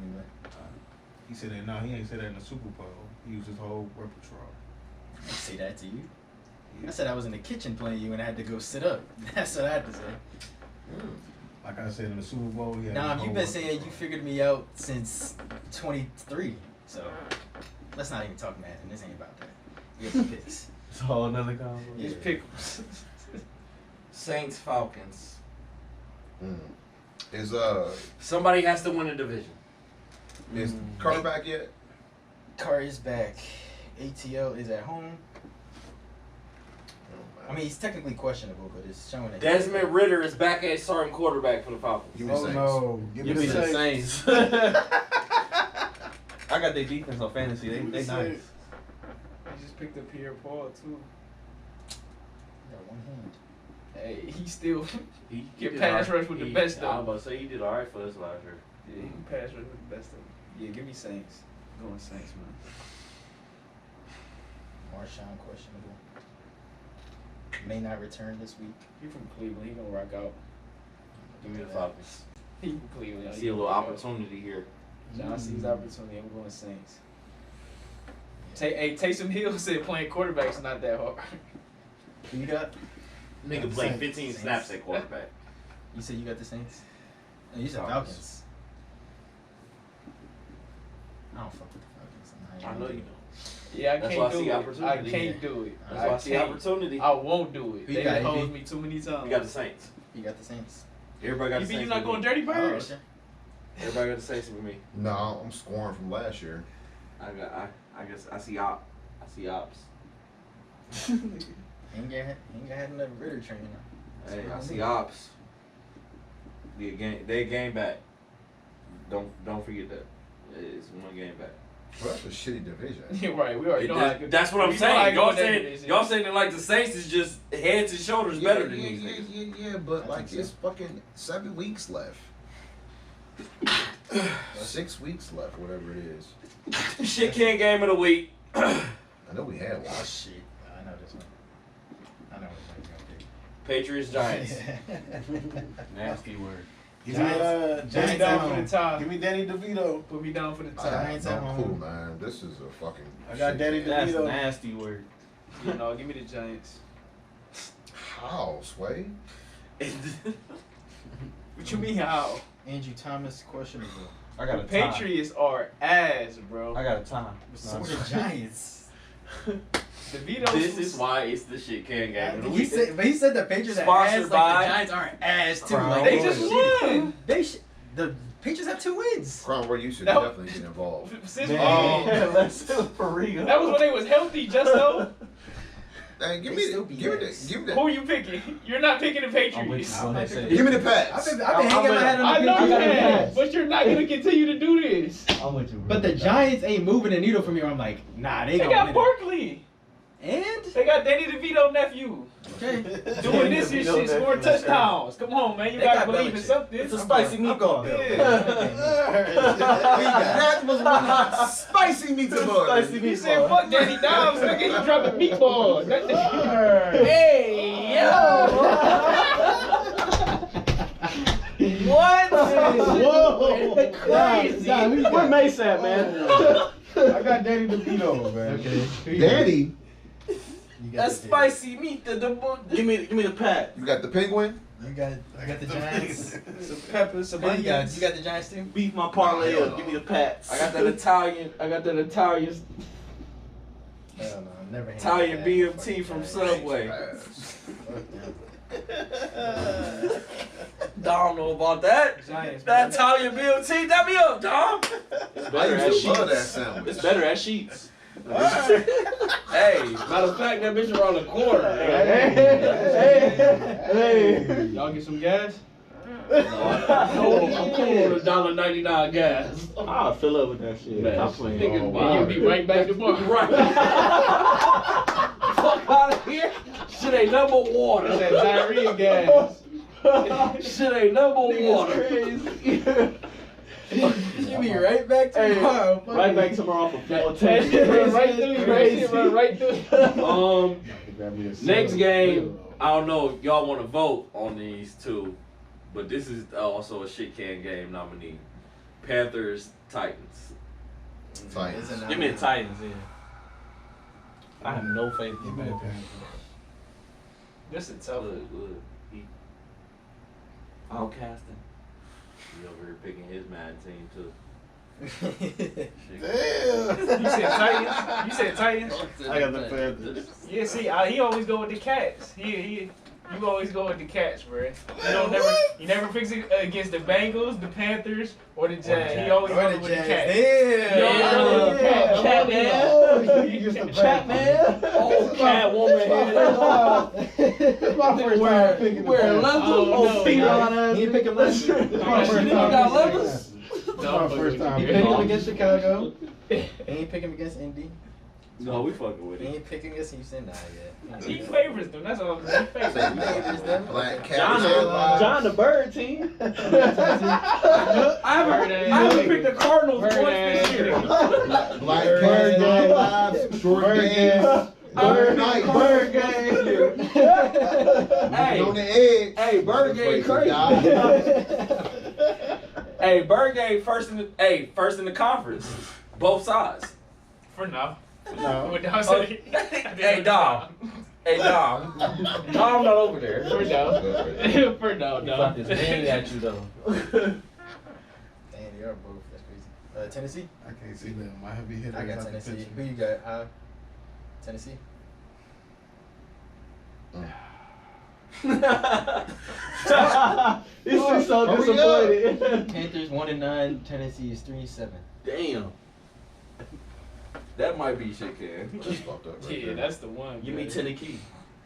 mean what? He said that. No, he ain't said that in the Super Bowl. He used his whole repertoire. I didn't say that to you. I said I was in the kitchen playing you and I had to go sit up. That's what I had to say. Like I said in the Super Bowl, he had Nah, his you've whole been saying you repertoire. figured me out since 23. So let's not even talk Madden. This ain't about that. We have the picks. It's a whole another convo. Just pick 'em. Saints, Falcons. Is Somebody has to win a division. is Carter back yet? Carr is back. ATL is at home. I mean, he's technically questionable, but it's showing that. Desmond Ritter is back at starting quarterback for the Falcons. Give me the Oh Saints. no! Give me Give me the the Saints. Saints. I got their defense on fantasy. They nice. He just picked up Pierre Paul too. Got one hand. Hey, he still He Get did pass all right. rush with the He- best, I though. was about to say he did all right for us last year. yeah, he can pass rush with the best of them. Yeah, give me Saints. Going Saints, man. Marshawn questionable. May not return this week. He from Cleveland. He gonna rock out. Give me the Falcons. He from Cleveland. I He see a gonna little rock out. opportunity here. John sees opportunity. I'm going Saints. Taysom Hill said playing quarterback's not that hard. Who you got? Nigga played 15 snaps at quarterback. You said you got the Saints? No, you said Falcons. Falcons. I don't fuck with the Falcons. I know you don't. Yeah, I That's can't why I do see it. I opportunity. can't do it. That's why I see can't. opportunity. I won't do it. Who you They got, opposed EB? me too many times. You got the Saints. You got the Saints. Everybody got the You Saints. you not with going me. dirty Oh, birds? okay. Everybody got the Saints with me. No, I'm scoring from last year. I guess I see ops. Ain't got had another Ritter training. Hey, I see ops. They game back. Don't forget that. It's one game back. Well, that's a shitty division. You're right. We already know how good. That's what I'm we know how saying. good that division Y'all is. saying that like the Saints is just heads and shoulders better than these niggas. Yeah, but I like think so. it's fucking 7 weeks left. 6 weeks left, whatever it is. Shit can't game of the week. I know we had one. Oh shit! I know this one. I know which one you're gonna pick. Patriots Giants. Nasty word. Give me Giants Put me down for the at top. Give me Danny DeVito. Put me down for the top. Giants at I'm home. cool, man. This is a fucking. I got shit Danny game. That's a DeVito. nasty word. You know, give me the Giants. How, Sway? What you mean how? Andrew Thomas questionable. I got The a tie. Patriots are ass, bro. I got a tie. So are the Giants. DeVito. This is why it's the shit can game. of the week. But he said the Patriots are Sponsored ass, by like the Giants aren't ass too. Crown Like, They Royal. just won. the Patriots have 2 wins. Crown where you should No. definitely get involved. Since Man, let's for real. that was when they was healthy, just though. Hey, give They me still the, be give me ass. the, give me Who the, are you picking? You're not picking the I'm with Patriots. you on that shit. give me the I've pass. been hanging my head I on know the you Patriots. have, but you're not gonna continue to do this. I'm with you, bro. But the Giants ain't moving the needle for me. Where I'm like, nah, they They gonna got win Barkley. it. And They got Danny DeVito nephew. okay, Doing this and shit, scoring touchdowns. Come on, man. You They gotta got believe in Belichick. something. It's a spicy meatball. That was one spicy meatball. Spicy He said, meatball. fuck Danny Dimes, nigga. You dropping meatballs. Hey, What? Whoa! Crazy. Where Mace at, man? I got Danny DeVito, man. okay. Daddy, That's spicy meat. Give me the pat. you got the penguin. I got the Giants. Some peppers, some Who you got? onions. You got the Giants too? Beef my parlay up. Give me the pats. I got that Italian. Hell no, I'm never. Italian BMT from Subway. Dom know about that. Giants, That man. Italian BMT, that me up, Dom. I used to love that sandwich. It's better at Sheets. Hey, matter of fact, that bitch around the corner. Hey! Y'all get some gas? I'm cool on $1.99 gas. I'll fill up with that shit. Man, Stop playing. nigga, Oh, And wow. you'll be right back tomorrow. Right. Fuck out of here. Shit ain't nothing but water. That diarrhea gas. Shit ain't nothing but water. You be right back tomorrow. Right back tomorrow for That 410. shit run right through you. That shit run right through you. Next game, I don't know if y'all want to vote on these two, but this is also a shit can game nominee. Panthers, Titans. Titans. Give me the Titans, yeah. I have no faith in the Panthers. This is tough. Look. Outcasting. He over here picking his mad team too. Damn! You said Titans? You said Titans? I got the Panthers. Yeah, see, he always go with the Cats. You always go with the Cats, bro. You never picks it against the Bengals, the Panthers, or the Jags. He always goes with the Cats. Yeah. Cat man. Oh, you just a Cat man. Oh, cat woman head. It's my first time picking the Wearing Panthers. lentils. Oh, Oh, no, feet bro. on us. He ain't picking less. It's my first You time got picking the levels? Panthers. It's my first time He picking picked him the against Chicago. He ain't picking against Indy. No, we fucking with He it. ain't picking against Houston. Nah, yet. He favors them. That's all I'm saying. He favors them. Favors them. Black cat. John the Bird team. I haven't picked the Cardinals once this year. Black Bird cat. game. Live. Short Bird game. game. Bird night. Bird game. Hey, On the edge. hey, Bird game crazy. Hey, Bird game first in the conference. Both sides. For now. No. What Dom said. Hey, Dom. Hey, Dom. Dom not over there. For now. For now, He Dom. fucked his bang at you though. Damn, they are both. That's crazy. Tennessee? I can't see them. My heavy hitter. I got Tennessee. Who you got? Tennessee? He's so Hurry disappointed. Panthers 1-9. Tennessee is 3-7. Damn. That might be shit, can. That's fucked up right Yeah, there. that's the one. Give me Tennessee.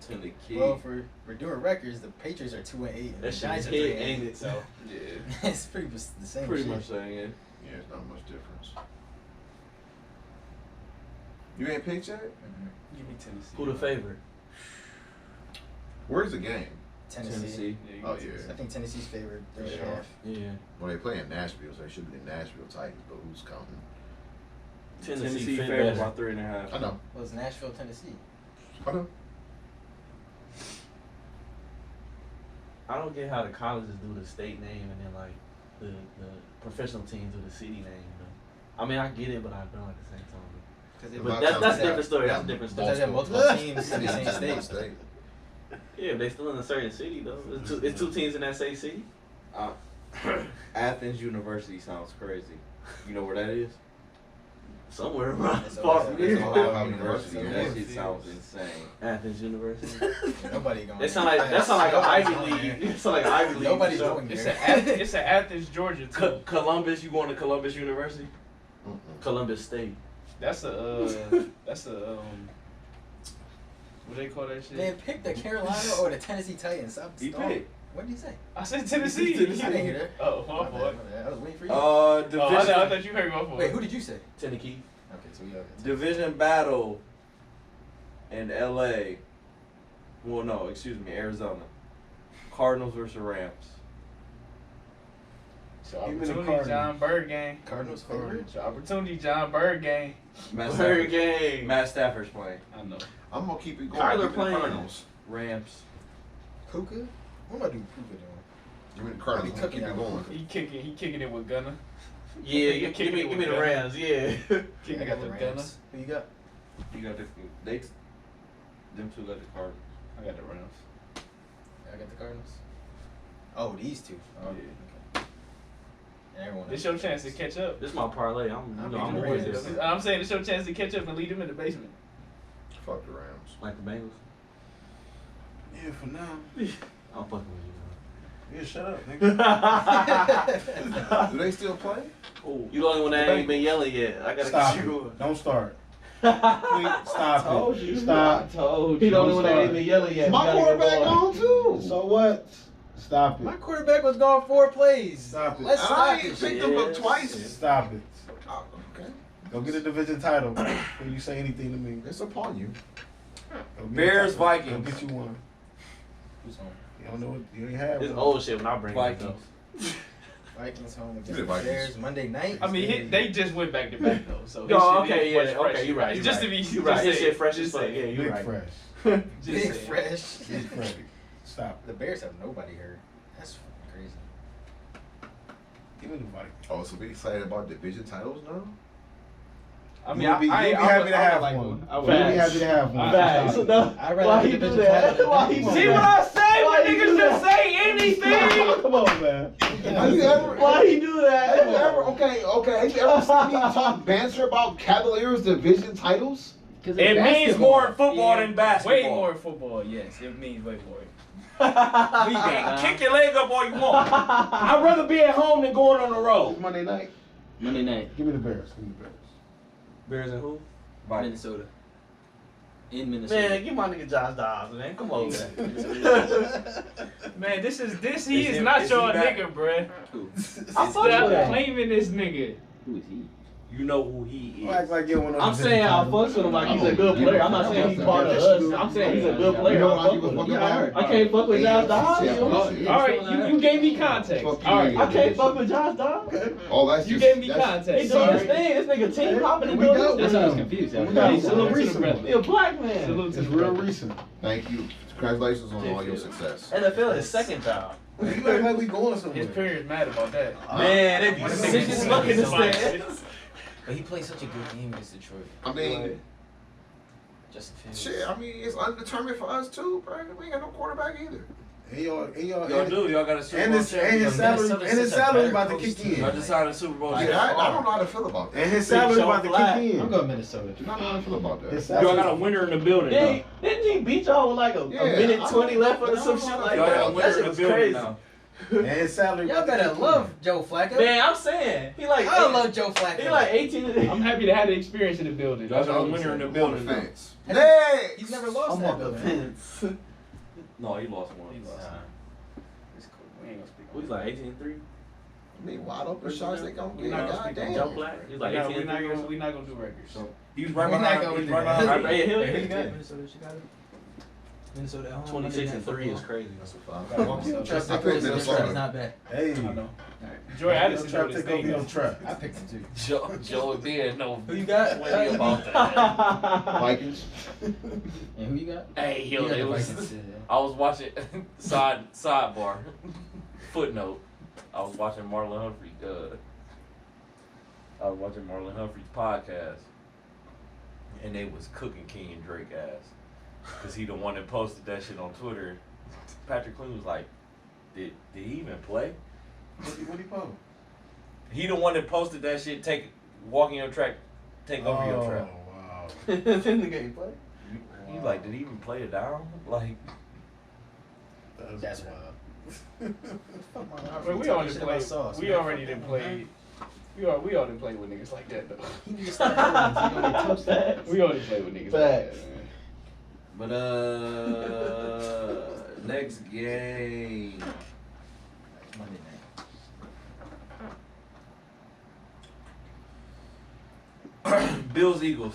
Tennessee. Well, we're doing records. The Patriots are 2-8. And That the shit Giants are hit, 3-8. ain't it? So Yeah. it's pretty much the same. Pretty shit. much saying it. Yeah, it's not much difference. You ain't picked yet? Give me Tennessee. Who the favorite? Where's the game? Tennessee. Yeah, you Oh, got yeah. I think Tennessee's favored 3.5. Yeah. Well, they play in Nashville, so they should be the Nashville Titans, but who's counting? Tennessee fit favorite better. about 3.5. I know. Well, it's Nashville, Tennessee. I know. I don't get how the colleges do the state name and then like the professional teams do the city name. Though. I mean, I get it, but I don't at the same time. But that's a different story. That's a different story. They have multiple teams in the same state. Yeah, they still in a certain city though. It's two teams in that same city. Athens University sounds crazy. You know where that is? Somewhere around It's far over from there. here. It's Ohio University. University. That shit sounds insane. Athens University. Nobody going. That sound like an Ivy League. It sound like an Ivy League. Nobody's show. going It's there. it's an Athens, Georgia too. Columbus. You going to Columbus University? Mm-mm. Columbus State. That's a what they call that shit? Man, pick the Carolina or the Tennessee Titans. He picked. What did you say? I said Tennessee. I didn't hear that. Oh, my My boy. bad. I was waiting for you. Oh, I Division thought you heard my boy. Wait, who did you say? Tennessee. Okay, so we all got division battle in LA. Well, no, excuse me, Arizona. Cardinals versus Rams. So Give me the opportunity, Cardinals. John Bird game. Cardinals favorite. So opportunity, John Bird game. Matt Bird Stafford. game. Matt Stafford's playing. I know. I'm gonna keep it going. Kyler Give me the playing. Cardinals. Rams. Puka? What am I doing Puka doing? Give me the Cardinals. I'm gonna keep it going. He kicking it with Gunner. Yeah, give me the Rams. Yeah. Kicking I got it the with Gunner. Rams. Who you got? You got them two got the Cardinals. I got the Rams. I got the Cardinals. Oh, these two. Oh, Yeah. okay. And everyone This else. your chance to catch up. This my parlay. I'm I'm always beating the this. Rams. I'm saying it's your chance to catch up and lead them in the basement. Fuck the Rams. Like the Bengals. Yeah, for now. I'm fucking with Yeah, shut up, nigga. Do they still play? you. You the only one that ain't been yelling yet. I gotta Stop get it. you. Don't start. Please, stop it. Stop. Told He the only one that ain't been yelling yet. My quarterback gone too. So what? Stop My it. quarterback was gone 4 plays. Stop it. Let's I stop ain't this picked shit. them up Yes. twice. Stop it. Oh, okay. Go get a division title before you say anything to me. It's upon you. Go get a Bears, title. Vikings. Go get you one. Who's home? You don't know what you ain't have It's one. old shit when I bring it Vikings. up. Vikings home against Give me the the Vikings. Bears Monday night. I mean, they just went back to back though. So Oh, his shit okay, is yeah, much fresher. okay, you're right. Just to be, You're right. His saying, shit fresh as just fuck. saying. Yeah, you're Big right. fresh. Just Big saying. fresh. Big fresh. Stop. The Bears have nobody hurt. That's crazy. Give me the Vikings. Oh, so we excited about division titles now? I mean, You'll be happy to have one. I You'll would be Facts. happy to have one. Facts. Stop. No, I'd rather why have he the do division title that? than Why the he Super do See Bowl. what that? I say Why when you niggas do just that? say anything? Come on, man. Have you ever? Why he do that? Have you ever? Okay. Have you ever seen me talk banter about Cavaliers division titles? It means more in football than basketball. Way more in football, yes. It means way more. Kick your leg up all you want. I'd rather be at home than going on the road. Monday night. Monday night. Give me the Bears. Give me the Bears. Bears and who? Minnesota. In Minnesota. Man, give my nigga Josh Dobbs, man. Come on, man. Man, he Is is he- not is your he back? nigga, bruh. I fuck Stop with him. claiming this nigga. Who is he? You know who he Don't act is. like you want no I'm division saying I title. fucks with him like he's a good player. I'm not saying he's part of us. I'm saying he's a good player. I fuck with him. I can't fuck with Josh Dobbs. All right, you gave me context. All right, I can't fuck with Josh Dobbs. Oh, that's you just, gave me that's- context. He doing his Sorry. thing. This nigga team hopping and We doing got this. one. I was confused. We I got Hey, one. salute to the Recent brother. one. He a black man. Salute to It's the real brother. recent. Thank you. Congratulations on all your success. NFL is second job. You act like we going somewhere. His parents mad about that. Man, they be sick as fuck in the stands. But he played such a good game against Detroit. I mean, Justin Fields. shit, I mean, it's undetermined for us too, bro. We ain't got no quarterback either. And y'all, Y'all do. Y'all got a Super and Bowl his champion. salary, Minnesota's and his such a salary better about to coach kick team. in. Y'all just signed a Super Bowl Yeah, champion. I don't know how to feel about that. And his salary about to Flag. kick I'm in. going Minnesota. I don't know how to feel about that. His Y'all got a salary. winner in the building. Didn't he beat y'all with like a Yeah, minute I 20 left or don't some know shit how like Y'all got a that? That winner shit in the was building crazy. now. And his salary. Y'all about to better kick love Joe Flacco. Man, I'm saying he like I love Joe Flacco. he like 18. I'm happy to have the experience in the building. Y'all That's got a all I'm winner in saying. the I'm on the building now. fence. Next. He's never lost I'm that on the building. fence. No, he lost one. He lost. Nah. It's cool. We ain't gonna speak He's on like 18-3. I mean, wide open shots they gonna We get. not gonna speak on Joe Goddamn. Black. He's that. like We're not 18-3. gonna- we not gonna do records. So he was right We're not behind. going He was to right do that. behind. Right, yeah, Who you got? got Minnesota, Chicago. Minnesota at home. 26-3 is crazy. That's a foul. Justin I picked Fields Minnesota. is not bad. Hey. I know. Alright. Joy Addison Don't try know to this take over thing. your trap. I picked him too. Joe didn't know Who you got? plenty about that. Vikings. And who you got? Hey, You yo, got it the was. Vikings, yeah. I was watching sidebar footnote. I was watching Marlon Humphrey. I was watching Marlon Humphrey's podcast, and they was cooking King and Drake ass, cause he the one that posted that shit on Twitter. Patrick Queen was like, "Did he even play?" What he post? He the one that posted that shit, walking on track, take over your trap. Wow. Then the game play. You like, did he even play it down? Like, That's wild. But we already played. We already didn't play. We already played with niggas like that though. He need to start playing. He gonna get touched that. We already played with niggas like that, man. but next game. Monday night. Bills Eagles.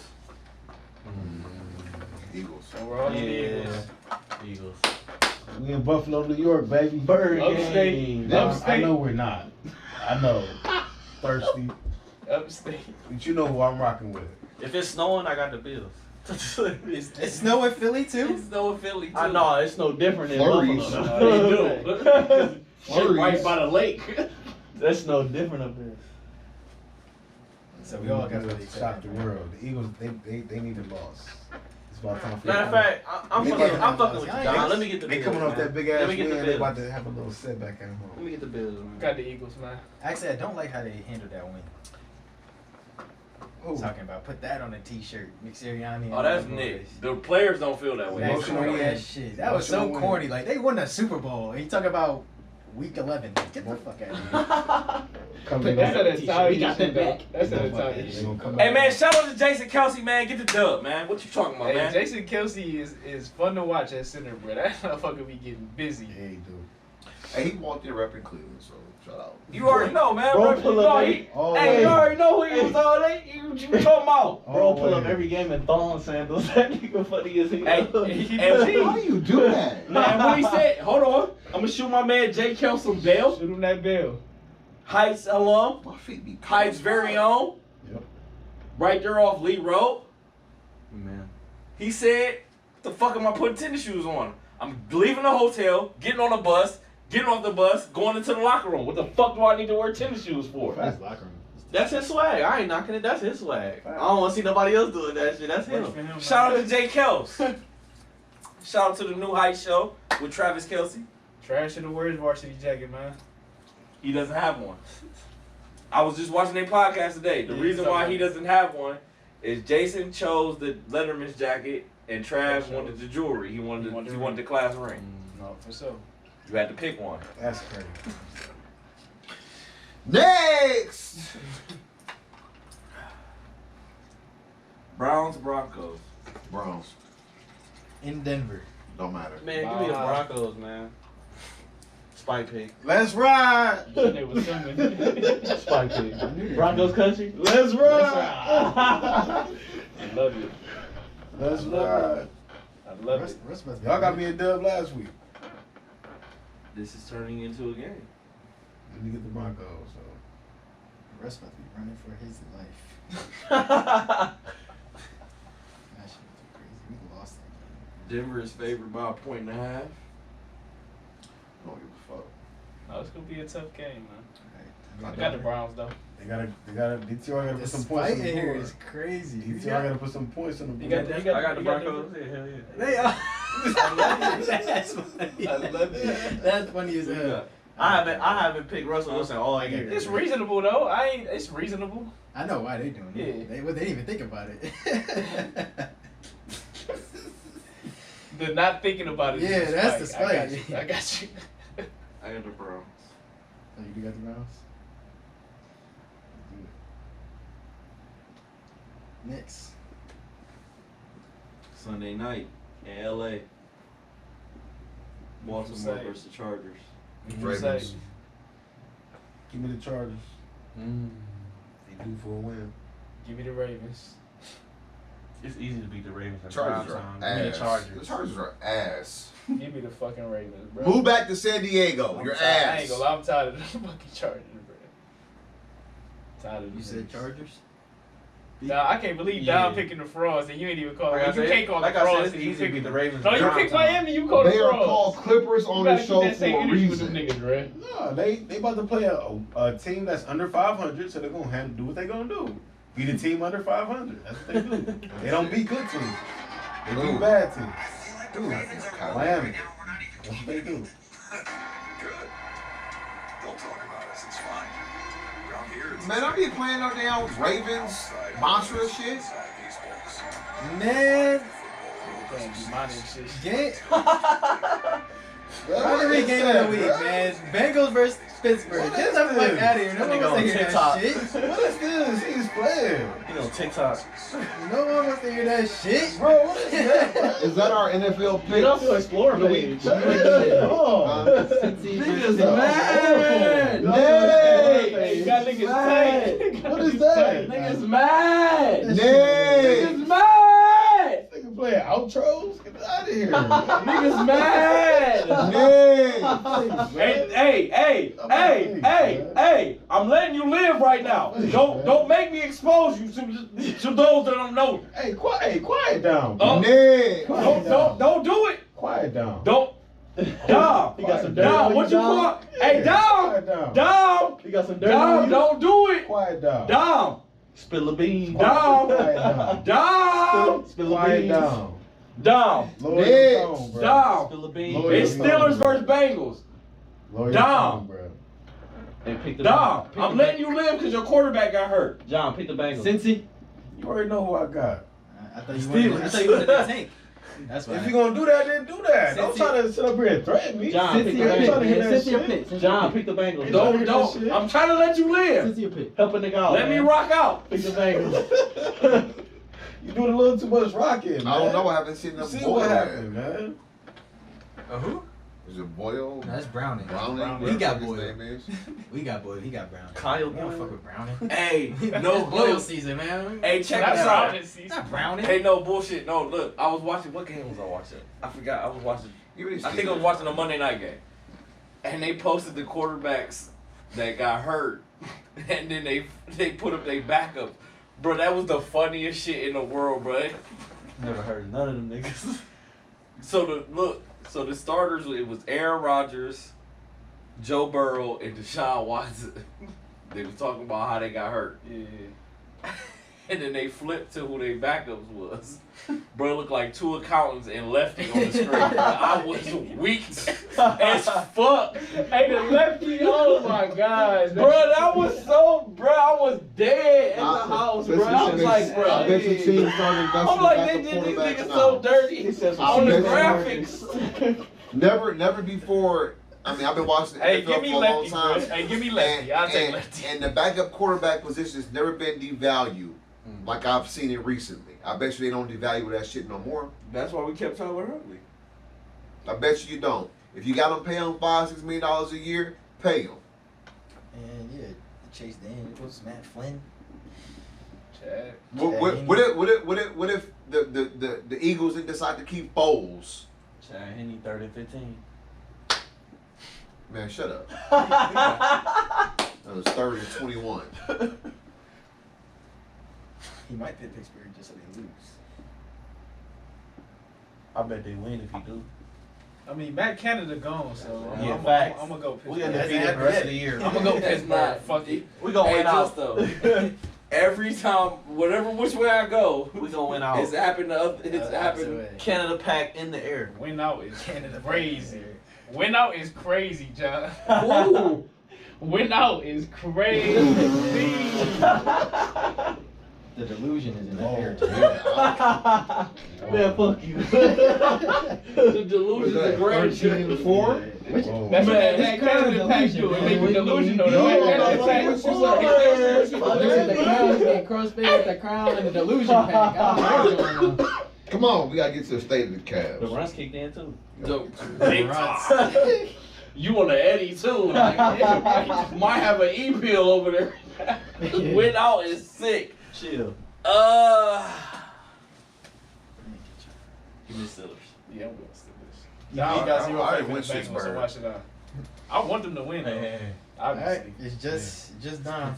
Eagles. So we're all in the Eagles. Eagles. We in Buffalo, New York, baby. Bird Upstate. game. I Upstate. know we're not. I know. Thirsty. Upstate. But you know who I'm rocking with. If it's snowing, I got the Bills. It's snow in Philly too. It's no Philly too. I know it's no different than Flurries. Buffalo. They do. Shit right by the lake. That's no different up here. So we all got to really shock the world. The Eagles, they need a loss. It's about time for Matter of fact, I'm fucking with you, Don. Let me get the They Bills. coming off man. that big ass Let me get win. the They Bills. about to have a little setback at Let home. me get the Bills, man. Got the Eagles, man. Actually, I don't like how they handled that win. Ooh. Talking about put that on a T-shirt, Nick Sirianni. and Oh, that's them Nick. boys. The players don't feel that way. That Emotional corny win. ass shit. That was so Emotional win. corny. Like they won a Super Bowl. And you talk about week 11. Get the fuck out of Coming That's back. an Italian We got shit, that though. back. That's an They Italian gonna shit. come Hey back. man, shout out to Jason Kelsey, man. Get the dub, man. What you talking about, Hey, man? Jason Kelsey is fun to watch at center, bro. That motherfucker be getting busy. Yeah, he do. Hey, he walked in repping Cleveland, so shout out. You already know, man. Bro, Bro, pull you up know, every- he, Oh, hey, wait. you already know who he was all day. You talking about? Bro, pull up wait. every game in thong sandals. That nigga funny as hell. Hey, How you do that? man, what he said? Hold on. I'm gonna shoot my man J. Kel some bail. Shoot him that bell. Heights alum. My feet be Heights very own. Yep. Right there off Lee Road. Man. He said, the fuck am I putting tennis shoes on? I'm leaving the hotel, getting on a bus, getting off the bus, going into the locker room. What the fuck do I need to wear tennis shoes for? That's locker room. That's his swag. I ain't knocking it. That's his swag. I don't want to see nobody else doing that shit. That's him. Shout out to Jay Kels. Shout out to the New Heights show with Travis Kelsey. Trash in the words varsity jacket, man. He doesn't have one. I was just watching their podcast today. The Yeah, reason why he something. doesn't have one is Jason chose the Letterman's jacket and Trav For sure. wanted the jewelry. He wanted He wanted he the wanted the class ring. No, for sure. You had to pick one. That's crazy. Next. Browns Broncos. Browns. In Denver. Don't matter. Man, give me the Broncos, man. Spike pick. Let's ride. That nigga was singing. Spike pick. Broncos country. Let's ride. I love it. Let's ride. I love it. Y'all got me a dub last week. This is turning into a game. Let me get the Broncos. So. Russ about to be running for his life. That shit was crazy. We lost that game. Denver is favored by 1.5. Don't give a fuck. No, it's gonna be a tough game, man. Alright. I got the Browns though. They gotta, DTR gotta put This some points fight on the in here board. is crazy. DTR gotta put some points on the You board. got the, I got the you got Broncos. Yeah, hell yeah. They are. I love it. That's funny. I love it. That's funny as hell. I haven't picked Russell Wilson all year. It's reasonable though. It's reasonable. I know why they doing it. Yeah. They didn't even think about it. The not thinking about it. is Yeah, that's the spike. I got spike. you. I got you. I got the Browns. Oh, you do got the Browns? Next. Sunday night in LA. Baltimore Say. versus the Chargers. Ravens. Give me the Chargers. They due for a win. Give me the Ravens. It's easy to beat the Ravens. at Chargers prime are time. Give me ass. the Chargers. The Chargers are ass. Give me the fucking Ravens, bro. Move back to San Diego. I'm Your tired. I ass. ain't gonna lie, I'm tired of the fucking Chargers, bro. Tired of You the said niggas. Chargers? Nah, I can't believe Yeah. Don picking the frauds and you ain't even call Like it. I You said, can't call like it I said, frauds. it's and you easy to pick beat the Ravens. No, you prime picked time. Miami. You called the They are frauds. called Clippers on You the gotta show keep that same for a energy with them reason. niggas, bro. No, they about to play a team that's under 500, so they're gonna do what they gonna do. Beat a team under 500. That's what they do. They don't beat good teams. They beat bad teams. Miami. That's what they do. Good. Don't talk about us. It's fine. Around here, Man, I be playing no damn Ravens mantra shit. Man, Playing demonic shit. get rivalry game of the week, man. Bengals versus Pittsburgh. Get the fuck out of here. No one Nigga wants on to hear that TikTok. shit. What is this? He's playing. You know, TikTok. No one wants to hear that shit. Bro, what is that? Is that our NFL Get picks? off your Explorer for the week? page. Oh. Cincy Niggas versus mad. Hey, you got niggas Mad. tight. What is that? Niggas mad. Nay. Niggas mad. Nigga playing outros? Get out of here. Niggas mad. Nay. Hey, I'm letting you live right now. Don't make me expose you to those that don't know. Hey, quiet down. Nay. Don't do it. Quiet down. Don't. Dom. He got some dirt on Dom, you, what you Dom? want? Hey, Dom. Quiet down. Dom. He got some dirt Dom, on you. don't do it. Quiet down. Dom. Spill a bean. Dom. Quiet down. Dom. Spill a Quiet bean. down. Dom. Lower Nay. your tone, bro. Dom. Spill a bean. Lower It's your Steelers tone, bro. versus Bengals. Lower your Dom. tone, bro. Hey, pick the Dom, pick I'm the- letting you live because your quarterback got hurt. John, pick the Bengals. Cincy. You already know who I got. I thought you wanted to tank. That's why. If you gonna do that, then do that. Don't try to sit up here and threaten me. John, pick Cincy the your I'm pick, trying to hear man. that Cincy your shit. pick. Cincy John, your pick the Bengals. Hey, Don't. shit. I'm trying to let you pick. live. Cincy your pick. Help a nigga out. Let me man. rock out. Pick the Bengals. You doing a little too much rocking, man. I don't know. I haven't seen You them see boil what yet. happened, man. Who? Is it Boyle? No, that's Browning. Browning? Browning. He whatever got his Boyle. name is. We got Boyle. He got Browning. Kyle We don't fuck with Browning. Hey, It's no Boyle Boyle. season, man. Hey, check That's this all out. this It's season. not Browning. Hey, no bullshit. No, look, I was watching. What game was I watching? I forgot. I was watching. I think I was watching a Monday night game, and they posted the quarterbacks that got hurt, and then they put up their backups. Bro, that was the funniest shit in the world, bro. Never heard of none of them niggas. So the starters, it was Aaron Rodgers, Joe Burrow, and Deshaun Watson. They was talking about how they got hurt. Yeah. And then they flipped to who their backups was. Bro, it looked like two accountants and lefty on the screen. Bro. I was weak as fuck. Hey, the lefty. Oh my gosh, Bro, that was so. Bro, I was dead in the I- house, I bro. I was bet like, you- bro. I bet your team started investing I'm like, back they the did these quarterbacks niggas now. so dirty I on the bet you- graphics. Never before. I mean, I've been watching the Hey, NFL give me for a long lefty, bro. time. Hey, give me lefty. I'll take lefty. And the backup quarterback position has never been devalued like I've seen it recently. I bet you they don't devalue that shit no more. That's why we kept Tyler Huntley. I bet you don't. If you got them pay them $5-6 million a year, pay them. And yeah, Chase Daniels, Matt Flynn. Chad. What if the Eagles didn't decide to keep Foles? Chad Henne, 3rd and 15. Man, shut up. That was 3rd and 21. He might pick Pittsburgh just so they lose. I bet they win if he do. I mean, Matt Canada gone, so Yeah, I'm facts. gonna go We Pittsburgh. undefeated the rest of the year. I'm gonna go It's Pittsburgh. not. Fuck it. We gonna Hey, win just out. though. Every time, which way I go, We gonna win out. it's happened to other. It's happened. Canada pack in the air. Win out is crazy. Win out is crazy, John. Ooh. Win out is crazy. The delusion is in the air. Man, fuck you. The delusion is great shit. 13-4? Which, That's man, what that Canada pack do. It make you delusional. The Matt Canada pack. This is the crown. He's getting crossfade with the crown and the delusion pack. I don't know what's going on. Come on, we gotta get to the state of the The Cavs. runs kicked in too. Big time. You on the Eddie too? Like, might have an E pill over there. Win out is sick. Chill. Give me Steelers. Yeah, I'm going Steelers. Yeah, He got I- zero I faith in went the Bengals, so Pittsburgh. why should I? I want them to win, though. Obviously. It's just Dom.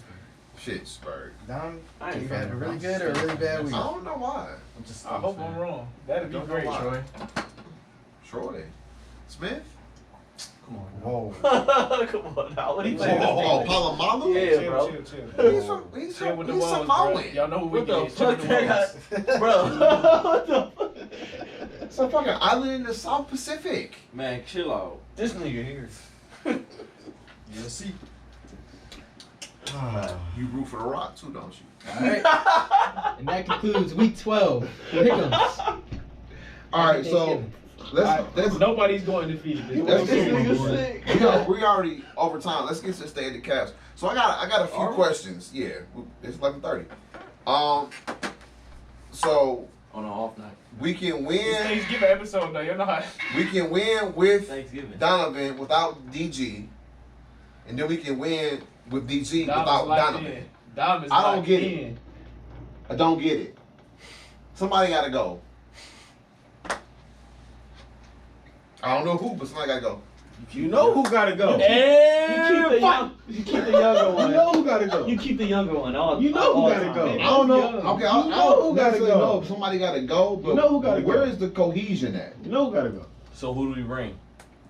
Shit, Spurg. Dom, I ain't you had a from really the good or a really bad I week. don't know why. I'm just. I hope I'm wrong. That'd be Don't know great. why. Troy. Smith? Come on. Whoa. Come on now. What are you Oh, saying? Palomalu? Yeah, Chill, bro. chill. He's from, he's Chill from, with the he's ones, bro. Samoan. Y'all know who we What the get. Chill fuck with the that ones. got, bro? What the fuck? It's a fucking island in the South Pacific. Man, chill out. This nigga here. You'll see. You root for the Rock too, don't you? All right. And that concludes week 12. Pick'ems. All right, so let's Nobody's going undefeated. Let's get we already over time. Let's get to stay in the Cavs. So I got a few questions. Yeah, it's 11:30. So On an off night. we can It's win. Thanksgiving episode though. You know how. We can win with Thanksgiving. Donovan without DG, and then we can win with DG without Dom's locked Donovan. in. Dom is I don't locked get in. it. I don't get it. Somebody got to go. I don't know who, but somebody got to go. You know who gotta go. You keep the younger You one. know who gotta go. You keep the younger one. You know who gotta go. I don't know. Okay, I You know don't who gotta necessarily go. know if somebody got to go, but You know who gotta go. where is the cohesion at? You know who gotta go. So who do we bring?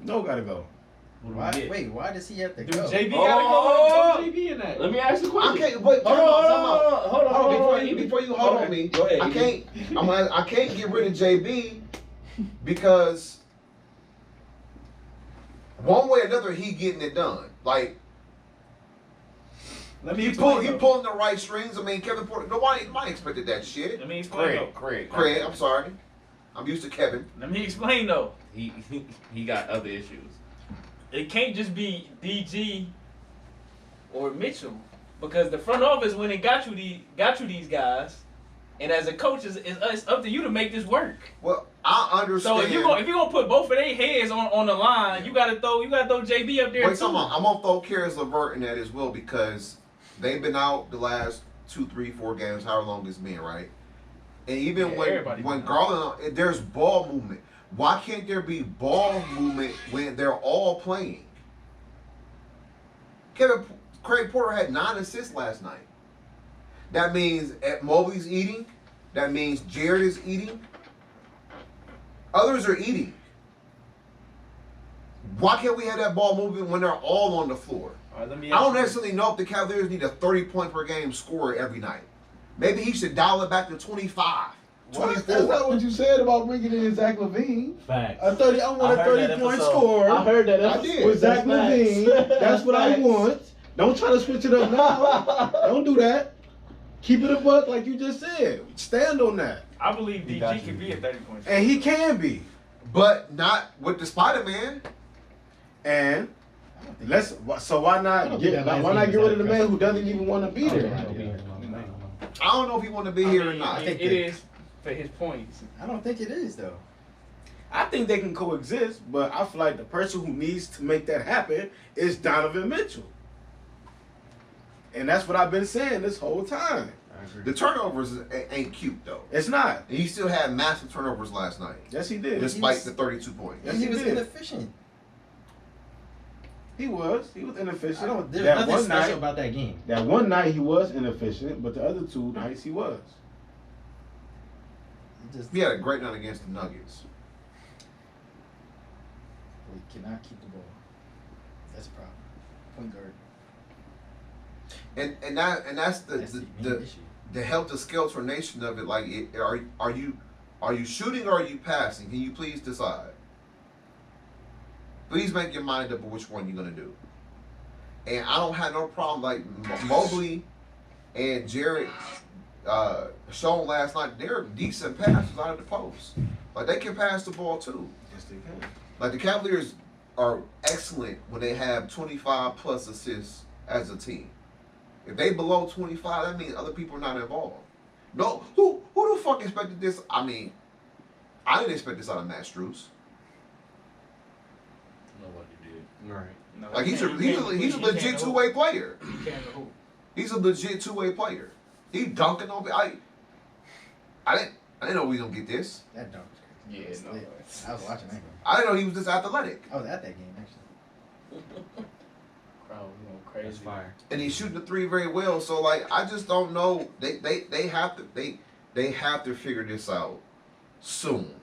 You know who gotta go. Who do we Why, get? wait, why does he have to Dude, go? JB Oh, gotta go. JB in that. Let me ask the I question. can't. But Hold on. before you hold on me, Go ahead. I can't. I can't get rid of JB because one way or another he getting it done. Like Let me he explain. pulling the right strings. I mean, Kevin Porter. Nobody expected that shit. Let me explain though. Craig, I'm sorry. I'm used to Kevin. Let me explain though. He got other issues. It can't just be DG or Mitchell because the front office when it got you these guys, and as a coach, it's up to you to make this work. Well, I understand. So if you're gonna put both of their heads on the line, you gotta throw JB up there Wait, too. I'm gonna throw Karis LeVert in that as well because they've been out the last 2, 3, 4 games, however long it's been, right? And even Yeah, when everybody been out. Garland, there's ball movement. Why can't there be ball movement when they're all playing? Craig Porter had 9 assists last night. That means Mobley's eating. That means Jared is eating. Others are eating. Why can't we have that ball movement when they're all on the floor? All right, let me I ask don't you- necessarily know if the Cavaliers need a 30-point per game scorer every night. Maybe he should dial it back to 25, What? 24. That's not what you said about bringing in Zach LaVine. Facts. I want a 30-point score. I heard that. I did. With Zach Levine. That's what I Facts. want. Don't try to switch it up now. Don't do that. Keep it a buck like you just said. Stand on that. I believe DG can be a 30-point. And he can be. But not with the Spider-Man. And so why not get rid of the man who doesn't even want to be there? I don't know if he want to be here or not. I think it is for his points. I don't think it is though. I think they can coexist, but I feel like the person who needs to make that happen is Donovan Mitchell. And that's what I've been saying this whole time. The turnovers ain't cute, though. It's not. And he still had massive turnovers last night, Yes, he did. despite the 32 points. Yes, And he he was did. inefficient. He was inefficient. I don't, there's That nothing one special night, about that game. that one night he was inefficient, but the other 2 nights he was. He just He had a great night against the Nuggets. we cannot keep the ball. That's a problem. Point guard. And that's the That's the the, main issue. the helter-skelter nation of it. Like, are you shooting or are you passing? Can you please decide? Please make your mind up of which one you're gonna do. And I don't have no problem. Like Mobley and Jared shown last night, they're decent passers out of the post. Like they can pass the ball too. Yes, they can. Like the Cavaliers are excellent when they have 25 plus assists as a team. If they below 25, that means other people are not involved. No, who the fuck expected this? I mean, I didn't expect this out of Matt Strus. Nobody did. Right. No, Like he's a he can't legit hoop. two-way player. He can't hoop. He's a legit two-way player. He dunking on me. I didn't know we gonna get this. That dog was crazy. Yeah, It was no. lit. I was watching that game. I didn't know he was this athletic. I was at that game actually. Crowd was going crazy. That's fire. And he's shooting the three very well. So like I just don't know. They have to figure this out soon.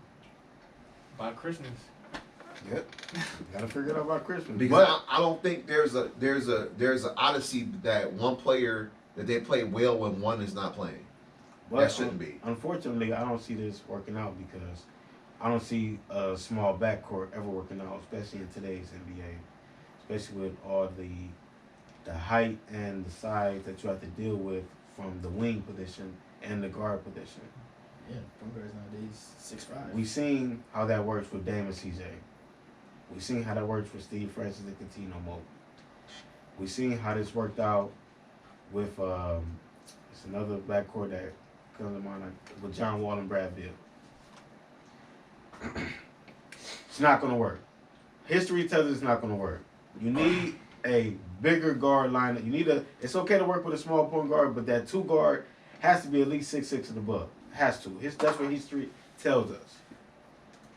By Christmas. Yep. Gotta figure it out by Christmas. Because But I don't think there's an odyssey that one player that they play well when one is not playing. That shouldn't be. Unfortunately, I don't see this working out because I don't see a small backcourt ever working out, especially in today's NBA, especially with all the the height and the size that you have to deal with from the wing position and the guard position. Yeah, point guards nowadays 6'5". We seen how that works with Dame and CJ. We seen how that works with Steve Francis and Coutinho Mo. We seen how this worked out with it's another backcourt that comes to mind with John Wall and Brad Beal. It's not gonna work. History tells us it's not gonna work. You need a bigger guard lineup. You need a. It's okay to work with a small point guard, but that 2 guard has to be at least 6'6" and above. Has to. That's what history tells us.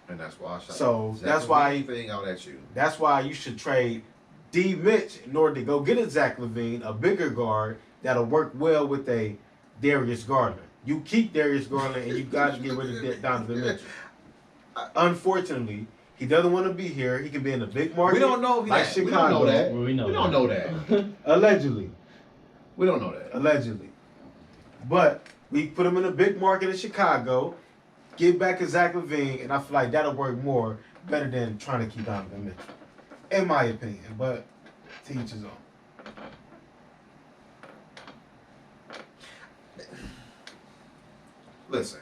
And that's why I shot. So that's why anything out at you. That's why you should trade D. Mitch in order to go get a Zach LaVine, a bigger guard that'll work well with a Darius Garland. You keep Darius Garland and you got to get rid of Donovan Mitchell. Unfortunately, he doesn't want to be here. He can be in a big market. We don't know like that. Chicago. We don't know that. We know We don't know that. Allegedly. We don't know that. Allegedly. But we put him in a big market in Chicago, get back to Zach LaVine, and I feel like that'll work better than trying to keep Donovan Mitchell. In my opinion, but to each his own. Listen,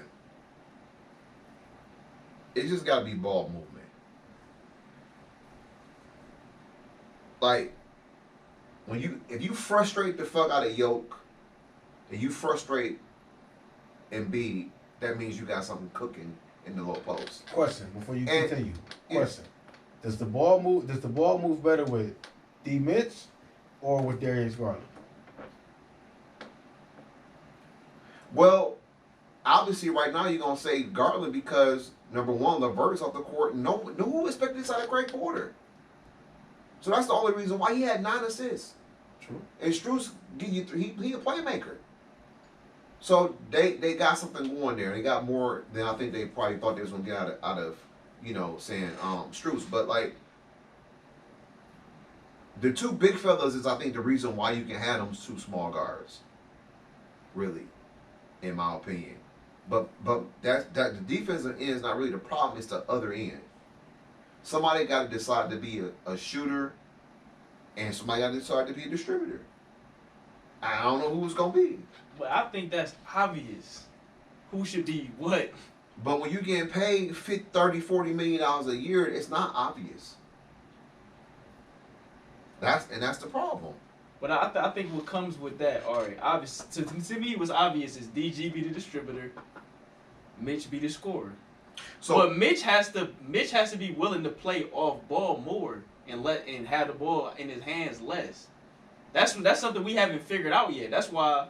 it just got to be ball movement. Like, if you frustrate the fuck out of Yoke, and you frustrate Embiid, that means you got something cooking in the low post. Question before you And- continue. yeah. Question: Does the ball move better with D. Mitch or with Darius Garland? Well, obviously, right now you're gonna say Garland because number one, LeVert's off the court. No who expected this out of Greg Porter. So that's the only reason why he had 9 assists. True. And Strus, he a playmaker. So they got something going there. They got more than I think they probably thought they was gonna get out of saying Strus. But like the 2 big fellas is I think the reason why you can have them 2 small guards. Really, in my opinion. But that the defensive end is not really the problem, it's the other end. Somebody got to decide to be a shooter, and somebody got to decide to be a distributor. I don't know who it's going to be. But I think that's obvious. Who should be what? But when you're getting paid $30, $40 million a year, it's not obvious. That's the problem. But I think what comes with that, all right, obvious to me, what's obvious is DG be the distributor, Mitch be the scorer. So But Mitch has to be willing to play off ball more and have the ball in his hands less. That's something we haven't figured out yet. That's why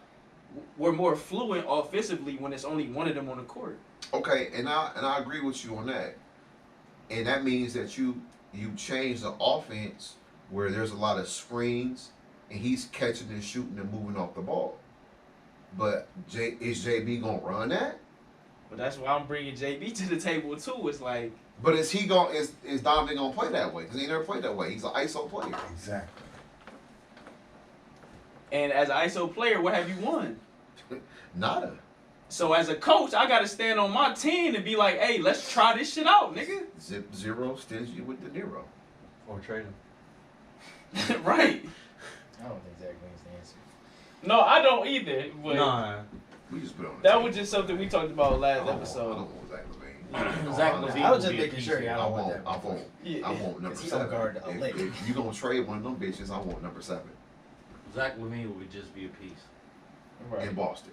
we're more fluent offensively when it's only one of them on the court. okay, and I agree with you on that. And that means that you change the offense where there's a lot of screens and he's catching and shooting and moving off the ball. But is JB gonna run that? But that's why I'm bringing JB to the table too. It's like, But is Donovan gonna play that way? Because he never played that way. He's an ISO player. Exactly. and as an ISO player, what have you won? Nada. So as a coach, I gotta stand on my team and be like, hey, let's try this shit out, nigga. Zero stingy with the Nero. Or trade him. Right. I don't think Zach Levine's the answer. No, I don't either. But Nah. We just put it on the that table. was just something we talked about last I don't episode. want Zach LaVine. Zach I LaVine I was will just be a making piece sure of it. y'all don't want that. want Yeah. I want number 'Cause he gonna 7. guard a leg. If you gonna trade one of them bitches, I want number 7 Zach LaVine would just be a piece. Right. in Boston.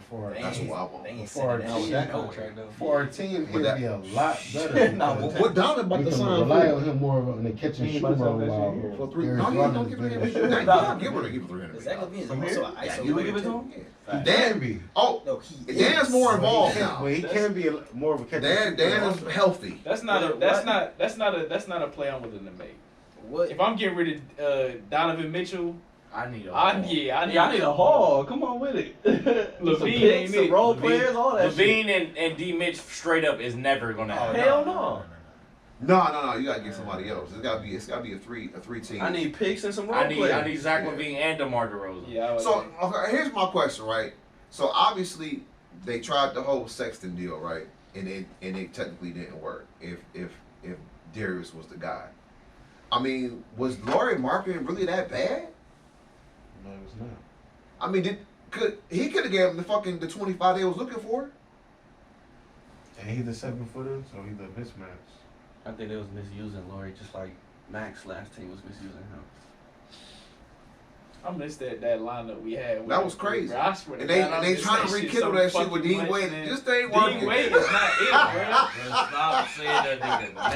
For That's what I want. They ain't For sending our that team, shit nowhere. for our team, Would it'd that- be a lot better. Nah, What Donovan about We to can sign rely for? on him more in the catch and He shoot about to role sign that while shit here. For 3. Darius No, you Garland don't is give him better. that. Give him 300. But Zach Levine is From also here? an Yeah, ISO you player give it to too. him? Facts. Dan be. Oh, No, he Dan's is. more involved now. But he can be more of a catch and Dan shoot. is healthy. That's not a play I'm willing to make. What? If I'm getting rid of Donovan Mitchell, I need a I haul. need I need a haul. Come on with it. Levine Some ain't picks, some it. role Levine- players, all that shit. Levine and D Mitch straight up is never gonna happen. Hell no. No. You gotta get somebody else. It's gotta be a three team. I need picks and some role I players. need Zach Yeah. Levine and DeMar DeRozan. yeah. I would So say. okay, here's my question, right? So obviously they tried the whole Sexton deal, right? And it technically didn't work. If Darius was the guy, I mean, was Laurie Marketing really that bad? No, it's not. I mean, he could have gave him the 25 they was looking for? And he's a 7-footer, so he's a mismatch. I think they was misusing Laurie just like Max last team was misusing him. I missed that lineup we had. That was crazy. Bro, I swear And to they God, I they missed trying to shit rekindle so that shit with fucking Dean much, Wade. man. Just ain't working. Dean Wade is not it, bro. Stop saying that nigga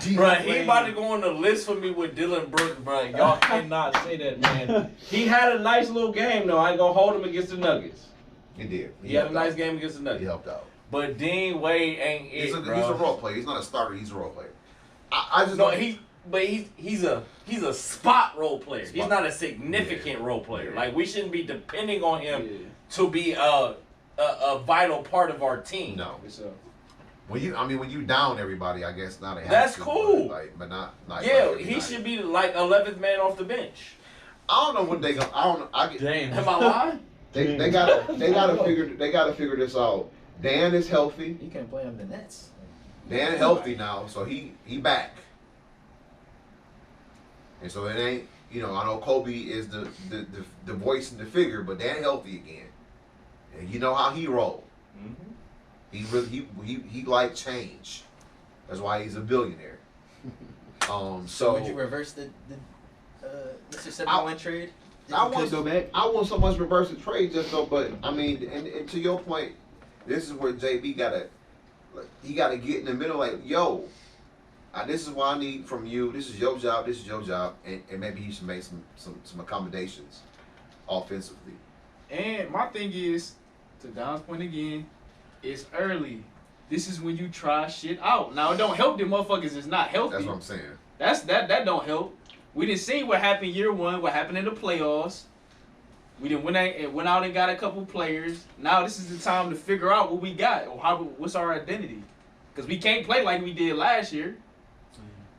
name. Bro, he about to go on the list for me with Dylan Brooks, bro. Y'all cannot say that, man. He had a nice little game, though. I ain't gonna hold him against the Nuggets. He did. He had a helped nice out. game against the He Nuggets. helped out. But Dean Wade ain't it, He's a bro. role player. He's not a starter. He's a role player. I just No, don't- he's a spot role player. He's Spot. not a significant role player. Yeah. Like we shouldn't be depending on him Yeah. to be a vital part of our team. no. What's up? When you down everybody, I guess not. That's cool. But not. Yeah, like he should be like 11th man off the bench. I don't know when they go. I don't know. Damn. Am I lying? They gotta figure this out. Dan is healthy. You can't play on the Nets. Dan healthy now, so he back. And so it ain't, I know Kobe is the voice and the figure, but Dan healthy again. And you know how he roll. He really he like change. That's why he's a billionaire. So would you reverse the Mr. 71 trade? If I you could go back. want so much reverse the trade just so, but I mean, and to your point, this is where JB gotta get in the middle, like, yo, this is what I need from you. This is your job. This is your job, and maybe he should make some accommodations offensively. And my thing is, to Don's point again, it's early. This is when you try shit out. Now it don't help them motherfuckers is not healthy. That's what I'm saying. That don't help. We didn't see what happened year one, what happened in the playoffs. We didn't went out and got a couple players. Now this is the time to figure out what we got or what's our identity. Because we can't play like we did last year.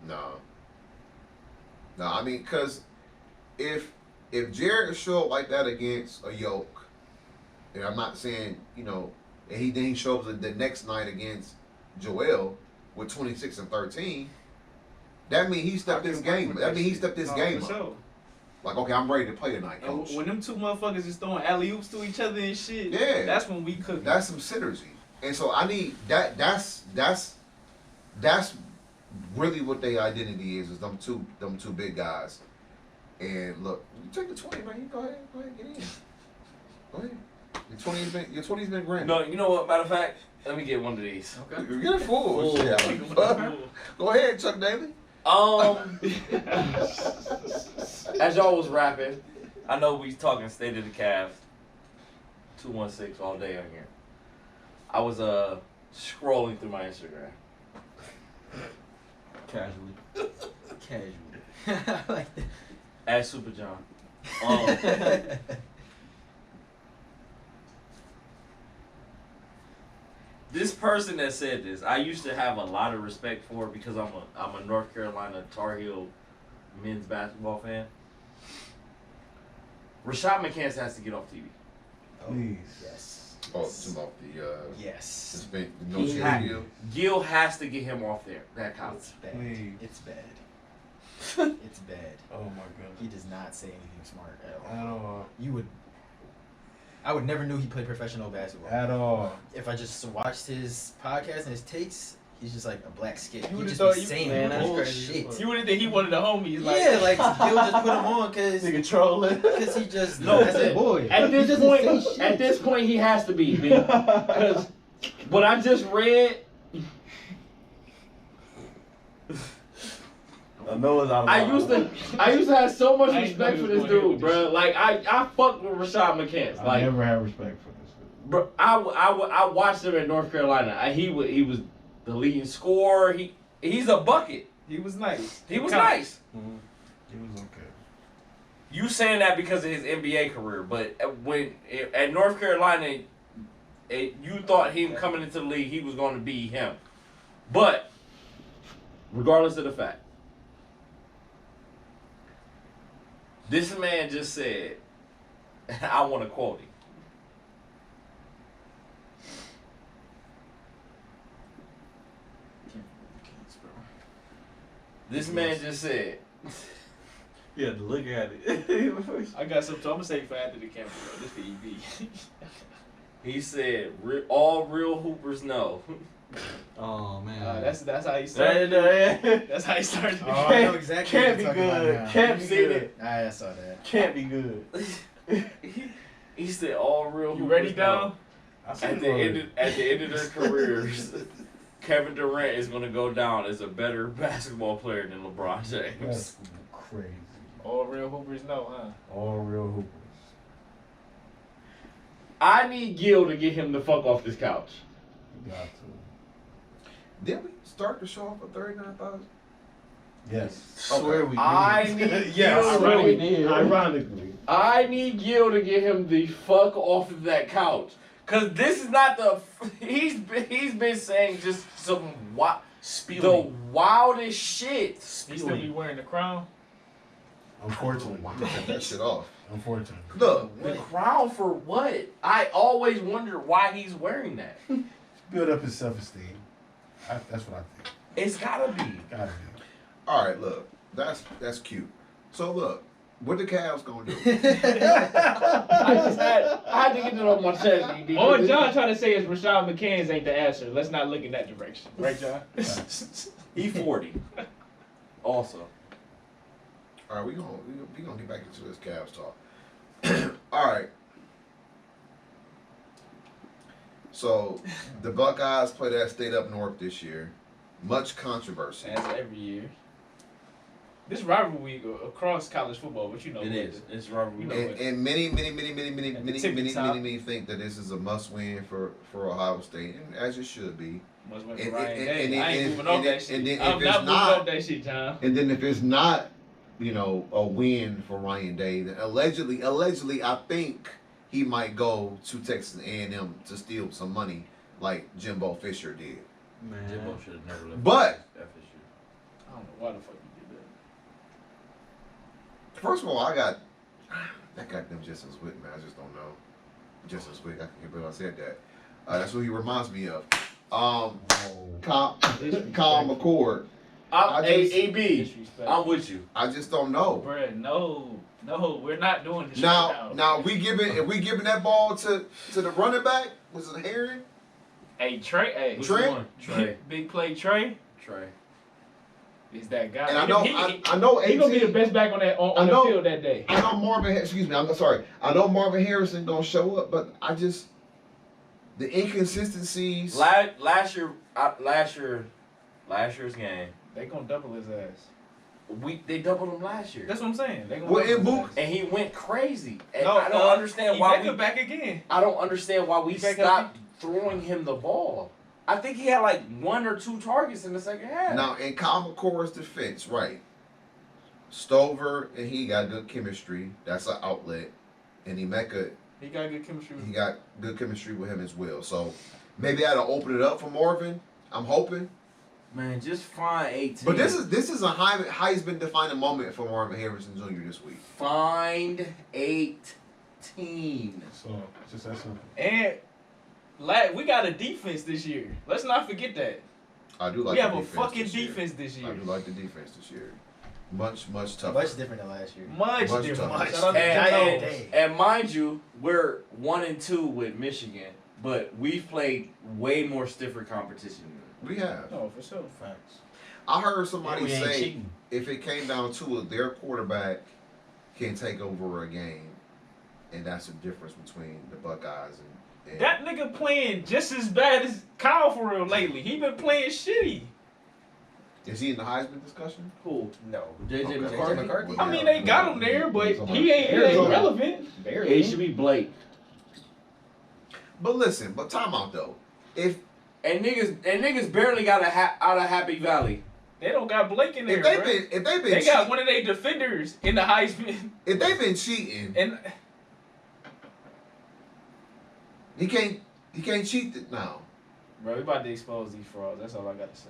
No, I mean, because if Jared show up like that against a yoke, and I'm not saying, and he shows up the next night against Joel with 26 and 13, that means he stepped this game. That means he stepped this game for up. sure. Like, okay, I'm ready to play tonight, And coach. when them two motherfuckers is throwing alley-oops to each other and shit, Yeah. that's when we cook. That's some synergy. And so I need that. That's really what their identity is them two big guys. And look, you take the 20, man. You go ahead, get in. Go ahead. Your 20's been grand. No, you know what? Matter of fact, let me get one of these. Okay. You get a full. Full. Yeah. Go ahead, Chuck Daly. As y'all was rapping, I know we talking State of the Cavs, 216 all day on here. I was scrolling through my Instagram. Casually. I like that. At Super John. This person that said this, I used to have a lot of respect for because I'm a North Carolina Tar Heel men's basketball fan. Rashad McCants has to get off TV. Please. Yes. Oh, some of the Yes. no He shit had- deal. Gil has to get him off there. That couch. It's bad. Please. It's bad. It's bad. Oh my He goodness. does not say anything smart at all. At all. I would never knew he played professional basketball. At all. If I just watched his podcast and his takes, he's just like a black skit. You He would've just thought be you- saying man, that's bullshit. crazy. You wouldn't think he wanted the homies. Like, Yeah, like he'll just put him on because trolling. he just No, that's his boy. At He this doesn't point, say shit. at this point, he has to be because what I just read. I know it's out of I used to have so much I ain't respect know for he this was going here dude, with this bro. Like I fuck with Rashad McCants. I Like, never had respect for this. bro, I watched him in North Carolina. He was the leading scorer. He's a bucket. he was nice. He was nice. He was okay. You saying that because of his NBA career, but when at North Carolina, you thought him coming into the league, he was going to be him. But regardless of the fact, this man just said, I want to quote him. This man just said. You had to look at it. I got something. I'm gonna say for after the camera. Bro. This for EB. He said, all real hoopers know. Oh man. That's how he started. That's how he started. Oh, I know exactly Can't what be you're talking good. about now. Can't be good. I saw that. Can't be good. He said, all real You hoopers ready, know. Dom? I At see the end of their careers, Kevin Durant is going to go down as a better basketball player than LeBron James. That's crazy. All real hoopers know, huh? All real hoopers. I need Gil to get him the fuck off this couch. You got to. Did we start the show off at 39,000? Yes. Swear we I did. need Yes. Gil. we did. Ironically. I need Gil to get him the fuck off of that couch. Cause this is not the he's been saying just some the wildest shit. He still be wearing the crown. Unfortunately. Take that shit off. Unfortunately. Look, The crown for what? I always wonder why he's wearing that. Build up his self-esteem. That's what I think. It's gotta be. Gotta be. all right, look, that's cute. So look, what the Cavs gonna do? I had to get it off my chest. ED. All John trying to say is Rashad McCants ain't the answer. Let's not look in that direction. Right, John? He 40. Also. All right, we gonna get back into this Cavs talk. All right. So the Buckeyes played at State Up North this year. Much controversy. As every year. This rivalry across college football, but you know It what is. It's rivalry. You know what? And many At the tippy top. think that this is a must win for Ohio State, and as it should be. Must win And- for Ryan and- Day. and- I ain't and- moving off and- that and shit. then if I'm it's not moving not- off that shit, John. And then if it's not, a win for Ryan Day, then allegedly, I think he might go to Texas A&M to steal some money, like Jimbo Fisher did. Man. Jimbo should have never left. But I don't know why the fuck you did that. first of all, I got them just as quick, man. I just don't know. Just as quick. I can't believe I said that. That's what he reminds me of. Kyle McCord. I just- AB. Disrespect. I'm with you. I just don't know. Bruh, no, we're not doing this Now, right if we giving that ball to the running back, was it Herring? Hey, Trey, hey. Which Trey? one? Trey. Big play Trey Trey. is that guy. And I know, I know, He gonna be the 18 best back on that I on know- the field that day. I know Marvin. Excuse me. I'm sorry. I know Marvin Harrison gonna show up, but I just the inconsistencies. Last year's game. They gonna double his ass. They doubled him last year. That's what I'm saying. They gonna Well, double in his Book- ass. And he went crazy. And No, I don't understand why he back again. I don't understand why we He back up. stopped throwing him the ball. I think he had like 1 or 2 targets in the second half. Now, in Kyle McCord's defense, right? Stover and he got good chemistry. That's an outlet. And Emeka, He got good chemistry. he got good chemistry with him as well. So maybe that'll open it up for Marvin. I'm hoping. Man, just find 18. But this is a Heisman defining moment for Marvin Harrison Jr. this week. Find 18. So, just that simple. And we got a defense this year. Let's not forget that. I do like We the have a defense fucking this year. defense this I year. do like the defense this year. Much tougher. Much different than last year. Much Much different. tougher. Shout out to And, Giant and, Day. and mind you, we're 1 and 2 with Michigan, but we've played way more stiffer competition. We have. No, for sure. Facts. I heard somebody we ain't say cheating. if it came down to it, their quarterback can take over a game, and that's the difference between the Buckeyes and That nigga playing just as bad as Kyle for real lately. He been playing shitty. Is he in the Heisman discussion? Cool. No. JJ Okay. McCarthy. McCarthy. I mean, they got him there, but he ain't Arizona. relevant. It should be Blake. But listen, but time out though. If And niggas barely got out of Happy Valley. They don't got Blake in there, if they've bro. been They got one of their defenders in the Heisman, if they've been cheating, and he can't cheat it now. bro, we about to expose these frauds. That's all I gotta say.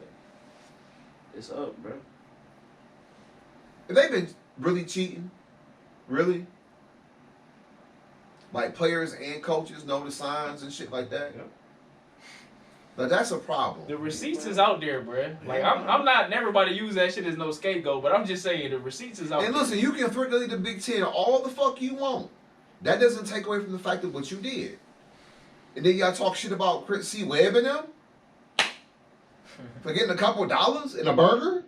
It's up, bro. If they've been really cheating, really, like players and coaches know the signs and shit like that. Yep. But that's a problem. The receipts is out there, bruh. Like I'm not everybody use that shit as no scapegoat, but I'm just saying the receipts is out And there. listen, you can freaking the Big Ten all the fuck you want. That doesn't take away from the fact of what you did. And then y'all talk shit about Chris C. Webb and them for getting a couple dollars in a burger.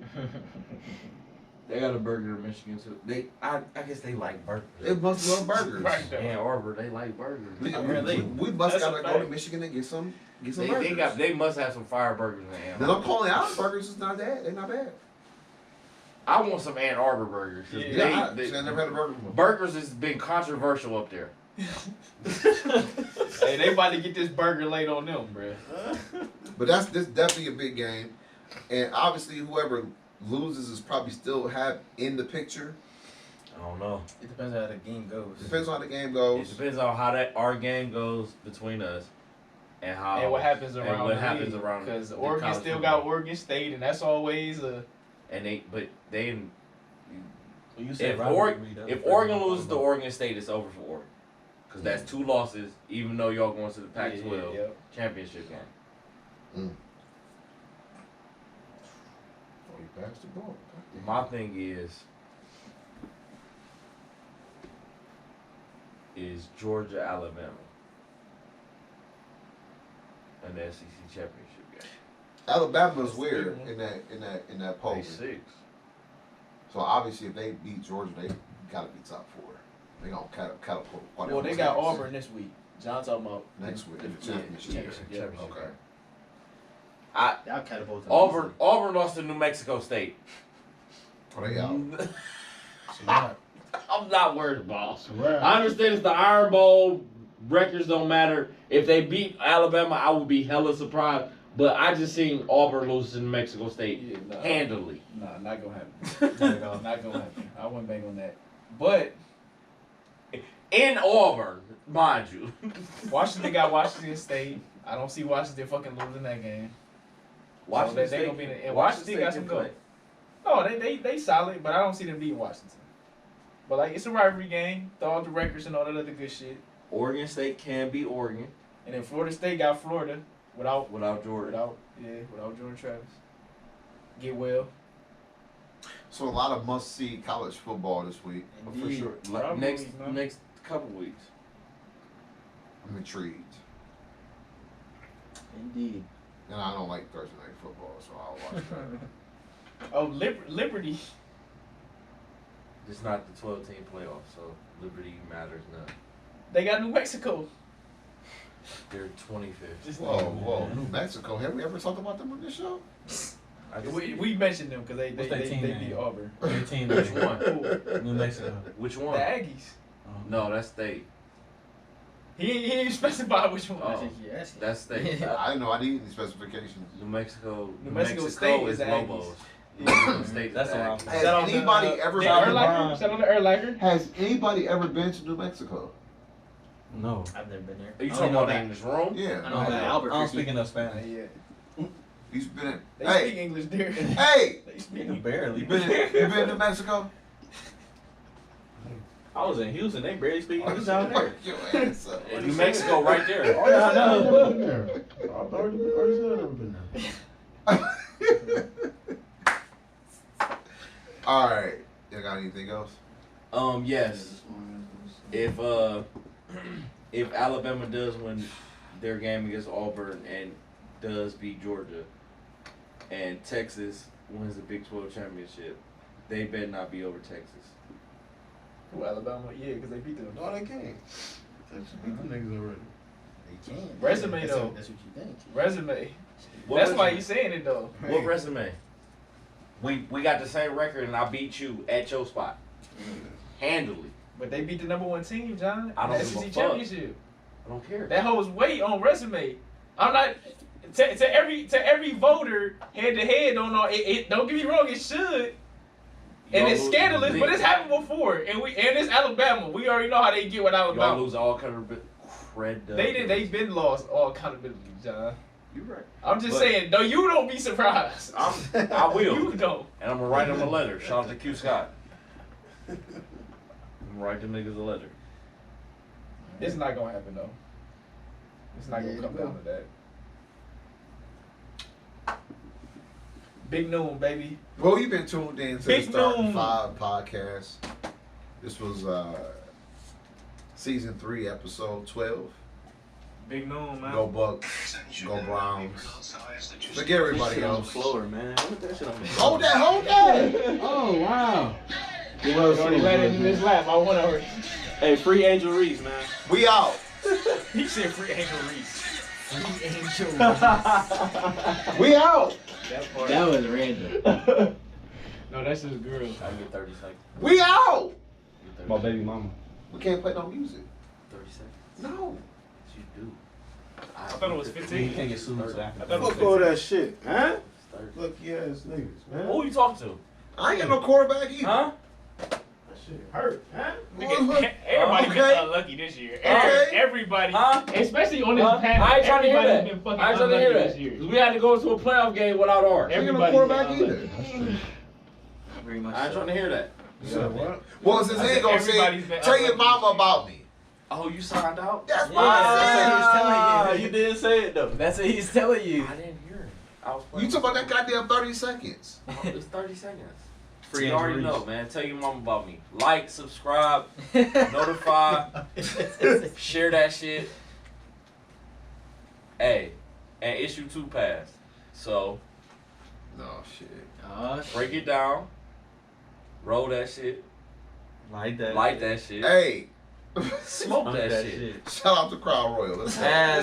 They got a burger in Michigan too. I guess they like burgers. It must love burgers. Right there. Ann Arbor, they like burgers. We must That's gotta a go to fact. Michigan and get some burgers. They must have some fire burgers in Ann Then Arbor. I'm calling out burgers. It's not bad. They're not bad. I want some Ann Arbor burgers. 'Cause Yeah, I they- never had a burger before. burgers has been controversial up there. Hey, they about to get this burger laid on them, bruh. But this definitely a big game, and obviously whoever loses is probably still have in the picture. I don't know. It depends on how the game goes. Depends on how the game It goes. depends on how our game goes between us, and how And what happens and around what happens the league. around Because the Oregon college still football. got Oregon State, and that's always a. And they You if Oregon loses to Oregon State, it's over for Oregon, because that's 2 losses, even though y'all going to the Pac-12 Yeah. championship game. Oh, you passed the ball. My thing is Georgia, Alabama, and the SEC championship game. Alabama's where in that poll. They 6. So obviously, if they beat Georgia, they gotta be top 4. They gonna catapult. Well, they got Auburn this week. John talking about next week. Yeah, The championship. yeah. Okay. Y'all catapult. Auburn lost to New Mexico State. Oh, they out. So what? I'm not worried about. So what? I understand it's the Iron Bowl. Records don't matter. If they beat Alabama, I would be hella surprised. But I just seen Auburn lose to New Mexico State Yeah, nah. handily. Nah, not gonna happen. Not at all. Not gonna happen. I wouldn't bang on that. But In Auburn, mind you. Washington got Washington State. I don't see Washington fucking losing that game. Washington they State gonna be in- and Washington got some can play. good. No, they solid, but I don't see them beating Washington. But like it's a rivalry game, throw out the records and all that other good shit. Oregon State can beat Oregon And then Florida State got Florida without without Jordan. without Jordan Travis. Get well. So a lot of must-see college football this week. For Indeed. sure. Probably, Next man. next couple weeks. I'm intrigued, Indeed. and I don't like Thursday night football, so I'll watch that. Oh, Liberty. It's not the 12-team playoff, so Liberty matters none. They got New Mexico. They're 25th. Just Whoa, New Mexico. Have we ever talked about them on this show? I just, we mentioned them because they What's that team beat name? Auburn. Your team which name. one? New Mexico. Which The one? Aggies. No, that's State. He didn't specify which one. Oh. Yes. That's State. I didn't know. I need any specifications. New Mexico. New Mexico State is the Lobos. Aggies. New State is That's the what I'm- Aggies. Has Shout out to, anybody ever the been? Erlacher? Shout out to Erlacher. Has anybody ever been to New Mexico? No. I've never been there. Are you I talking only know about in this room? Yeah. I know about Albuquerque. I don't speak enough Spanish. Yeah. He's been in. They Hey, speak English there. hey. They speak Nigga, barely. You been in New Mexico? I was in Houston. They barely speak English down there. Your ass up. New Mexico right there. Oh, yeah, I know. I've never been there. I've already said I've never been there. All right. You got anything else? Yes. If Alabama does win their game against Auburn and does beat Georgia, and Texas wins the Big 12 championship, they better not be over Texas. Who, Alabama? Yeah, because they beat them. No, they can't. Texas beat them niggas already. They can. Resume, That's though. what- That's what you think. Resume. What That's why resume? you saying it though. What resume? We got the same record and I beat you at your spot. Handily. But they beat the #1 team, John. I don't The give a SEC fuck. championship. I don't care. That holds weight on resume. I'm not to every voter head to head. It don't get me wrong. It should. And Y'all it's lose- scandalous, but it's happened before. And it's Alabama. We already know how they get with Y'all Alabama. lose all kind of cred. They've been lost all accountability, John. You're right. I'm just But- saying, no, you don't be surprised. I will. You don't. And I'm gonna write them a letter. Shout out to Q Scott. I'm gonna write them niggas a letter. It's not gonna happen though. It's not Yeah, gonna come it will. down to that. Big noon, baby. Well, you've been tuned in to Big the Starting Noon. 5 podcast. This was season 3, episode 12. Big noon, man. Go Bucks, go Browns. Forget everybody Shit on the else. floor, man. Put that shit on the Hold that, hold that. Oh, wow. You already let it in this lap. I won already. Hey, free Angel Reese, man. We out. He said free Angel Reese. Free Angel. We out. That part. That was random. No, that's his girl. I get 30 seconds. We out. My baby mama. We can't play no music. 30 seconds. No. Yes, you do. I thought it was 15. You can't get sued after. I thought it was Fuck all that shit, huh? 30. Lucky ass niggas, man. Who you talking to? I ain't got no quarterback either. Huh? That shit hurt, huh? Everybody Okay. been unlucky this year. Okay. Everybody, Huh? especially on this Huh? panel. I ain't trying to hear everybody's that. been fucking I ain't trying to hear unlucky that. this year. 'Cause we had to go to a playoff game without ours. I ain't got no Everybody's quarterback been either. unlucky. Very much I ain't trying to hear that. You said what? Well, since he ain't gonna say, Everybody's been tell your unlucky mama this year. about me. Oh, you signed out? That's Yeah, what I that's said. what he's telling you. You didn't say it though. That's what he's telling you. I didn't hear it. I was You talking about that goddamn 30 seconds. It's 30 seconds. Free You already Angel know, Reese. man. Tell your mama about me. Like, subscribe, notify, share that shit. Hey, and issue 2 pass. So, No shit. Oh, shit. break it down. Roll that shit. Like that. Light that shit. Hey, Smoke that shit. shit. shout out to Crowd Royal. Let's go. Ass